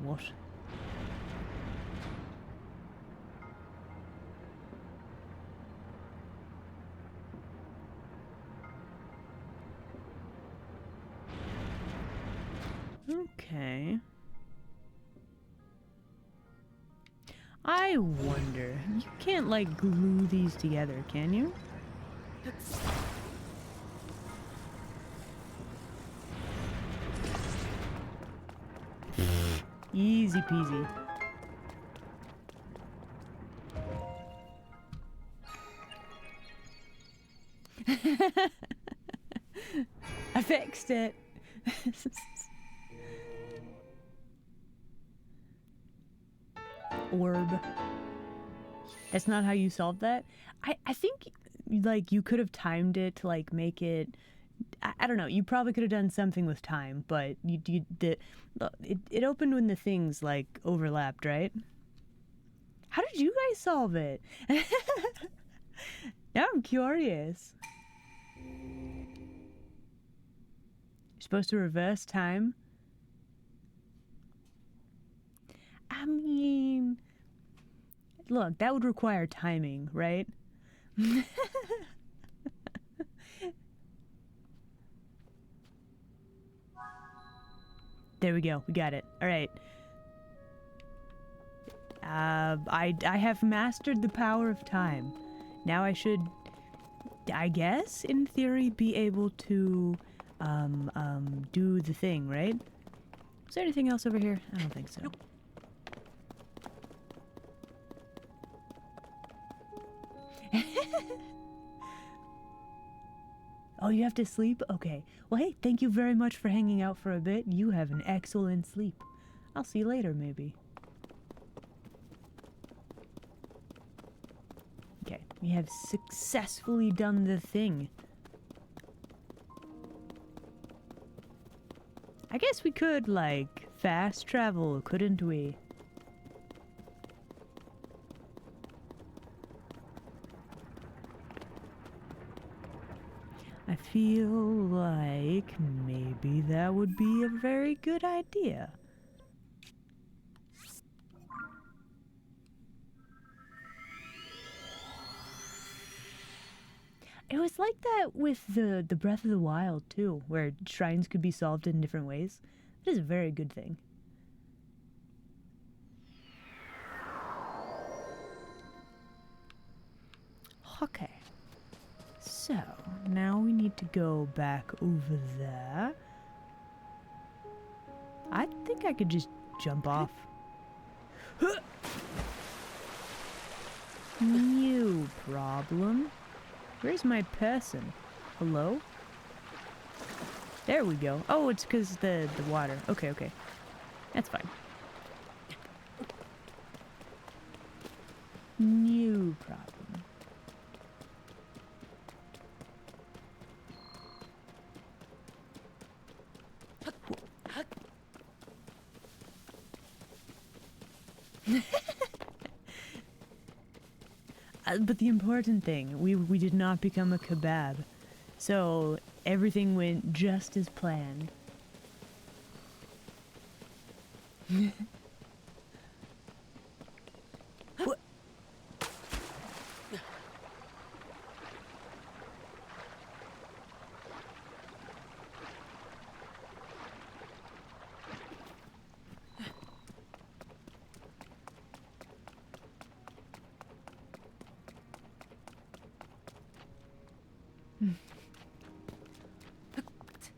What? Okay. I wonder, you can't like glue these together, can you? Easy peasy. I fixed it. Orb. That's not how you solved that? I think like you could have timed it to like make it I don't know, you probably could have done something with time, but it opened when the things like overlapped, right? How did you guys solve it? Now I'm curious. You're supposed to reverse time? I mean, look, that would require timing, right? There we go. We got it. All right. I have mastered the power of time. Now I should, I guess, in theory, be able to, do the thing, right? Is there anything else over here? I don't think so. Nope. Oh, you have to sleep? Okay. Well, hey, thank you very much for hanging out for a bit. You have an excellent sleep. I'll see you later, maybe. Okay, we have successfully done the thing. I guess we could, like, fast travel, couldn't we? I feel like maybe that would be a very good idea. It was like that with the Breath of the Wild too, where shrines could be solved in different ways. That is a very good thing. Okay. So, now we need to go back over there. I think I could just jump off. New problem. Where's my person? Hello? There we go. Oh, it's because the water. Okay, okay. That's fine. New problem. But the important thing, we did not become a kebab. So everything went just as planned. What?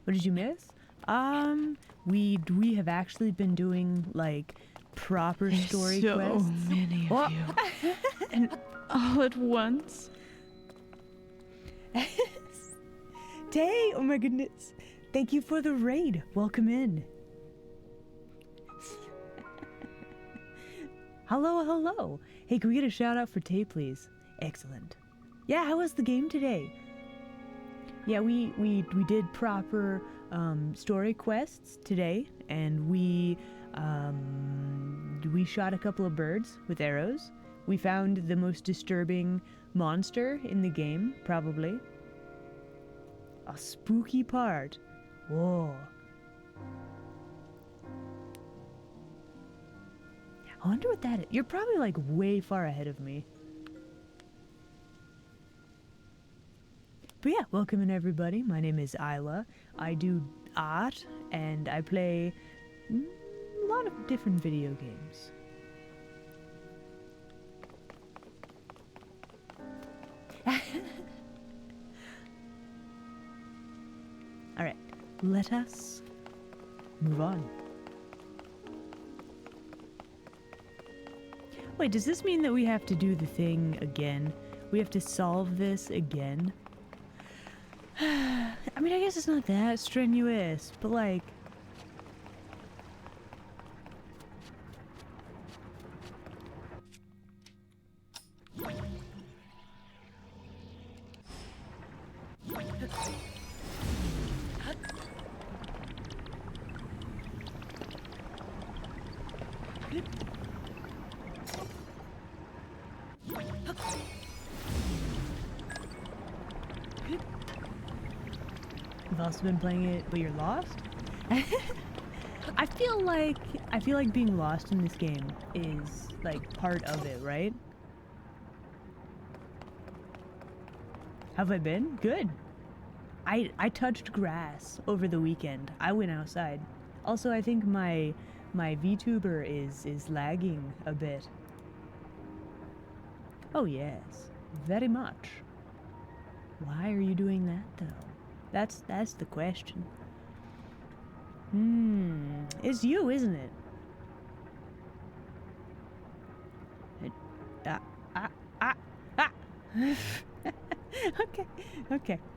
What did you miss? We have actually been doing like proper story so quests. many Oh. of you. And all at once. Tay, oh my goodness. Thank you for the raid. Welcome in. Hello, hello. Hey, can we get a shout out for Tay, please? Excellent. Yeah, how was the game today? Yeah, we did proper story quests today, and we shot a couple of birds with arrows. We found the most disturbing monster in the game, probably. A spooky part. Whoa. I wonder what that is. You're probably like way far ahead of me. But yeah, welcome in everybody. My name is Isla. I do art and I play a lot of different video games. Alright, let us move on. Wait, does this mean that we have to do the thing again? We have to solve this again? I mean, I guess it's not that strenuous, but like... You've also been playing it, but you're lost? I feel like being lost in this game is like part of it, right? Have I been? Good. I touched grass over the weekend. I went outside. Also, I think my VTuber is lagging a bit. Oh yes, very much. Why are you doing that though? That's the question. It's you, isn't it?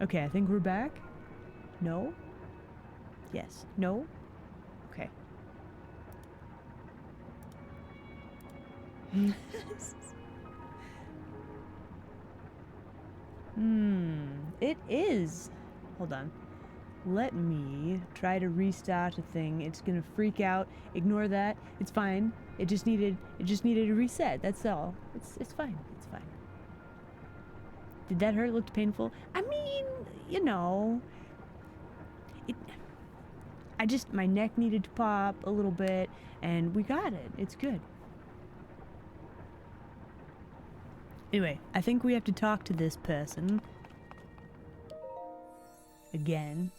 Okay, I think we're back. No? Yes. No? Okay. It is. Hold on. Let me try to restart a thing. It's gonna freak out. Ignore that. It's fine. It just needed a reset. That's all. It's fine. It's fine. Did that hurt? Looked painful? I mean, you know. My neck needed to pop a little bit, and we got it. It's good. Anyway, I think we have to talk to this person. Again.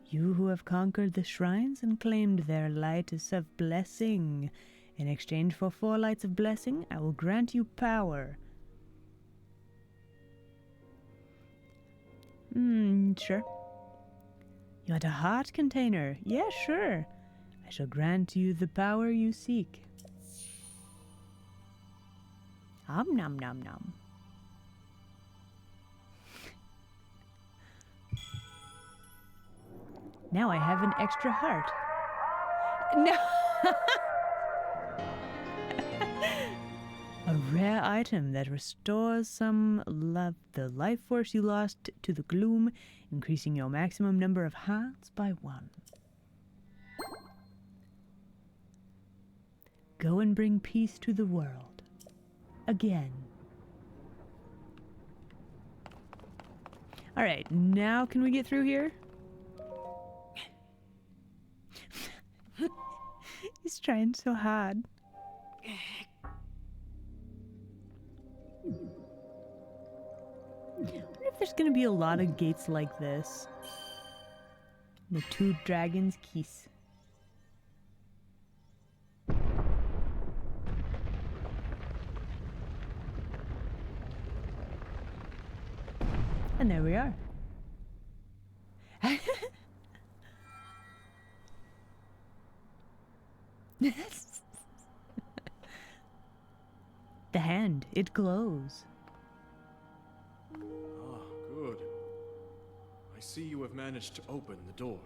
You who have conquered the shrines and claimed their light is of blessing. In exchange for 4 lights of blessing, I will grant you power. Sure. You want a heart container? Yeah, sure. I shall grant you the power you seek. Nom nom nom. Now I have an extra heart. No. A rare item that restores the life force you lost to the gloom, increasing your maximum number of hearts by 1. Go and bring peace to the world. Again. Alright, now can we get through here? He's trying so hard. I wonder if there's gonna be a lot of gates like this. The 2 dragons kiss. And there we are. The hand, it glows. Ah, good. I see you have managed to open the door.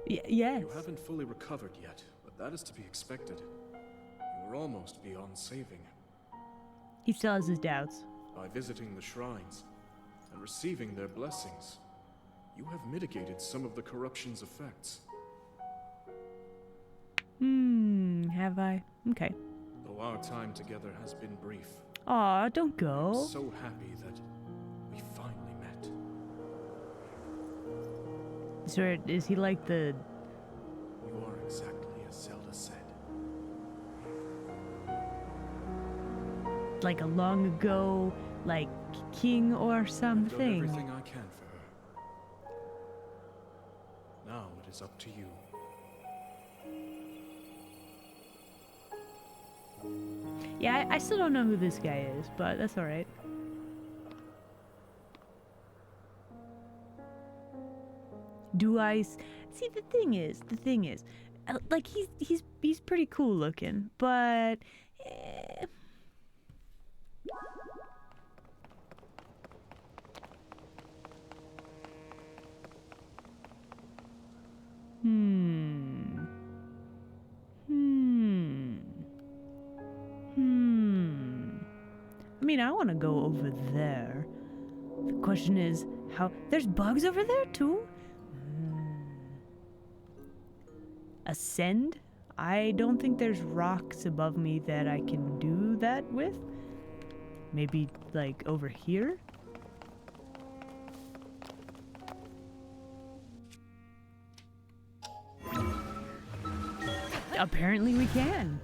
Yes. You haven't fully recovered yet, but that is to be expected. You were almost beyond saving. He still has his doubts. By visiting the shrines and receiving their blessings, you have mitigated some of the corruption's effects. Have I? Okay. Though our time together has been brief, Aw, don't I'm go. so happy that we finally met. So is he like the... You are exactly as Zelda said. like a long ago, like, king or I've done something? everything I can for her. Now it is up to you. Yeah, I still don't know who this guy is, but that's alright. Do I see? The thing is, like he's pretty cool looking, but I mean, I want to go over there. The question is, how... There's bugs over there, too? Ascend? I don't think there's rocks above me that I can do that with. Maybe, like, over here? Apparently we can.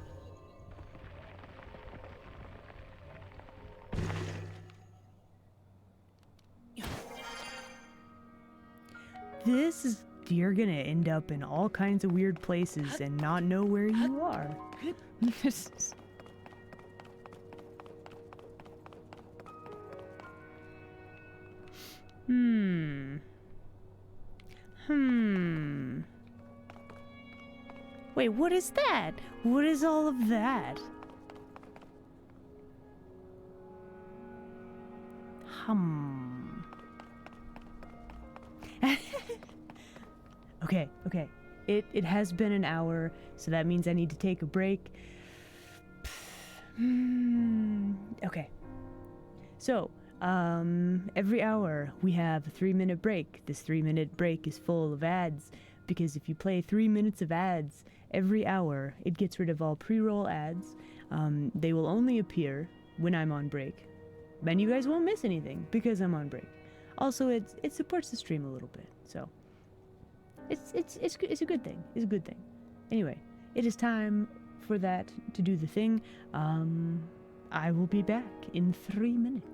This is... You're gonna end up in all kinds of weird places and not know where you are. Wait, what is that? What is all of that? Okay. It has been an hour, so that means I need to take a break. Okay. So, every hour we have a 3-minute break. This 3-minute break is full of ads, because if you play 3 minutes of ads every hour, it gets rid of all pre-roll ads. They will only appear when I'm on break. And you guys won't miss anything because I'm on break. Also, it supports the stream a little bit, so it's a good thing. It's a good thing. Anyway, it is time for that to do the thing. I will be back in 3 minutes.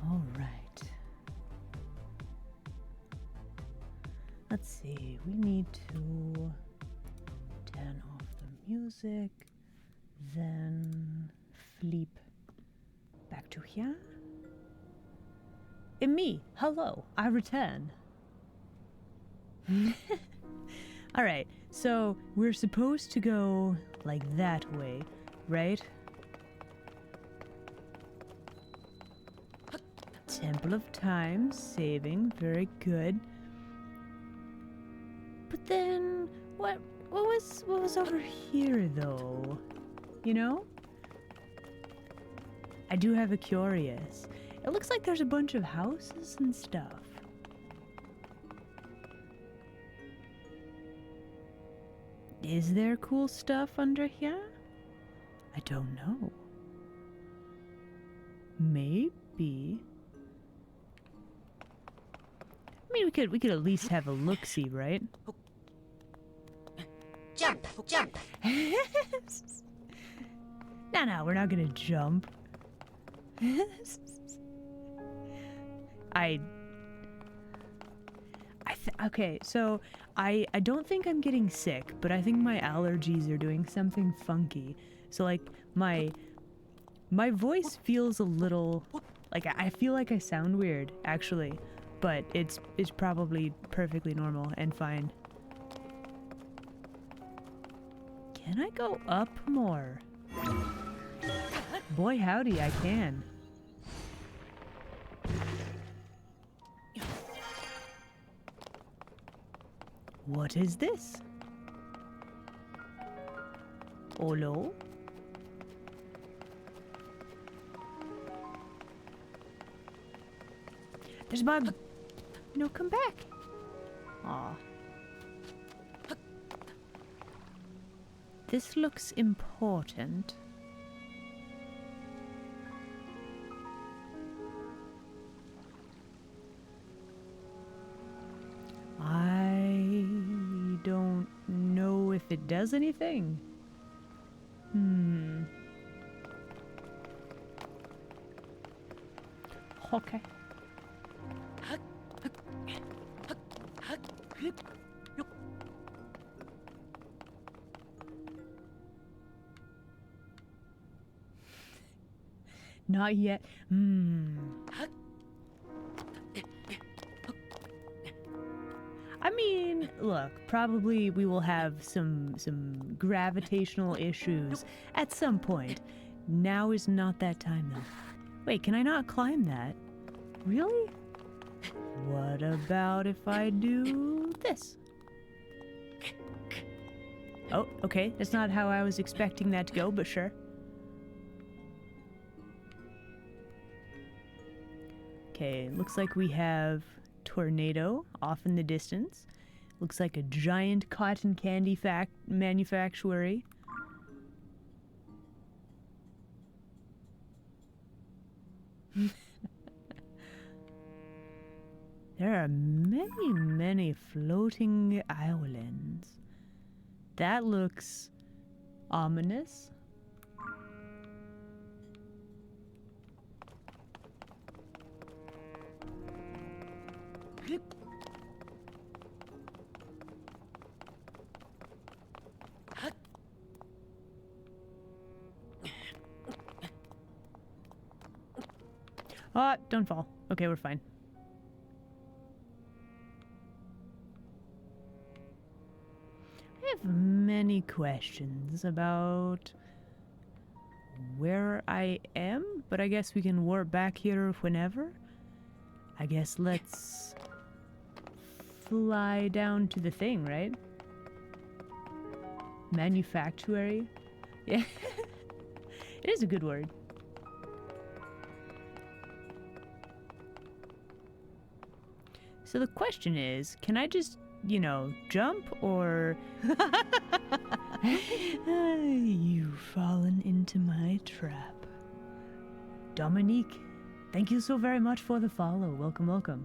All right. Let's see. We need to turn off the music, then flip back to here. And me, hello, I return. All right, so we're supposed to go like that way, right? Temple of Time, saving, very good. But then, what was over here, though? You know? I do have a curious. It looks like there's a bunch of houses and stuff. Is there cool stuff under here? I don't know. Maybe. I mean, we could at least have a look-see, right? Jump, jump. No, we're not gonna jump. Okay, so I don't think I'm getting sick, but I think my allergies are doing something funky. So like my voice feels a little like I feel like I sound weird actually, but it's probably perfectly normal and fine. Can I go up more? Boy howdy, I can. What is this? Hello? There's my... No, come back. Aw. This looks important. I don't know if it does anything. Okay. Not yet. I mean, look, probably we will have some gravitational issues at some point. Now is not that time, though. Wait, can I not climb that? Really? What about if I do this? Oh, okay. That's not how I was expecting that to go, but sure. Okay, looks like we have tornado off in the distance. Looks like a giant cotton candy manufactory. There are many, many floating islands. That looks ominous. Ah, don't fall. Okay, we're fine. I have many questions about where I am, but I guess we can warp back here whenever. I guess let's fly down to the thing, right? Manufactuary? Yeah. It is a good word. So the question is, can I just, you know, jump or... You've fallen into my trap. Dominique, thank you so very much for the follow. Welcome, welcome.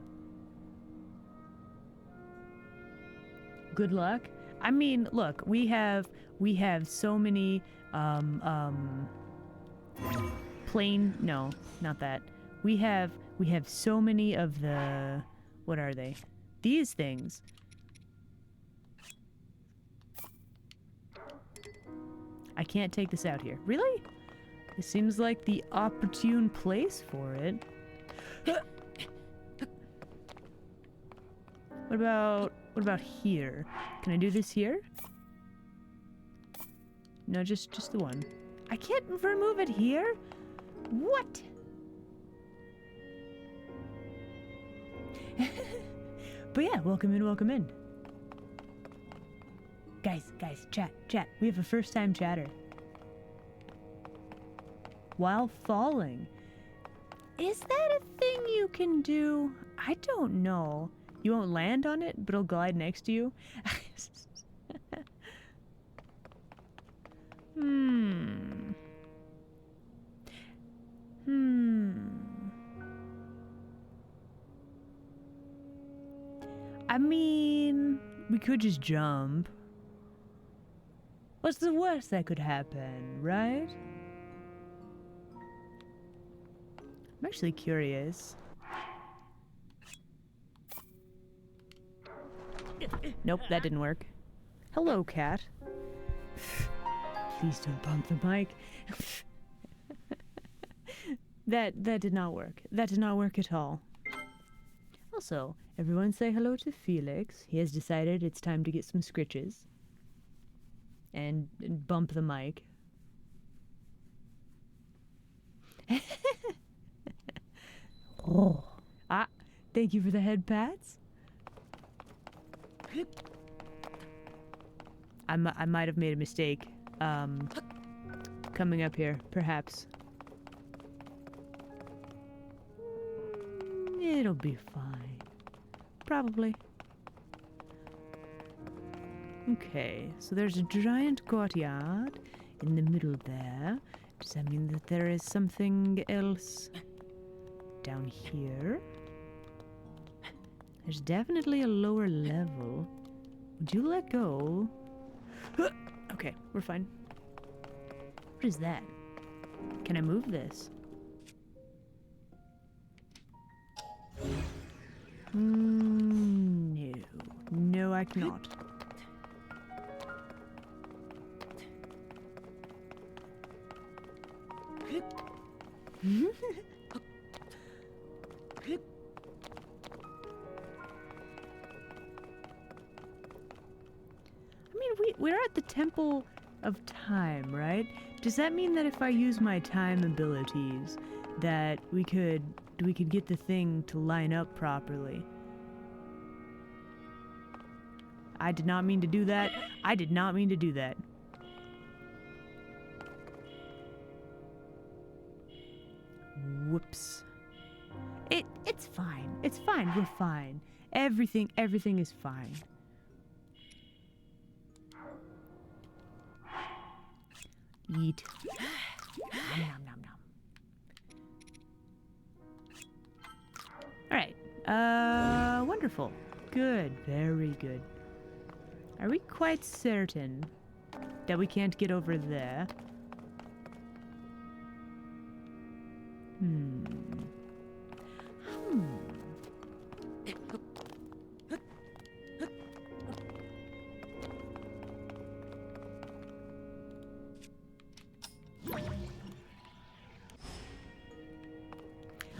Good luck. I mean, look, we have so many, no, not that. We have so many of the, what are they? These things. I can't take this out here. Really? This seems like the opportune place for it. What about here? Can I do this here? No, just the one. I can't remove it here? What? But yeah, welcome in, welcome in. Guys, chat. We have a first-time chatter. While falling. Is that a thing you can do? I don't know. You won't land on it, but it'll glide next to you? I mean, we could just jump. What's the worst that could happen, right? I'm actually curious. Nope, that didn't work. Hello, cat. Please don't bump the mic. That did not work. That did not work at all. Also, everyone say hello to Felix. He has decided it's time to get some scritches. And bump the mic. Oh. Ah, thank you for the head pats. I might have made a mistake. Coming up here, perhaps. It'll be fine. Probably. Okay, so there's a giant courtyard in the middle there. Does that mean that there is something else down here? There's definitely a lower level. Would you let go? Okay, we're fine. What is that? Can I move this? No. No, I cannot. We're at the Temple of Time, right? Does that mean that if I use my time abilities, that we could get the thing to line up properly? I did not mean to do that. I did not mean to do that. Whoops. It's fine. It's fine. We're fine. Everything is fine. Eat. Nom, nom, nom. Alright. Wonderful. Good. Very good. Are we quite certain that we can't get over there?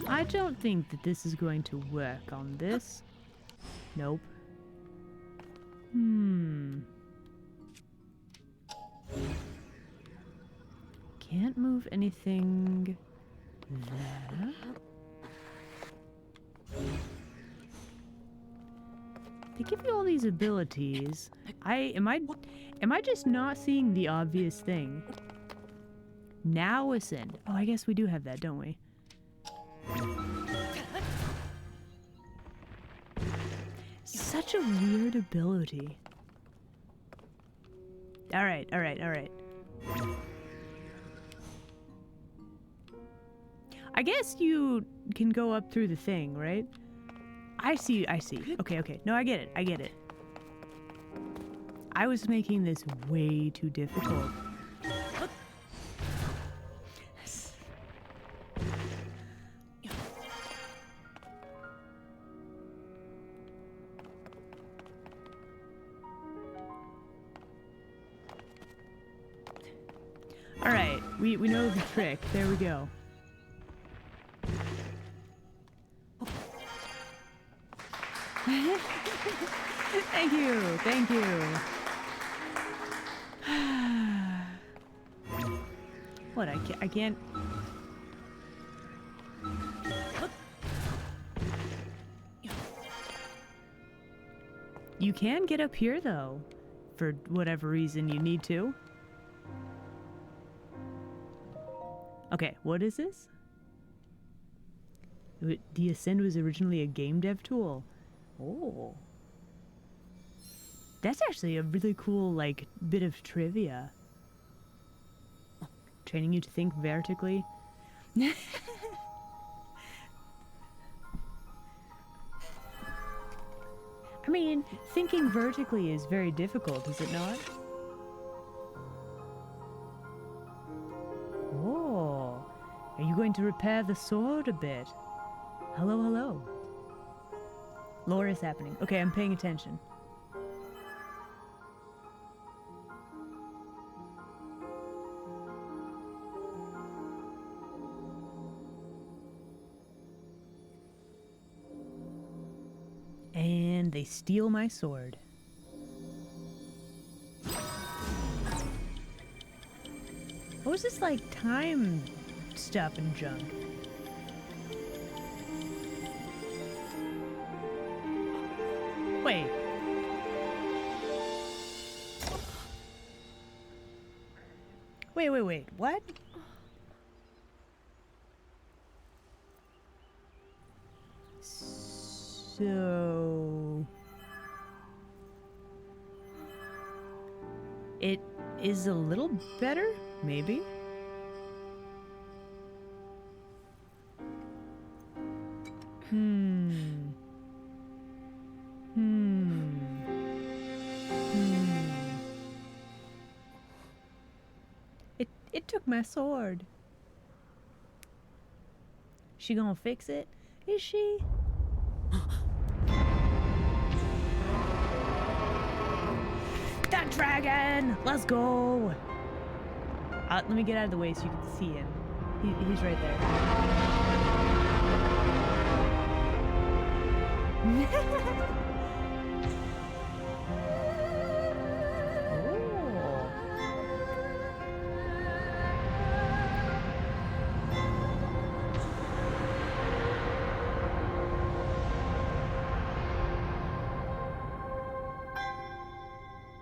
I don't think that this is going to work on this. Nope. Can't move anything there. They give you all these abilities. Am I just not seeing the obvious thing? Now ascend. Oh, I guess we do have that, don't we? Such a weird ability. Alright. I guess you can go up through the thing, right? I see. Okay. No, I get it. I was making this way too difficult. All right, we know the trick. There we go. Thank you, thank you. What, I can't... You can get up here, though, for whatever reason you need to. Okay, what is this? The Ascend was originally a game dev tool. Oh. That's actually a really cool, like, bit of trivia. Training you to think vertically. I mean, thinking vertically is very difficult, is it not? Oh, are you going to repair the sword a bit? Hello, hello. Lore is happening. Okay, I'm paying attention. And they steal my sword. What was this, like, time stuff and junk? Wait. Wait. What? So... It is a little better, maybe? It took my sword. She gonna fix it? Is she? That dragon! Let's go! Let me get out of the way so you can see him. He's right there.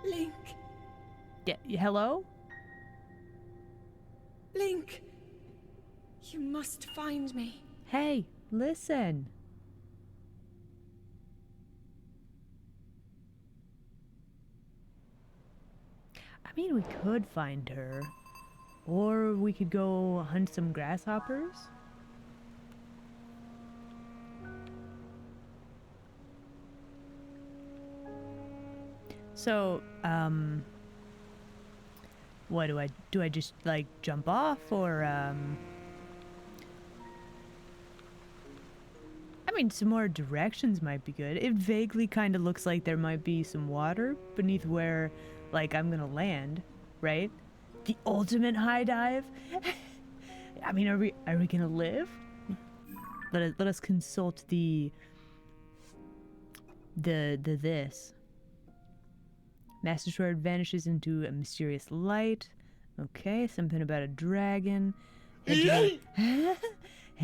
Link! Yeah, hello? Link! You must find me. Hey, listen. I mean, we could find her. Or we could go hunt some grasshoppers. So, what do I just, like, jump off, or, I mean, some more directions might be good. It vaguely kind of looks like there might be some water beneath where, like, I'm gonna land, right? The ultimate high dive? I mean, are we gonna live? Let us consult the this. Master Sword vanishes into a mysterious light. Okay, something about a dragon. Head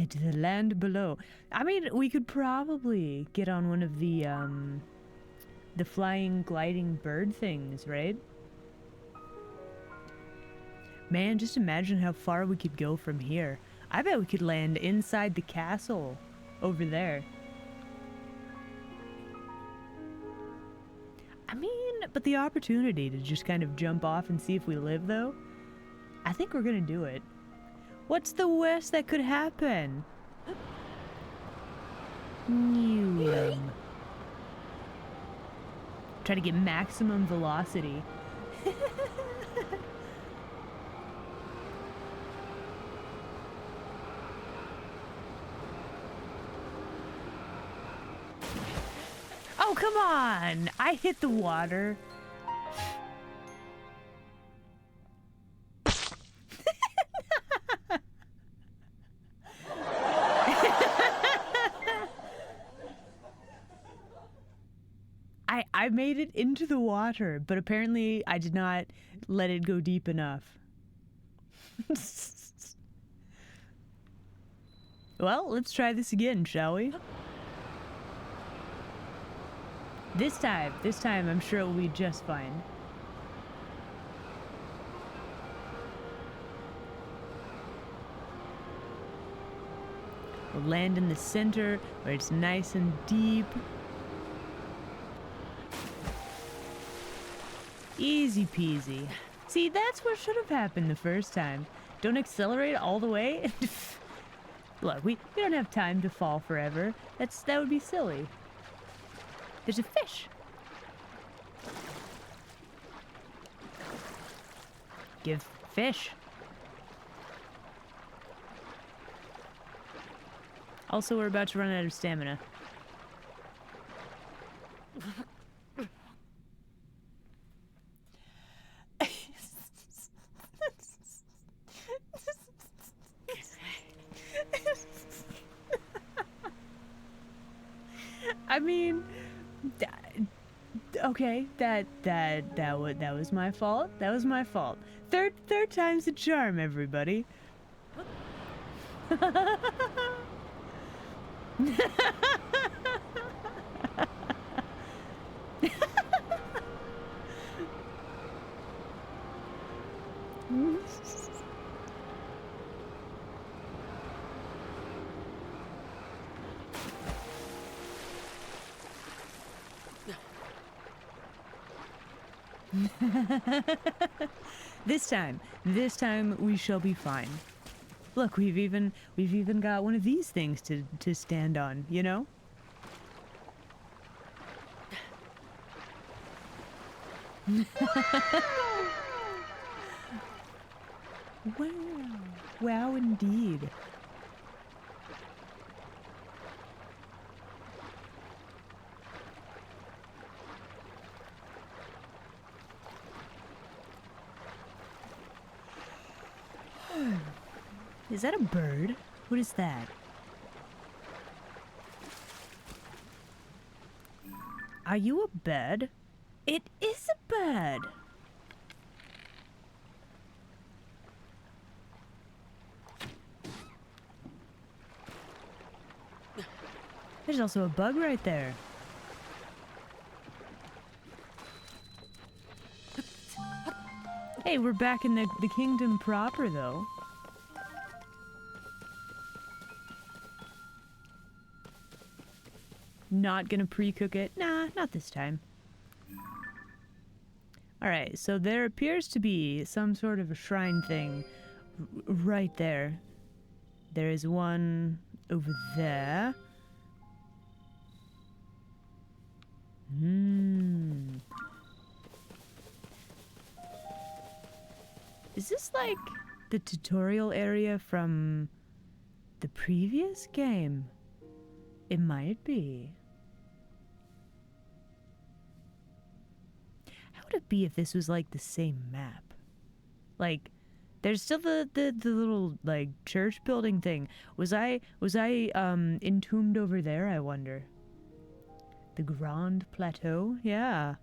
to the land below. I mean, we could probably get on one of the flying, gliding bird things, right? Man, just imagine how far we could go from here. I bet we could land inside the castle over there. I mean, but the opportunity to just kind of jump off and see if we live, though, I think we're gonna do it. What's the worst that could happen? Try to get maximum velocity. Oh, come on! I hit the water. I made it into the water, but apparently I did not let it go deep enough. Well, let's try this again, shall we? This time, I'm sure it will be just fine. We'll land in the center where it's nice and deep. Easy peasy. See, that's what should have happened the first time. Don't accelerate all the way. Look, we don't have time to fall forever. That would be silly. There's a fish. Give fish. Also, we're about to run out of stamina. I mean, okay, that was my fault. That was my fault. Third time's a charm, everybody. This time we shall be fine. Look, we've even got one of these things to stand on, you know? Wow. Wow indeed. Is that a bird? What is that? Are you a bird? It is a bird. There's also a bug right there. Hey, we're back in the kingdom proper, though. Not gonna pre-cook it. Nah, not this time. Alright, so there appears to be some sort of a shrine thing right there. There is one over there. Is this like the tutorial area from the previous game? It might be. How would it be if this was like the same map? Like, there's still the little like church building thing. Was I entombed over there, I wonder? The Grand Plateau? Yeah.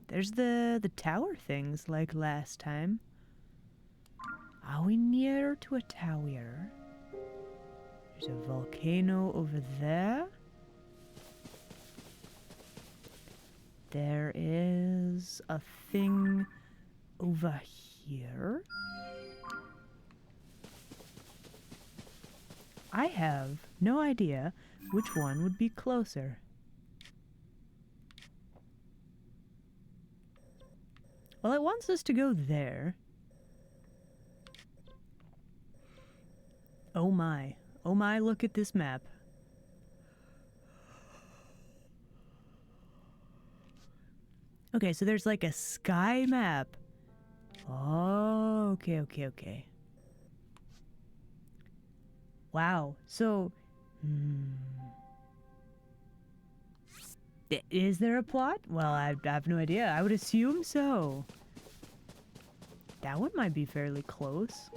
There's the tower things like last time. Are we near to a tower? There's a volcano over there. There is a thing over here. I have no idea which one would be closer. Well, it wants us to go there. Oh my. Oh my, look at this map. Okay, so there's like a sky map. Oh, okay. Wow, so... Is there a plot? Well, I have no idea. I would assume so. That one might be fairly close.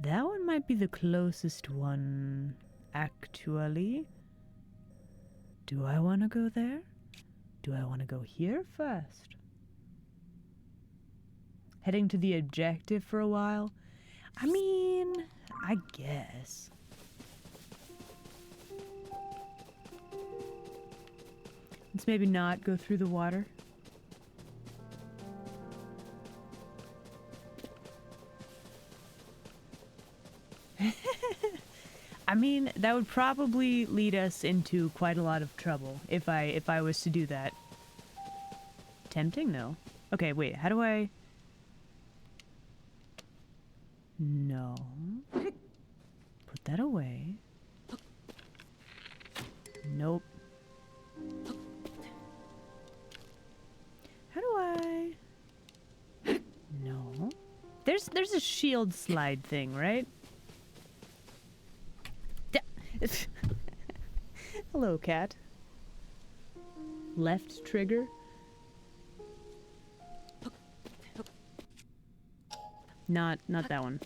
That one might be the closest one, actually. Do I want to go there? Do I want to go here first? Heading to the objective for a while? I mean, I guess. Let's maybe not go through the water. I mean, that would probably lead us into quite a lot of trouble if I was to do that. Tempting, though. Okay, wait, how do I... No. Put that away. Nope. How do I... No. There's a shield slide thing, right? Hello, cat. Left trigger. Not that one.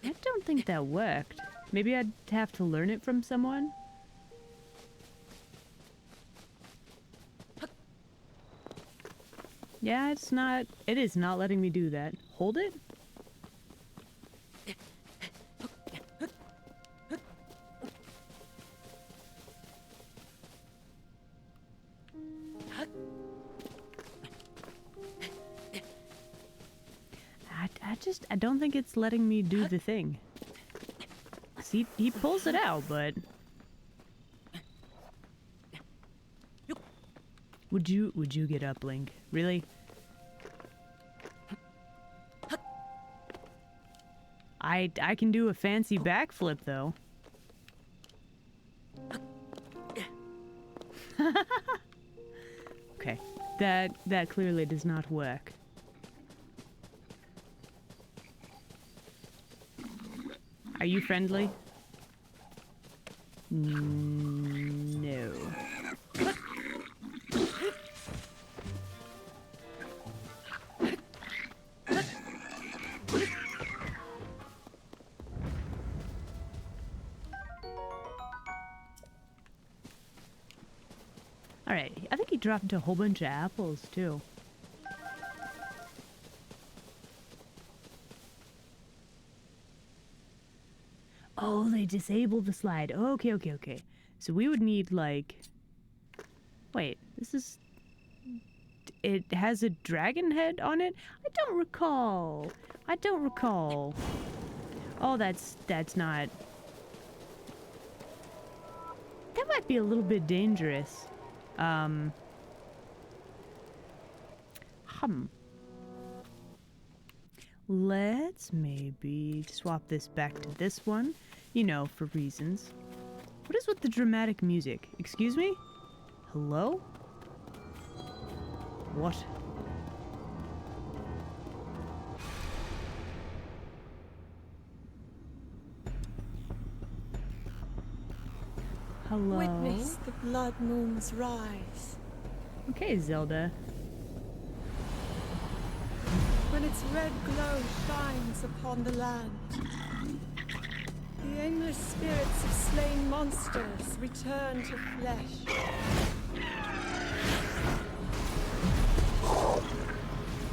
I don't think that worked. Maybe I'd have to learn it from someone? Yeah, it is not letting me do that. Hold it? I don't think it's letting me do the thing. See, he pulls it out, but... Would you get up, Link? Really? I can do a fancy backflip, though. Okay, that clearly does not work. Are you friendly? No. Alright, I think he dropped a whole bunch of apples, too. Oh, they disabled the slide. Okay, okay, okay. So we would need, like... Wait, this is... It has a dragon head on it? I don't recall. I don't recall. Oh, that's not... That might be a little bit dangerous. Let's maybe swap this back to this one. You know, for reasons. What is with the dramatic music? Excuse me? Hello? What? Hello? Witness the blood moon's rise. Okay, Zelda. When its red glow shines upon the land, the aimless spirits of slain monsters return to flesh.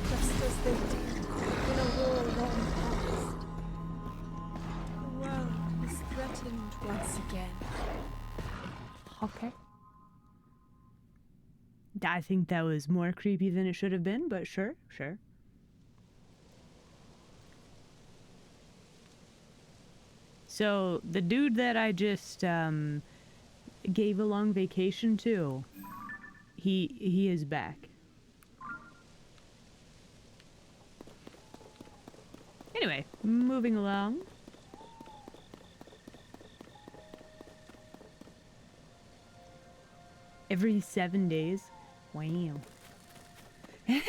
Just as they did in a war long past. The world is threatened once again. Okay. I think that was more creepy than it should have been, but sure, sure. So, the dude that I just, gave a long vacation to, he is back. Anyway, moving along. Every 7 days? Wow. I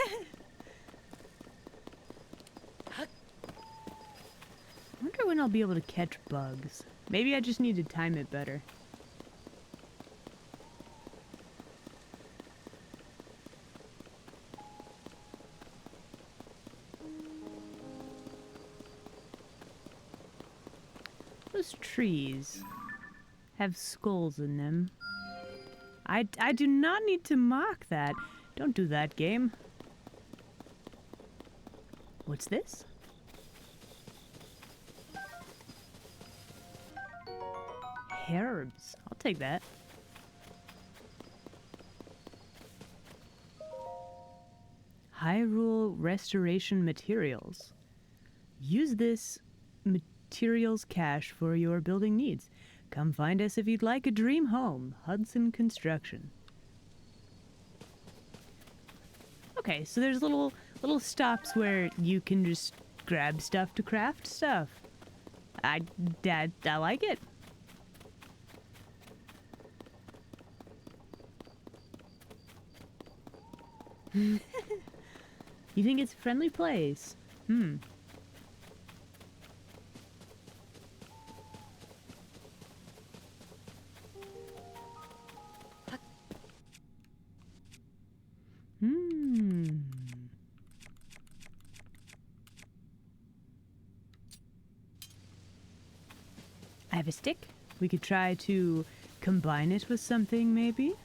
wonder when I'll be able to catch bugs. Maybe I just need to time it better. those trees have skulls in them? I do not need to mark that. Don't do that, game. What's this? Herbs. I'll take that. Hyrule Restoration Materials. Use this materials cache for your building needs. Come find us if you'd like a dream home. Hudson Construction. Okay, so there's little stops where you can just grab stuff to craft stuff. I like it. You think it's a friendly place? I have a stick. We could try to combine it with something, maybe?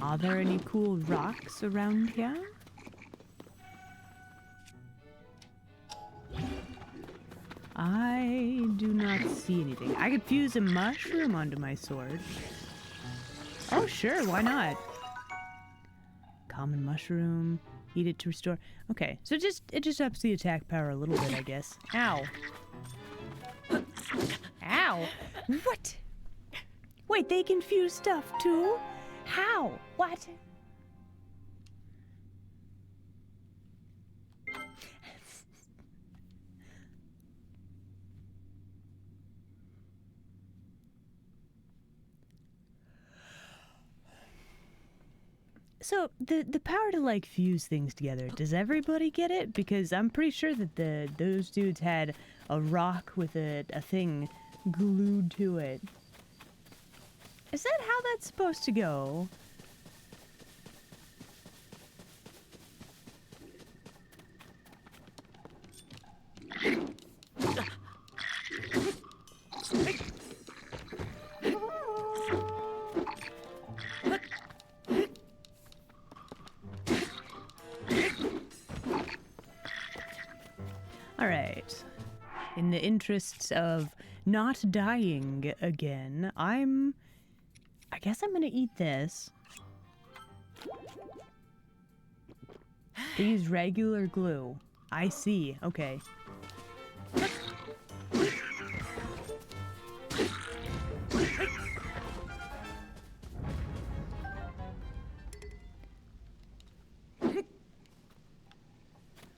Are there any cool rocks around here? I do not see anything. I could fuse a mushroom onto my sword. Oh, sure, why not? Common mushroom. Eat it to restore. Okay, so it just ups the attack power a little bit, I guess. Ow. Ow. What? Wait, they can fuse stuff too? How? What? So the power to like fuse things together, does everybody get it? Because I'm pretty sure that those dudes had a rock with a thing glued to it. Is that how that's supposed to go? All right. In the interests of not dying again, I guess I'm gonna eat this. They use regular glue. I see. Okay.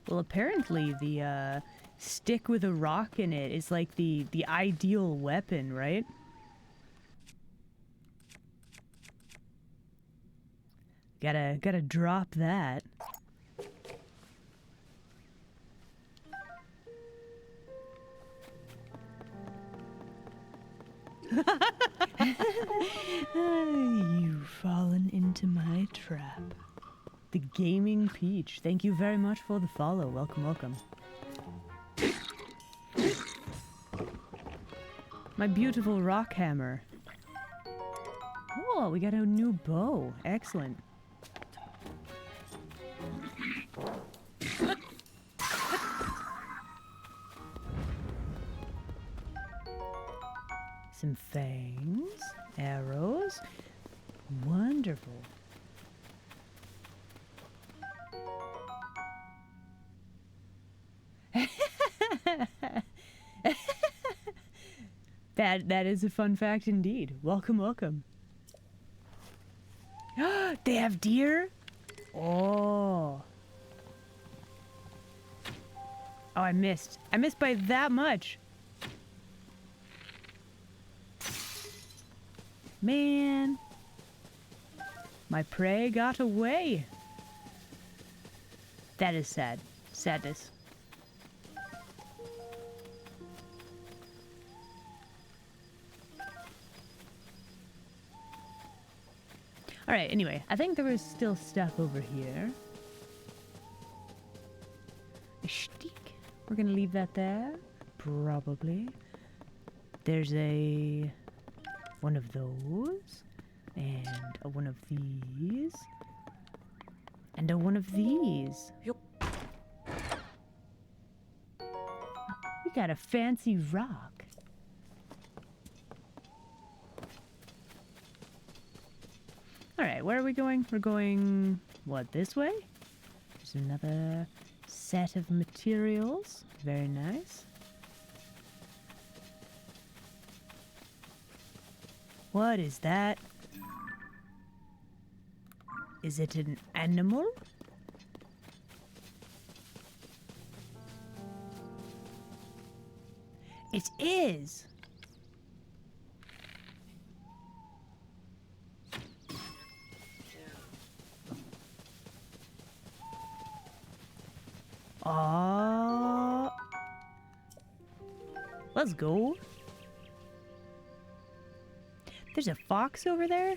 Well, apparently the stick with a rock in it is like the ideal weapon, right? Gotta drop that. You've fallen into my trap. The Gaming Peach. Thank you very much for the follow. Welcome, welcome. My beautiful rock hammer. Oh, we got a new bow. Excellent. Some fangs, arrows. Wonderful. That is a fun fact indeed. Welcome, welcome. They have deer? Oh. Oh, I missed. I missed by that much. Man. My prey got away. That is sad. Sadness. Alright, anyway, I think there was still stuff over here. A stick. We're gonna leave that there. Probably. There's a... one of those. And a one of these. And a one of these. Yup. We got a fancy rock. Alright, where are we going? We're going... what, this way? There's another set of materials. Very nice. What is that? Is it an animal? It is! Ah, let's go. There's a fox over there.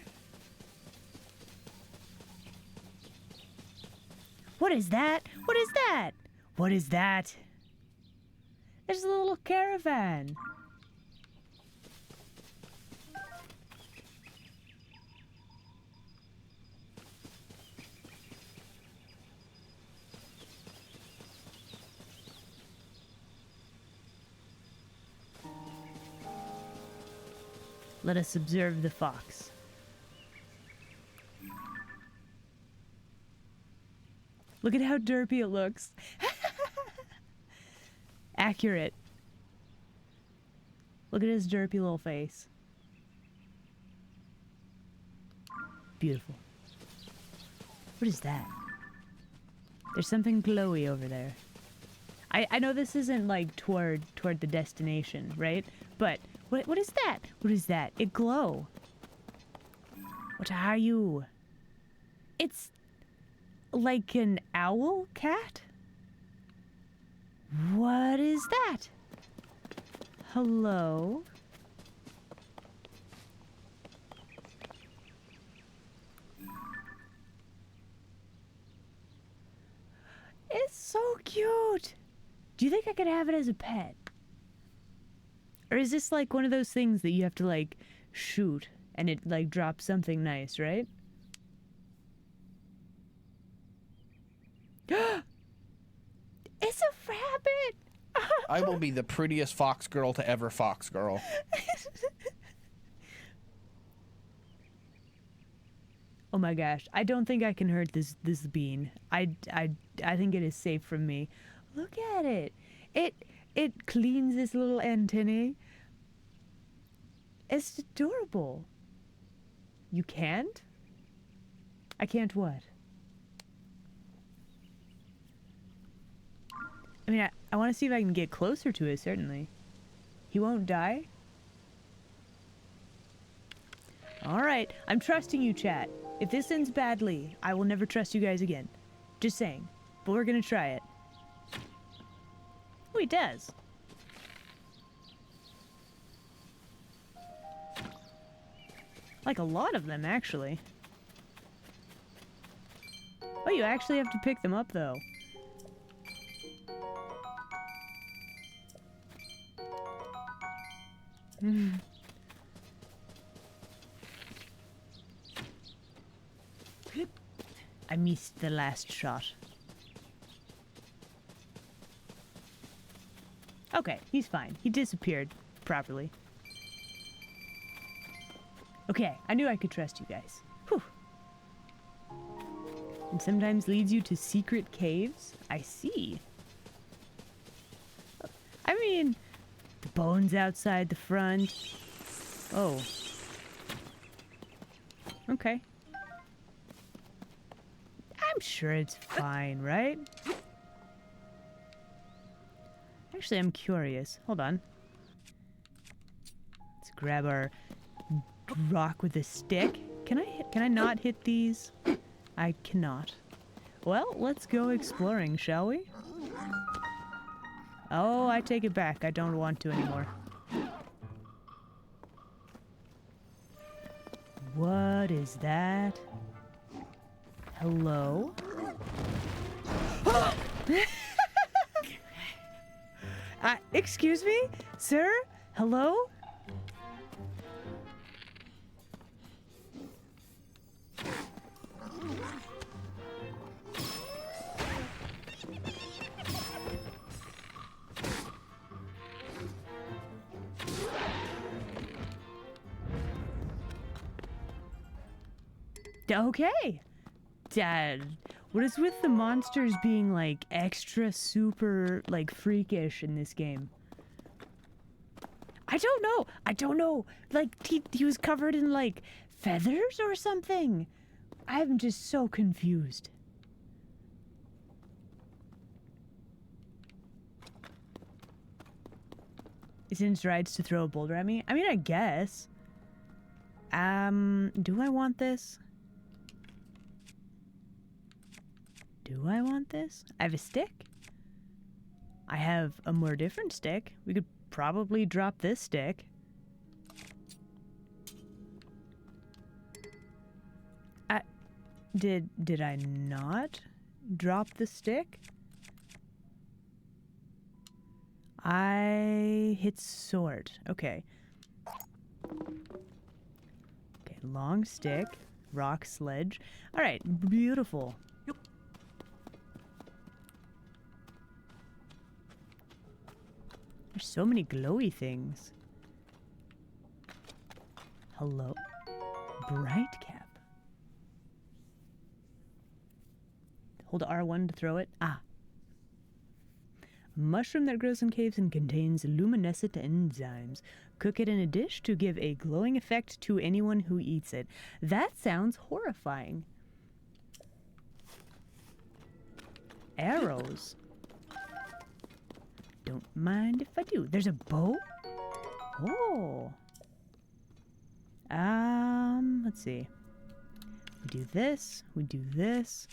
What is that? What is that? What is that? There's a little caravan. Let us observe the fox. Look at how derpy it looks. Accurate. Look at his derpy little face. Beautiful. What is that? There's something glowy over there. I know this isn't like toward the destination, right? But what is that? What is that? It glow. What are you? It's like an owl cat? What is that? Hello? It's so cute. Do you think I could have it as a pet? Or is this like one of those things that you have to like shoot and it like drops something nice, right? It's a rabbit! I will be the prettiest fox girl to ever fox girl. Oh my gosh, I don't think I can hurt this bean. I think it is safe from me. Look at it. It cleans this little antennae. It's adorable. You can't? I can't what? I mean, I want to see if I can get closer to it, certainly. He won't die? Alright, I'm trusting you, chat. If this ends badly, I will never trust you guys again. Just saying. But we're gonna try it. Oh, he does. Like a lot of them, actually. Oh, you actually have to pick them up, though. I missed the last shot. Okay, he's fine. He disappeared properly. Okay, I knew I could trust you guys. Whew. And sometimes leads you to secret caves? I see. I mean, the bones outside the front. Oh. Okay. I'm sure it's fine, right? Actually, I'm curious. Hold on. Let's grab our rock with a stick. Can I not hit these? I cannot. Well, let's go exploring, shall we? Oh, I take it back. I don't want to anymore. What is that? Hello? Excuse me? Sir? Hello? Okay. Dad, what is with the monsters being like extra super like freakish in this game? I don't know. Like he was covered in like feathers or something. I'm just so confused. It's in strides to throw a boulder at me. I mean, I guess. Do I want this? Do I want this? I have a stick. I have a more different stick. We could probably drop this stick. Did I not drop the stick? I hit sword. Okay. Okay, long stick, rock sledge. All right, beautiful. There's so many glowy things. Hello? Bright cap. Hold R1 to throw it. Ah. A mushroom that grows in caves and contains luminescent enzymes. Cook it in a dish to give a glowing effect to anyone who eats it. That sounds horrifying. Arrows. Don't mind if I do. There's a bow? Oh. Let's see. We do this. We do this.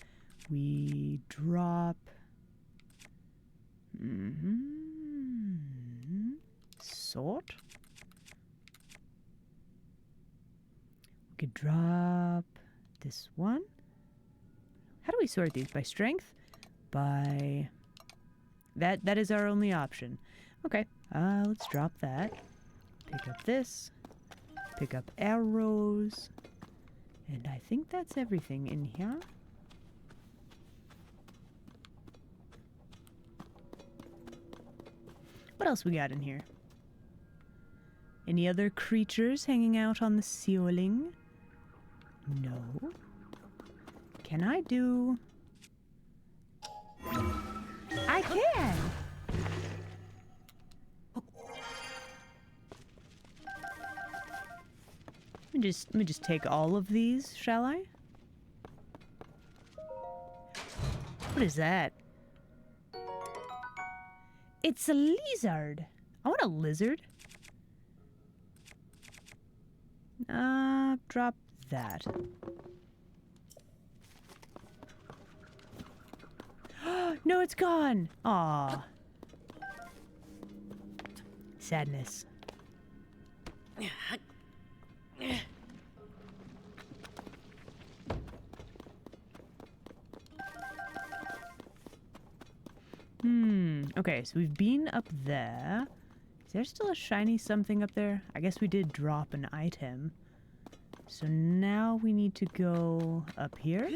We drop. Sword. We could drop this one. How do we sort these? By strength? By... That is our only option. Okay, let's drop that. Pick up this. Pick up arrows. And I think that's everything in here. What else we got in here? Any other creatures hanging out on the ceiling? No. Can I do... I can! Let me just take all of these, shall I? What is that? It's a lizard. I want a lizard. Drop that. No, it's gone. Aw. Sadness. Okay, so we've been up there. Is there still a shiny something up there? I guess we did drop an item. So now we need to go up here.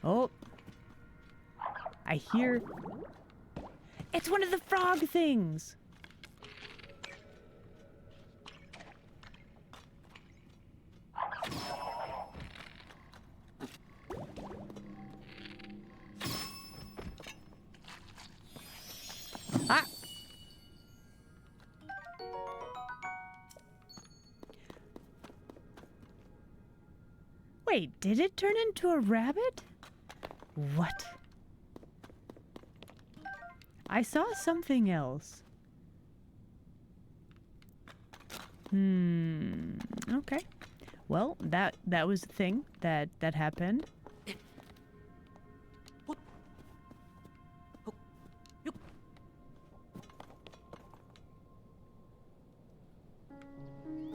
Oh. I hear... It's one of the frog things! Ah! Wait, did it turn into a rabbit? What? I saw something else. Okay. Well, that was the thing that happened.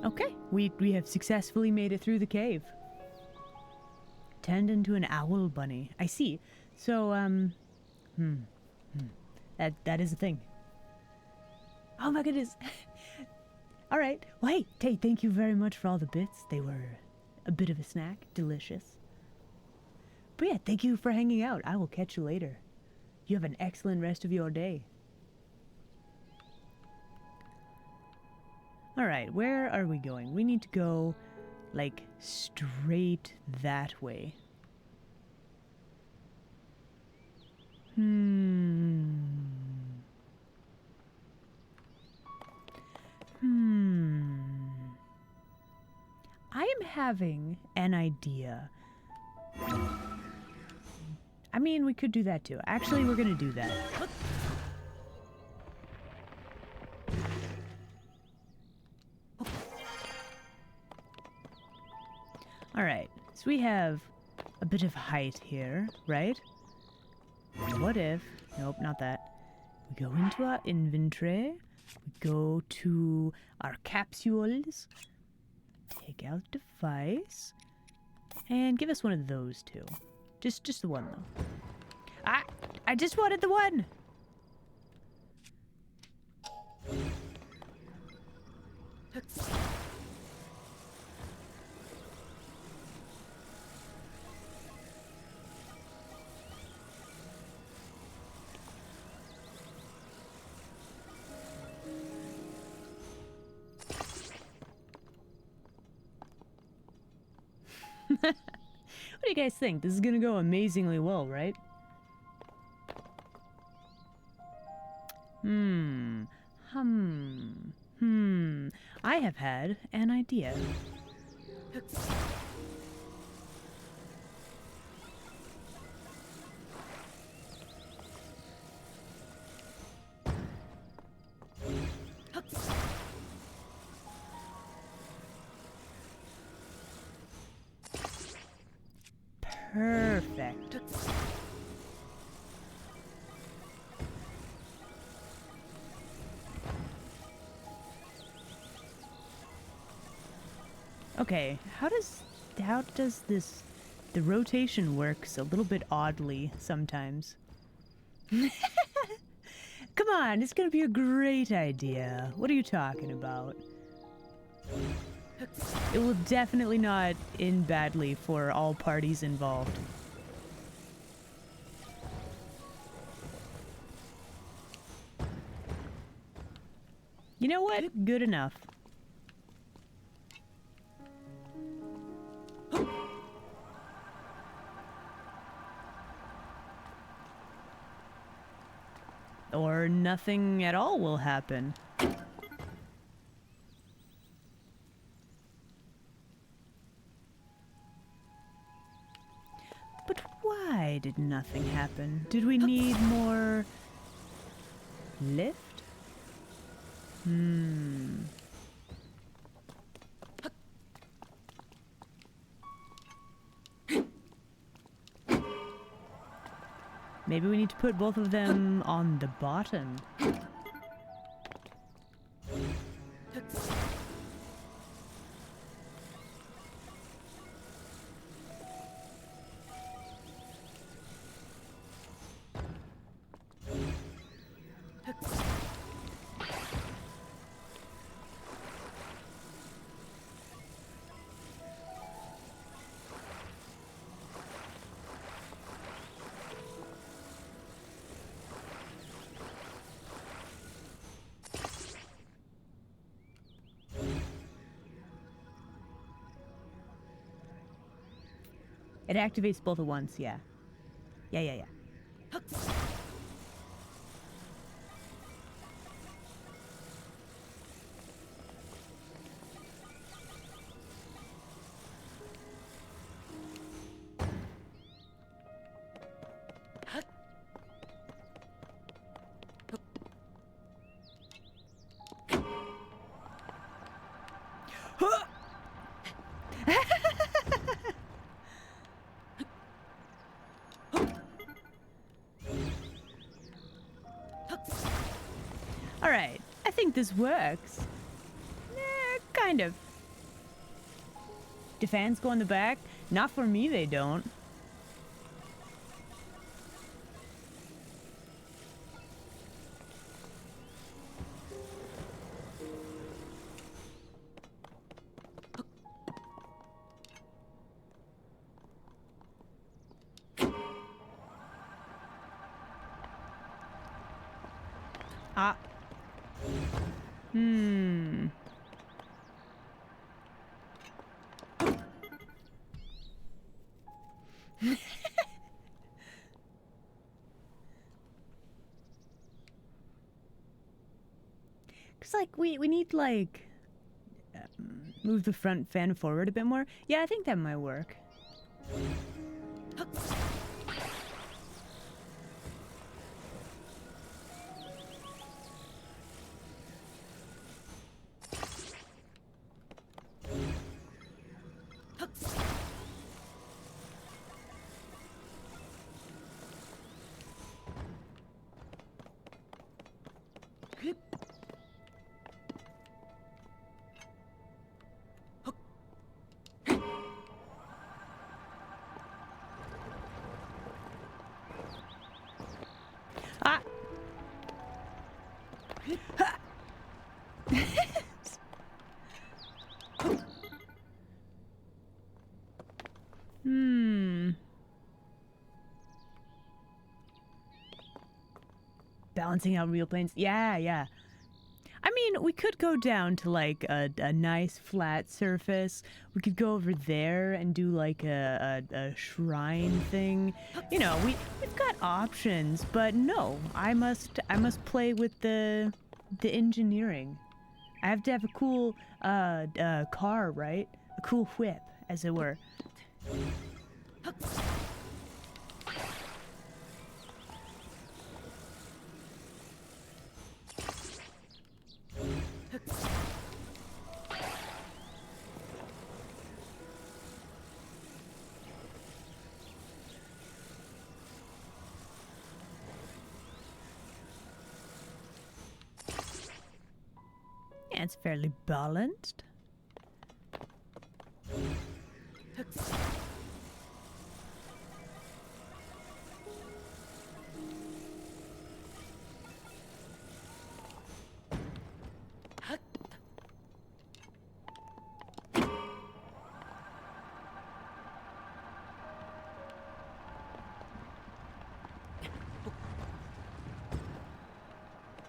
Okay, we have successfully made it through the cave. Turned into an owl bunny. I see. So, That is a thing. Oh my goodness. All right. Well, hey, Tay, thank you very much for all the bits. They were a bit of a snack. Delicious. But yeah, thank you for hanging out. I will catch you later. You have an excellent rest of your day. All right, where are we going? We need to go, like, straight that way. I am having an idea. I mean, we could do that too. Actually, we're gonna do that. Alright, so we have a bit of height here, right? What if... Nope, not that. We go into our inventory. We go to our capsules. Take out device. And give us one of those two. Just the one, though. I just wanted the one! What do you guys think? This is gonna go amazingly well, right? I have had an idea. Perfect. Okay, how does this... The rotation works a little bit oddly sometimes. Come on, it's gonna be a great idea. What are you talking about? It will definitely not end badly for all parties involved. You know what? Good enough. Or nothing at all will happen. But why did nothing happen? Did we need more lift? Maybe we need to put both of them on the bottom. It activates both at once, yeah. Yeah. Alright, I think this works. Kind of. Do fans go in the back? Not for me, they don't. Ah. Hmm. Cause like we need like move the front fan forward a bit more. Yeah, I think that might work. Ah. Hmm. Balancing out real planes. Yeah, yeah. I mean, we could go down to like a nice flat surface. We could go over there and do like a shrine thing. You know, we've got options, but no, I must play with the engineering. I have to have a cool car, right? A cool whip, as it were. Yeah, it's fairly balanced.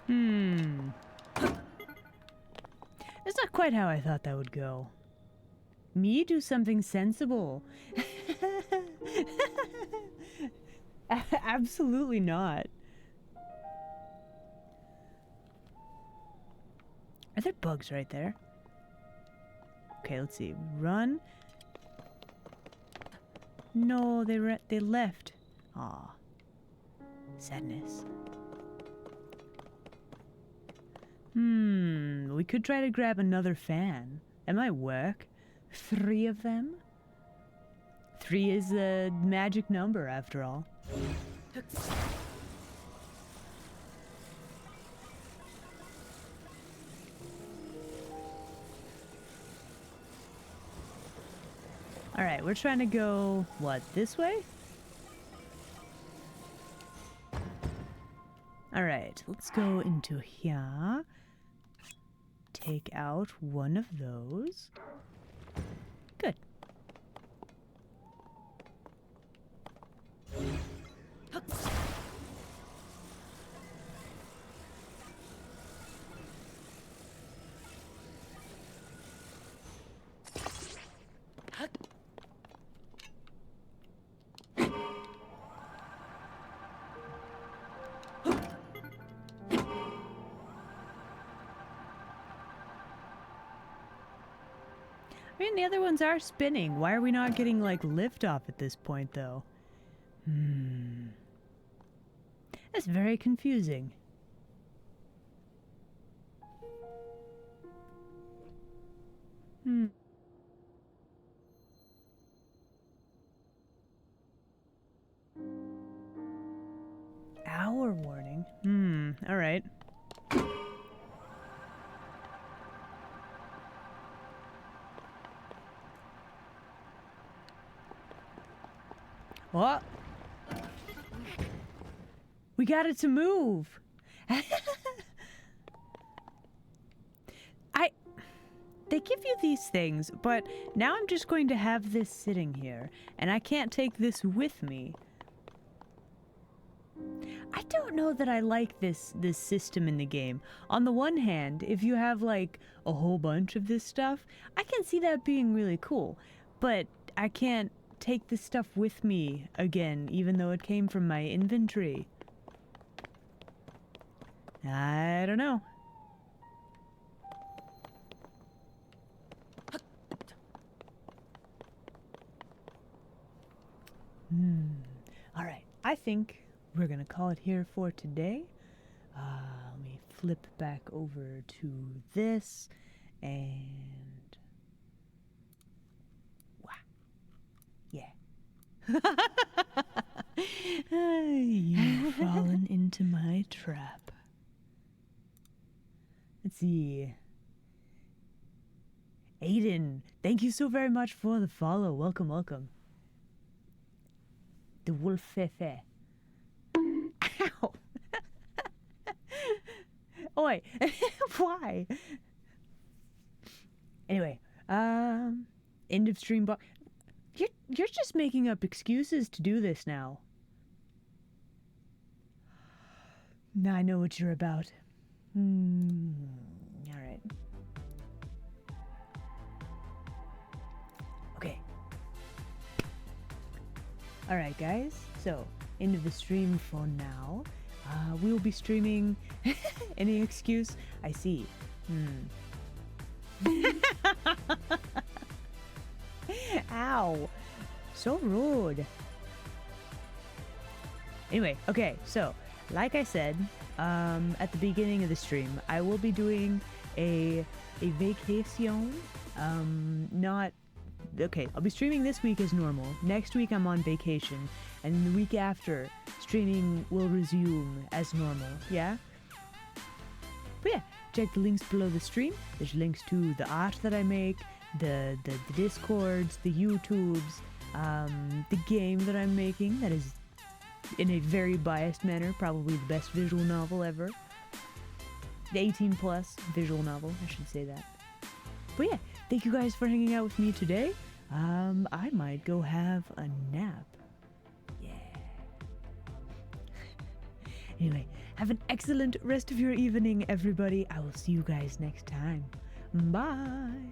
Hmm. That's not quite how I thought that would go. Me do something sensible. Absolutely not. Are there bugs right there? Okay, let's see. Run. No, they left. Aw. Sadness. We could try to grab another fan. That might work. 3 of them? 3 is a magic number, after all. Alright, we're trying to go, what, this way? Alright, let's go into here. Take out one of those. Good. I mean, the other ones are spinning. Why are we not getting, like, liftoff at this point, though? That's very confusing. Hour warning? Alright. What? We got it to move. They give you these things, but now I'm just going to have this sitting here, and I can't take this with me. I don't know that I like this system in the game. On the one hand, if you have like a whole bunch of this stuff, I can see that being really cool. But I can't take this stuff with me again, even though it came from my inventory. I don't know. All right, I think we're gonna call it here for today. Let me flip back over to this, and wow, yeah. You've fallen into my trap. Let's see. Aiden, thank you so very much for the follow. Welcome, welcome. The wolf fefe. Ow! Oi! Why? Anyway, end of stream. You're just making up excuses to do this now. Now I know what you're about. All right. Okay. All right, guys. So, end of the stream for now. We will be streaming. Any excuse? I see. Ow. So rude. Anyway, okay, so, like I said, at the beginning of the stream, I will be doing a vacation. Okay, I'll be streaming this week as normal. Next week I'm on vacation, and the week after, streaming will resume as normal, yeah? But yeah, check the links below the stream. There's links to the art that I make, the Discords, the YouTubes, the game that I'm making that is, in a very biased manner, probably the best visual novel ever. The 18+ visual novel, I should say that. But yeah, thank you guys for hanging out with me today. I might go have a nap. Yeah. Anyway, have an excellent rest of your evening, everybody. I will see you guys next time. Bye.